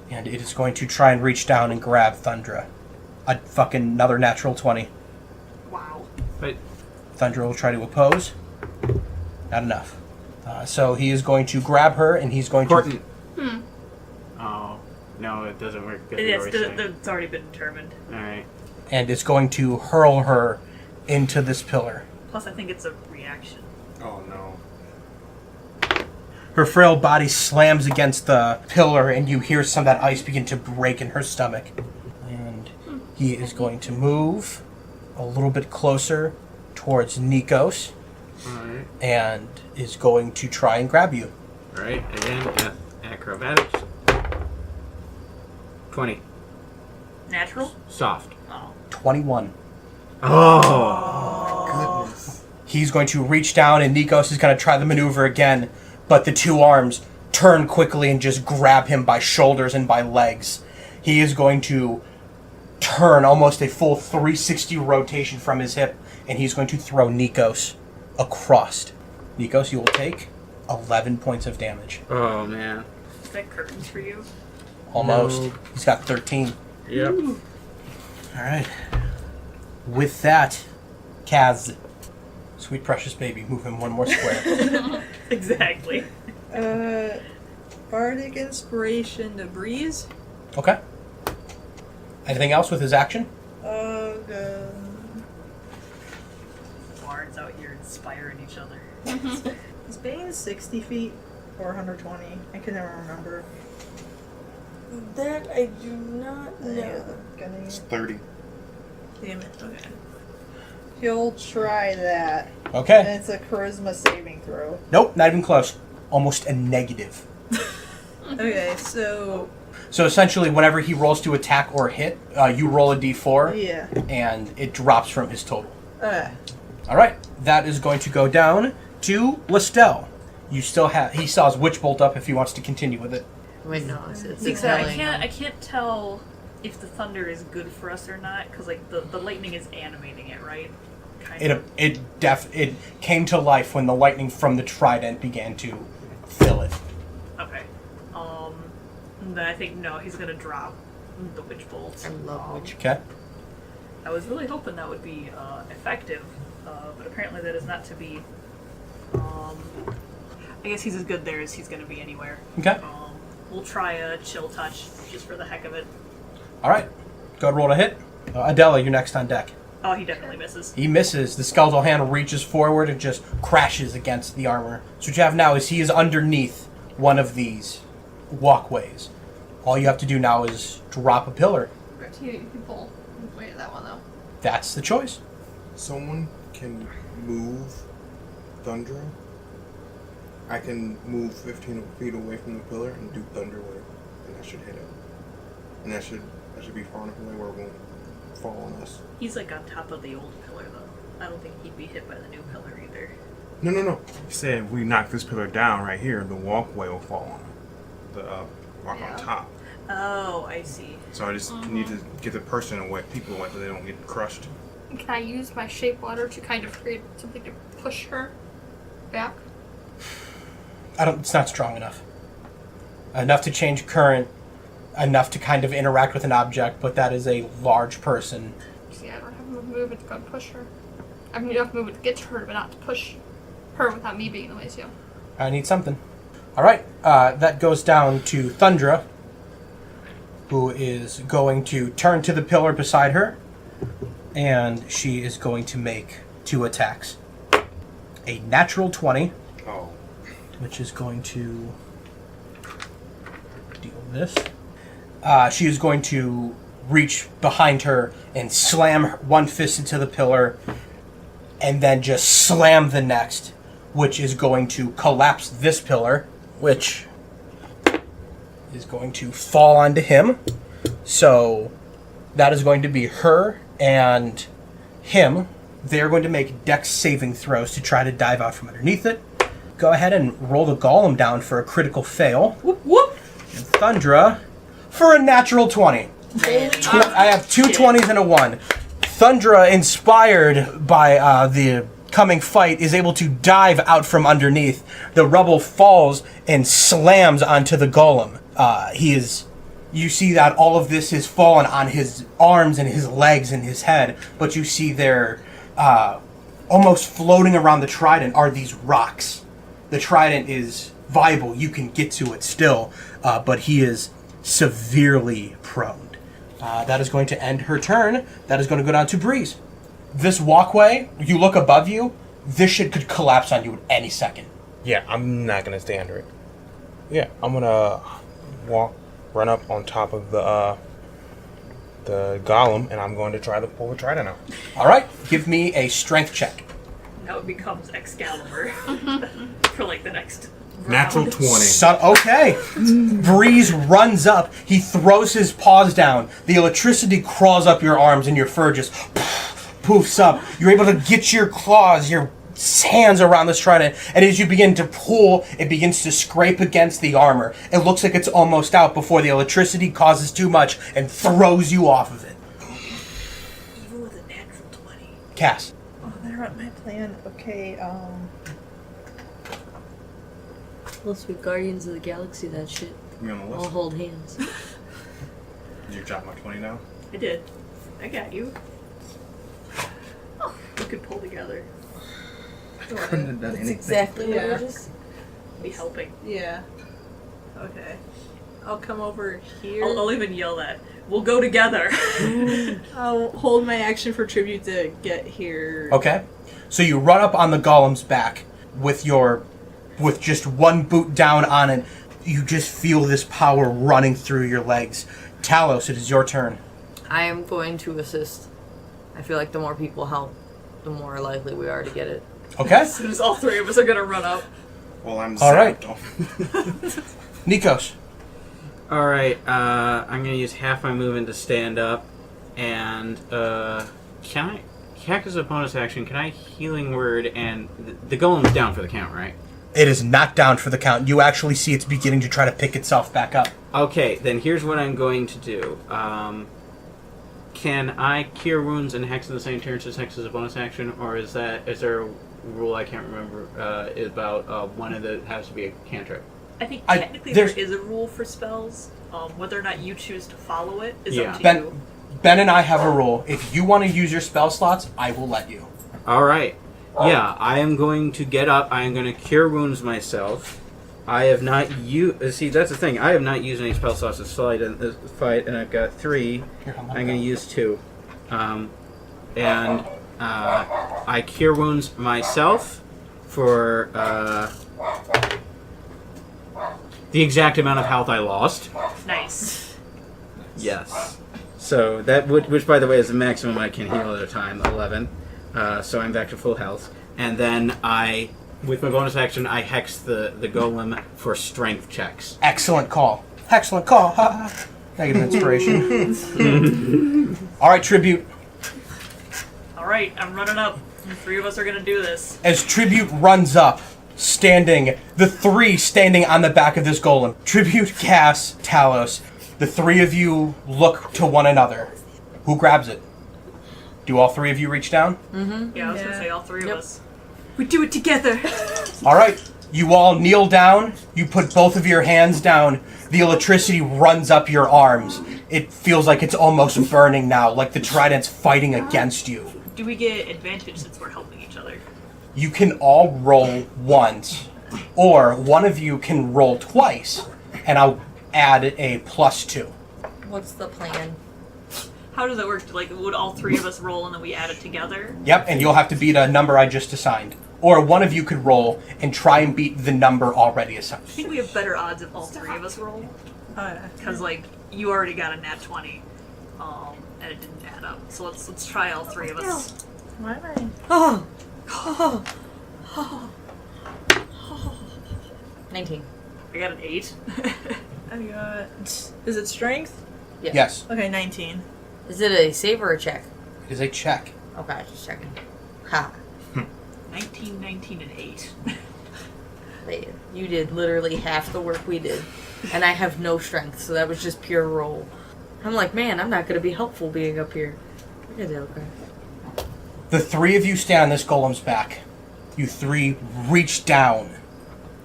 [SPEAKER 9] and it is going to try and reach down and grab Thundra. A fucking another natural 20.
[SPEAKER 2] Wow.
[SPEAKER 5] But
[SPEAKER 9] Thundra will try to oppose. Not enough. So he is going to grab her, and he's going
[SPEAKER 5] important.
[SPEAKER 10] Hmm.
[SPEAKER 5] Oh no, it doesn't work.
[SPEAKER 2] It's already been determined.
[SPEAKER 5] All right.
[SPEAKER 9] and is going to hurl her into this pillar.
[SPEAKER 2] Plus, I think it's a reaction.
[SPEAKER 4] Oh no.
[SPEAKER 9] Her frail body slams against the pillar, and you hear some of that ice begin to break in her stomach. And he is going to move a little bit closer towards Nikos,
[SPEAKER 5] Alright.
[SPEAKER 9] and is going to try and grab you.
[SPEAKER 5] Alright, again, acrobatics. 20.
[SPEAKER 2] Natural?
[SPEAKER 5] Soft.
[SPEAKER 2] Oh.
[SPEAKER 9] 21.
[SPEAKER 5] Oh!
[SPEAKER 4] Goodness.
[SPEAKER 9] He's going to reach down, and Nikos is going to try the maneuver again, but the two arms turn quickly and just grab him by shoulders and by legs. He is going to turn almost a full 360 rotation from his hip, and he's going to throw Nikos across. Nikos, you will take 11 points of damage.
[SPEAKER 5] Oh, man.
[SPEAKER 2] Is that curtains for you?
[SPEAKER 9] Almost.
[SPEAKER 5] No.
[SPEAKER 9] He's got 13.
[SPEAKER 5] Yep.
[SPEAKER 2] Ooh.
[SPEAKER 9] All right. With that, Kaz, sweet precious baby, move him one more square.
[SPEAKER 2] Exactly.
[SPEAKER 6] Bardic Inspiration to Breeze.
[SPEAKER 9] Okay. Anything else with his action?
[SPEAKER 2] Bards out here inspiring each other.
[SPEAKER 6] Is Bane 60 feet or 120? I can never remember.
[SPEAKER 3] That I do not know.
[SPEAKER 4] It's 30.
[SPEAKER 6] Damn it. Okay. He'll try that. And
[SPEAKER 9] Okay.
[SPEAKER 6] it's a charisma saving throw.
[SPEAKER 9] Nope, not even close. Almost a negative.
[SPEAKER 6] Okay, so
[SPEAKER 9] So essentially, whenever he rolls to attack or hit, you roll a d4,
[SPEAKER 6] yeah.
[SPEAKER 9] and it drops from his total.
[SPEAKER 6] Uh,
[SPEAKER 9] All right, that is going to go down to Lestelle. You still have. He saw his witch bolt up if he wants to continue with it.
[SPEAKER 3] Wait, no, it's
[SPEAKER 2] Because I
[SPEAKER 3] impelling
[SPEAKER 2] can't
[SPEAKER 3] him.
[SPEAKER 2] tell if the thunder is good for us or not, because like the lightning is animating it, right? Kind of.
[SPEAKER 9] It came to life when the lightning from the trident began to fill it.
[SPEAKER 2] Okay. Then I think no, he's gonna drop the witch bolt.
[SPEAKER 3] I love witch.
[SPEAKER 9] Okay.
[SPEAKER 2] I was really hoping that would be effective, but apparently that is not to be. I guess he's as good there as he's gonna be anywhere.
[SPEAKER 9] Okay.
[SPEAKER 2] We'll try a chill touch just for the heck of it.
[SPEAKER 9] All right. Go ahead, roll to hit. Adela, you're next on deck.
[SPEAKER 2] Oh, he definitely misses.
[SPEAKER 9] He misses. The skeletal hand reaches forward and just crashes against the armor. So what you have now is he is underneath one of these walkways. All you have to do now is drop a pillar.
[SPEAKER 10] You can pull. Wait at that one though.
[SPEAKER 9] That's the choice.
[SPEAKER 4] Someone can move Thundra. I can move 15 feet away from the pillar and do Thunder with it, and that should hit it. And that should be far enough away where it won't fall on us.
[SPEAKER 2] He's like on top of the old pillar though. I don't think he'd be hit by the new pillar either.
[SPEAKER 4] No.
[SPEAKER 11] You said if we knock this pillar down right here, the walkway will fall on the rock
[SPEAKER 10] Yeah.
[SPEAKER 11] on top.
[SPEAKER 2] Oh, I see.
[SPEAKER 11] So I just need to get the person away, people away, so they don't get crushed.
[SPEAKER 10] Can I use my shape water to kind of create something to push her back?
[SPEAKER 9] It's not strong enough. Enough to change current, enough to kind of interact with an object, but that is a large person.
[SPEAKER 10] See, I don't have enough movement to go and push her. I have enough movement to get to her, but not to push her without me being in the way too.
[SPEAKER 9] I need something. All right, that goes down to Thundra, who is going to turn to the pillar beside her, and she is going to make 2 attacks. A natural 20, which is going to deal this. She is going to reach behind her and slam one fist into the pillar, and then just slam the next, which is going to collapse this pillar, which is going to fall onto him. So that is going to be her and him. They're going to make dex saving throws to try to dive out from underneath it. Go ahead and roll the golem down for a critical fail.
[SPEAKER 2] Whoop whoop.
[SPEAKER 9] And Thundra for a natural 20. I have 2 20s and a 1. Thundra, inspired by the coming fight, is able to dive out from underneath. The rubble falls and slams onto the golem. You see that all of this has fallen on his arms and his legs and his head, but you see there, almost floating around the trident, are these rocks. The trident is viable. You can get to it still, but he is severely prone. That is going to end her turn. That is going to go down to Breeze. This walkway, you look above you, this shit could collapse on you at any second.
[SPEAKER 11] Yeah, I'm not gonna stay under it. Yeah, I'm gonna run up on top of the golem, and I'm going to try to pull the trident out.
[SPEAKER 9] All right, give me a strength check.
[SPEAKER 2] Now it becomes Excalibur for like the next
[SPEAKER 11] Natural
[SPEAKER 2] round.
[SPEAKER 11] 20.
[SPEAKER 9] Okay. Breeze runs up. He throws his paws down. The electricity crawls up your arms, and your fur just poofs up. You're able to get your claws, your hands around this trident, and as you begin to pull, it begins to scrape against the armor. It looks like it's almost out before the electricity causes too much and throws you off of it.
[SPEAKER 2] Even with a natural 20.
[SPEAKER 9] Cass.
[SPEAKER 6] Oh, that wrote my plan. Okay,
[SPEAKER 3] Let's be Guardians of the Galaxy, that shit.
[SPEAKER 4] Me on the
[SPEAKER 3] All
[SPEAKER 4] list.
[SPEAKER 3] hold hands.
[SPEAKER 4] Did you drop my 20 now?
[SPEAKER 2] I did. I got you. Oh, we could pull together.
[SPEAKER 4] Couldn't have done
[SPEAKER 3] That's
[SPEAKER 4] anything.
[SPEAKER 3] exactly what
[SPEAKER 6] Yeah.
[SPEAKER 3] I just...
[SPEAKER 2] Be helping.
[SPEAKER 6] yeah. Okay. I'll come over here.
[SPEAKER 2] I'll even yell that. We'll go together.
[SPEAKER 6] I'll hold my action for tribute to get here.
[SPEAKER 9] Okay. So you run up on the golem's back with just one boot down on it. You just feel this power running through your legs. Talos, it is your turn.
[SPEAKER 3] I am going to assist. I feel like the more people help, the more likely we are to get it.
[SPEAKER 9] Okay.
[SPEAKER 2] As soon as all 3 of us are gonna run up.
[SPEAKER 4] Well, I'm
[SPEAKER 9] All right.
[SPEAKER 4] zapped.
[SPEAKER 9] Nikos.
[SPEAKER 5] All right, I'm gonna use half my movement to stand up, and can I? Heck as a bonus action. Can I healing word and the golem's down for the count, right?
[SPEAKER 9] It is not down for the count. You actually see it's beginning to try to pick itself back up.
[SPEAKER 5] Okay, then here's what I'm going to do. Can I cure wounds and hex in the same turn as hex as a bonus action, or is there a rule I can't remember about one of the has to be a cantrip?
[SPEAKER 2] I think technically there is a rule for spells. Whether or not you choose to follow it is up to you.
[SPEAKER 9] Ben and I have a rule. If you want to use your spell slots, I will let you.
[SPEAKER 5] All right. Yeah, I am going to get up. I am going to cure wounds myself. I have not used... See, that's the thing. I have not used any spell slots to fight, and I've got 3. I'm going to use 2. And I cure wounds myself for the exact amount of health I lost.
[SPEAKER 2] Nice.
[SPEAKER 5] Yes. So that which by the way is the maximum I can heal at a time, 11. So I'm back to full health, and then with my bonus action, I hex the golem for strength checks.
[SPEAKER 9] Excellent call. Excellent call. Negative inspiration. All right, Tribute.
[SPEAKER 2] All right, I'm running up. The 3 of us are gonna do this.
[SPEAKER 9] As Tribute runs up, the 3 standing on the back of this golem. Tribute, Cass, Talos. The 3 of you look to one another. Who grabs it? Do all three of you reach down?
[SPEAKER 3] Mm-hmm.
[SPEAKER 2] Yeah, I was gonna say all three of us.
[SPEAKER 6] We do it together.
[SPEAKER 9] All right. You all kneel down. You put both of your hands down. The electricity runs up your arms. It feels like it's almost burning now, like the trident's fighting against you.
[SPEAKER 2] Do we get advantage since we're helping each other?
[SPEAKER 9] You can all roll once, or one of you can roll twice, and I'll add a +2.
[SPEAKER 3] What's the plan?
[SPEAKER 2] How does that work? Like, would all three of us roll and then we add it together?
[SPEAKER 9] Yep, and you'll have to beat a number I just assigned. Or one of you could roll and try and beat the number already assigned.
[SPEAKER 2] I think we have better odds if all three of us roll. Because, like, you already got a nat 20, and it didn't add up. So let's try all three of us.
[SPEAKER 6] Why am
[SPEAKER 3] Oh. 19.
[SPEAKER 2] I got an 8.
[SPEAKER 6] I got... Is it strength?
[SPEAKER 9] Yes.
[SPEAKER 6] Okay, 19.
[SPEAKER 3] Is it a save or a check?
[SPEAKER 9] It is a check.
[SPEAKER 3] Okay, just checking. Ha.
[SPEAKER 2] 19, 19, and 8.
[SPEAKER 3] You did literally half the work we did. And I have no strength, so that was just pure roll. I'm like, man, I'm not going to be helpful being up here. I did okay.
[SPEAKER 9] The three of you stand on this golem's back. You three reach down,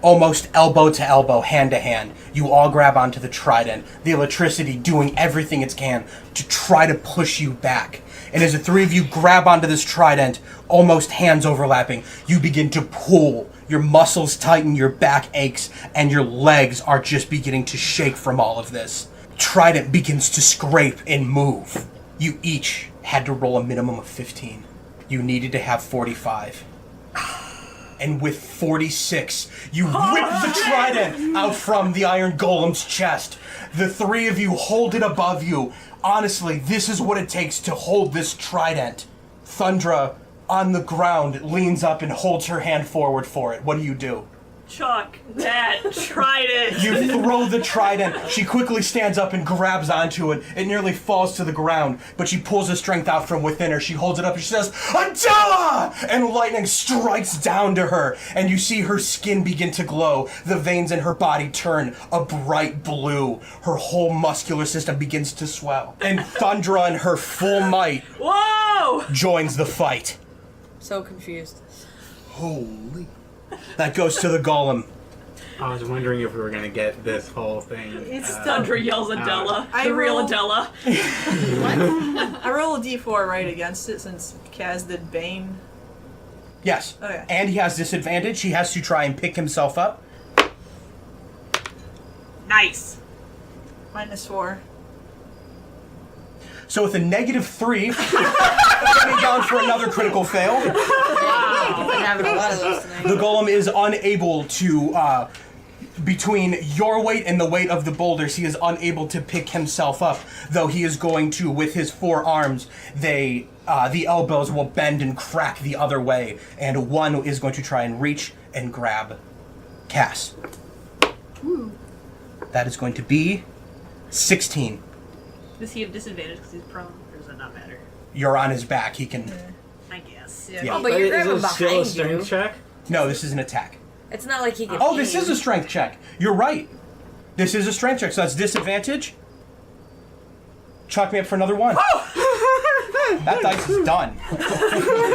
[SPEAKER 9] almost elbow to elbow, hand to hand. You all grab onto the trident, the electricity doing everything it can to try to push you back. And as the three of you grab onto this trident, almost hands overlapping, you begin to pull. Your muscles tighten, your back aches, and your legs are just beginning to shake from all of this. Trident begins to scrape and move. You each had to roll a minimum of 15. You needed to have 45. And with 46, you rip the trident out from the iron golem's chest. The three of you hold it above you. Honestly, this is what it takes to hold this trident. Thundra, on the ground, leans up and holds her hand forward for it. What do you do?
[SPEAKER 2] Chuck, that trident!
[SPEAKER 9] You throw the trident. She quickly stands up and grabs onto it. It nearly falls to the ground, but she pulls the strength out from within her. She holds it up and she says, Adela! And lightning strikes down to her, and you see her skin begin to glow. The veins in her body turn a bright blue. Her whole muscular system begins to swell. And Thundra, in her full might,
[SPEAKER 2] Whoa!
[SPEAKER 9] joins the fight.
[SPEAKER 3] So confused.
[SPEAKER 9] Holy. That goes to the golem.
[SPEAKER 5] I was wondering if we were gonna get this whole thing.
[SPEAKER 2] It's Thundra yells Adela.
[SPEAKER 6] I
[SPEAKER 2] The real
[SPEAKER 6] roll-
[SPEAKER 2] Adela.
[SPEAKER 6] I roll a d4 right against it since Kaz did Bane.
[SPEAKER 9] Yes.
[SPEAKER 6] Okay.
[SPEAKER 9] And he has disadvantage. He has to try and pick himself up.
[SPEAKER 2] Nice.
[SPEAKER 6] -4.
[SPEAKER 9] So with a -3, getting down for another critical fail,
[SPEAKER 3] I've been having a lot of those tonight.
[SPEAKER 9] the golem is unable to, between your weight and the weight of the boulders, he is unable to pick himself up, though he is going to, with his forearms, the elbows will bend and crack the other way, and one is going to try and reach and grab Cass. That is going to be 16.
[SPEAKER 2] Does he have disadvantage because he's prone, or does that not matter?
[SPEAKER 9] You're on his back. He can...
[SPEAKER 2] I guess.
[SPEAKER 9] Yeah.
[SPEAKER 3] Oh, but you're grabbing
[SPEAKER 5] Is it still a
[SPEAKER 3] behind
[SPEAKER 5] strength
[SPEAKER 3] you.
[SPEAKER 5] check?
[SPEAKER 9] No, this is an attack.
[SPEAKER 3] It's not like he can.
[SPEAKER 9] Oh, this
[SPEAKER 3] aim.
[SPEAKER 9] is a strength check. You're right. This is a strength check, so that's disadvantage. Chalk me up for another one. That dice is done.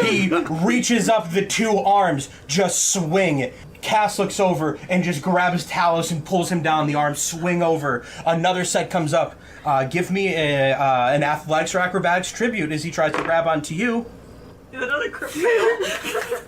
[SPEAKER 9] He reaches up the two arms, just swing. Cass looks over and just grabs Talos and pulls him down. The arms swing over. Another set comes up. Give me an athletics or acrobatics tribute as he tries to grab onto you.
[SPEAKER 2] Another crit fail.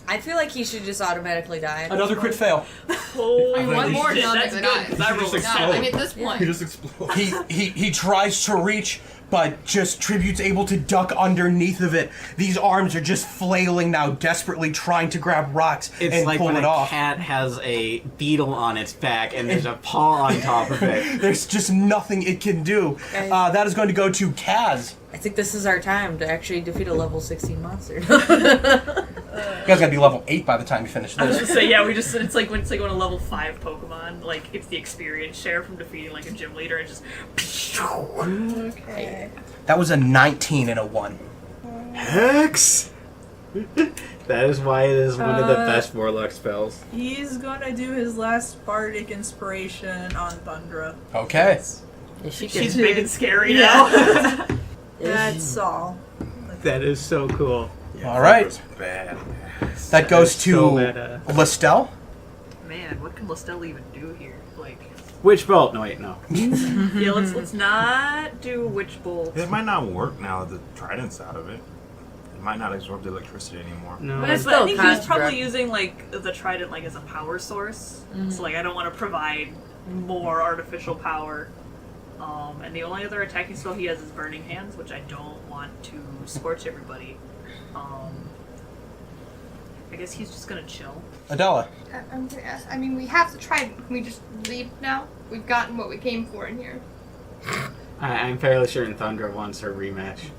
[SPEAKER 3] I feel like he should just automatically die.
[SPEAKER 9] Another crit fail.
[SPEAKER 2] Holy
[SPEAKER 12] I mean, one more
[SPEAKER 2] shit,
[SPEAKER 12] down
[SPEAKER 2] that's
[SPEAKER 12] there
[SPEAKER 2] good,
[SPEAKER 12] dies.
[SPEAKER 2] 'cause I rolled a
[SPEAKER 12] Yeah,
[SPEAKER 2] 7.
[SPEAKER 12] I mean, at this point.
[SPEAKER 11] He just explodes.
[SPEAKER 9] He tries to reach, but just Tribute's able to duck underneath of it. These arms are just flailing now, desperately trying to grab rocks
[SPEAKER 5] It's
[SPEAKER 9] and
[SPEAKER 5] like
[SPEAKER 9] pull
[SPEAKER 5] when
[SPEAKER 9] it
[SPEAKER 5] a
[SPEAKER 9] off.
[SPEAKER 5] cat has a beetle on its back and there's a paw on top of it.
[SPEAKER 9] There's just nothing it can do. That is going to go to Kaz.
[SPEAKER 3] I think this is our time to actually defeat a level 16 monster.
[SPEAKER 9] You guys gotta be level 8 by the time you finish
[SPEAKER 2] I was
[SPEAKER 9] this.
[SPEAKER 2] gonna say, yeah, it's like when a level 5 Pokemon, like it's the experience share from defeating like a gym leader and just
[SPEAKER 6] Okay.
[SPEAKER 9] That was a 19 and a 1.
[SPEAKER 5] Hex! That is why it is one of the best Warlock spells.
[SPEAKER 6] He's gonna do his last bardic inspiration on Thundra.
[SPEAKER 9] Okay.
[SPEAKER 3] Yeah, she
[SPEAKER 2] she's
[SPEAKER 3] can.
[SPEAKER 2] big and scary now.
[SPEAKER 6] That's all.
[SPEAKER 5] That is so cool.
[SPEAKER 4] Yeah,
[SPEAKER 9] All right.
[SPEAKER 4] was bad.
[SPEAKER 9] That goes
[SPEAKER 5] is
[SPEAKER 9] to
[SPEAKER 5] so meta.
[SPEAKER 9] Lestel.
[SPEAKER 2] Man, what can Lestel even do here? Like,
[SPEAKER 5] Witch bolt. No, wait, no.
[SPEAKER 2] yeah, let's not do witch bolt.
[SPEAKER 11] It might not work now that the trident's out of it. It might not absorb the electricity anymore.
[SPEAKER 5] No.
[SPEAKER 3] But it's
[SPEAKER 2] But
[SPEAKER 3] still
[SPEAKER 2] I think he was
[SPEAKER 3] construct.
[SPEAKER 2] probably using like the trident like as a power source. So like I don't want to provide more artificial power. And the only other attacking spell he has is Burning Hands, which I don't want to scorch everybody. I guess he's just gonna chill.
[SPEAKER 9] Adela.
[SPEAKER 10] I'm gonna ask. I mean, we have to try. Can we just leave now? We've gotten what we came for in here.
[SPEAKER 5] I'm fairly certain Thundra wants her rematch.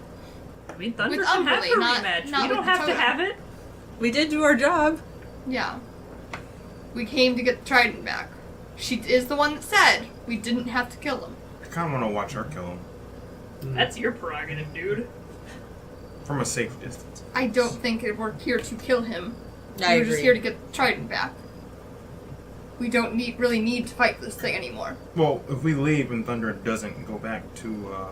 [SPEAKER 2] I mean, Thunder
[SPEAKER 10] With
[SPEAKER 2] can have
[SPEAKER 10] Umberly,
[SPEAKER 2] her
[SPEAKER 10] not-
[SPEAKER 2] rematch.
[SPEAKER 10] not
[SPEAKER 2] We don't
[SPEAKER 10] with
[SPEAKER 2] have to
[SPEAKER 10] Totem.
[SPEAKER 2] have it.
[SPEAKER 6] We did do our job.
[SPEAKER 10] Yeah. We came to get the trident back. She is the one that said we didn't have to kill him.
[SPEAKER 11] I kind of want to watch her kill him
[SPEAKER 2] That's your prerogative, dude.
[SPEAKER 11] from a safe distance.
[SPEAKER 10] I don't think we're here to kill him.
[SPEAKER 3] I
[SPEAKER 10] We're just
[SPEAKER 3] agree.
[SPEAKER 10] here to get the trident back. We don't really need to fight this thing anymore.
[SPEAKER 11] Well, if we leave and Thunder doesn't go back to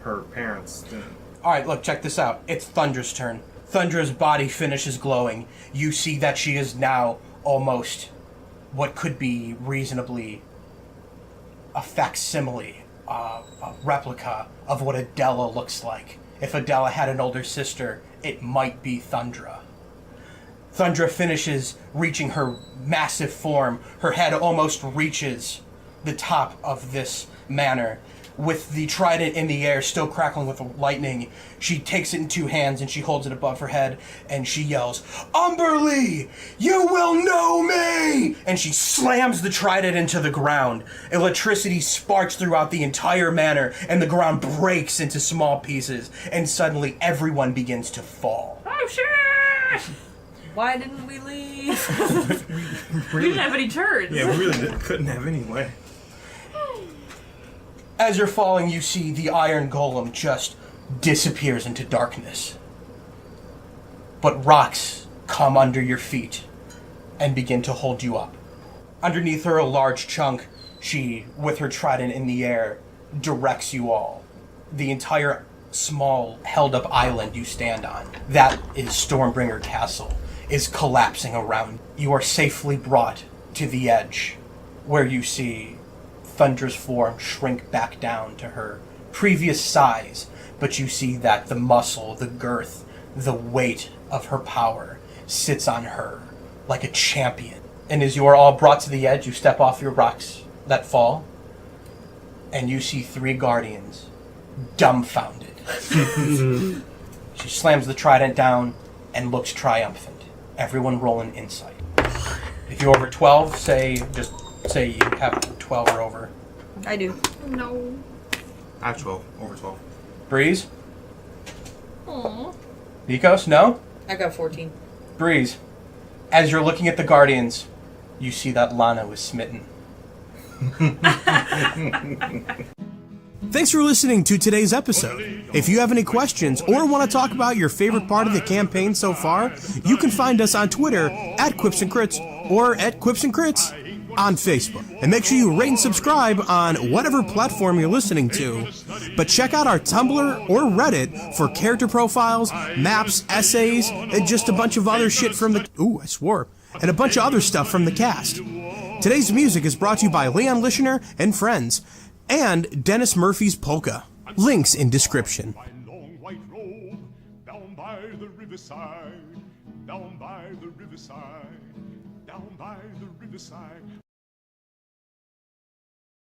[SPEAKER 11] her parents, then
[SPEAKER 9] All right, look, check this out. It's Thundra's turn. Thundra's body finishes glowing. You see that she is now almost what could be reasonably a facsimile, a replica of what Adela looks like. If Adela had an older sister, it might be Thundra. Thundra finishes reaching her massive form. Her head almost reaches the top of this manor. With the trident in the air, still crackling with lightning, she takes it in two hands and she holds it above her head and she yells, "Umberly, you will know me!" And she slams the trident into the ground. Electricity sparks throughout the entire manor and the ground breaks into small pieces and suddenly everyone begins to fall.
[SPEAKER 2] Oh shit!
[SPEAKER 6] Why didn't we leave?
[SPEAKER 2] We didn't have any turns.
[SPEAKER 11] yeah, we really couldn't have any way.
[SPEAKER 9] As you're falling, you see the iron golem just disappears into darkness. But rocks come under your feet and begin to hold you up. Underneath her, a large chunk, she, with her trident in the air, directs you all. The entire small, held-up island you stand on, that is Stormbringer Castle, is collapsing around. You are safely brought to the edge, where you see Thundra's form shrink back down to her previous size, but you see that the muscle, the girth, the weight of her power sits on her like a champion. And as you are all brought to the edge, you step off your rocks that fall, and you see three guardians, dumbfounded. She slams the trident down and looks triumphant. Everyone roll an insight. If you're over 12, say you have 12 or over.
[SPEAKER 3] I do.
[SPEAKER 10] No.
[SPEAKER 11] I have 12, over 12.
[SPEAKER 9] Breeze?
[SPEAKER 10] Aww.
[SPEAKER 9] Nikos? No?
[SPEAKER 3] I got 14.
[SPEAKER 9] Breeze. As you're looking at the Guardians, you see that Lana was smitten.
[SPEAKER 1] Thanks for listening to today's episode. If you have any questions or want to talk about your favorite part of the campaign so far, you can find us on Twitter at Quips and Crits or at Quips and Crits on Facebook. And make sure you rate and subscribe on whatever platform you're listening to. But check out our Tumblr or Reddit for character profiles, maps, essays, and just a bunch of other shit from the... Ooh, I swore. And a bunch of other stuff from the cast. Today's music is brought to you by Leon Lischner and friends, and Dennis Murphy's Polka. Links in description.
[SPEAKER 13] Long white robe, down by the riverside, down by the riverside, down by the riverside.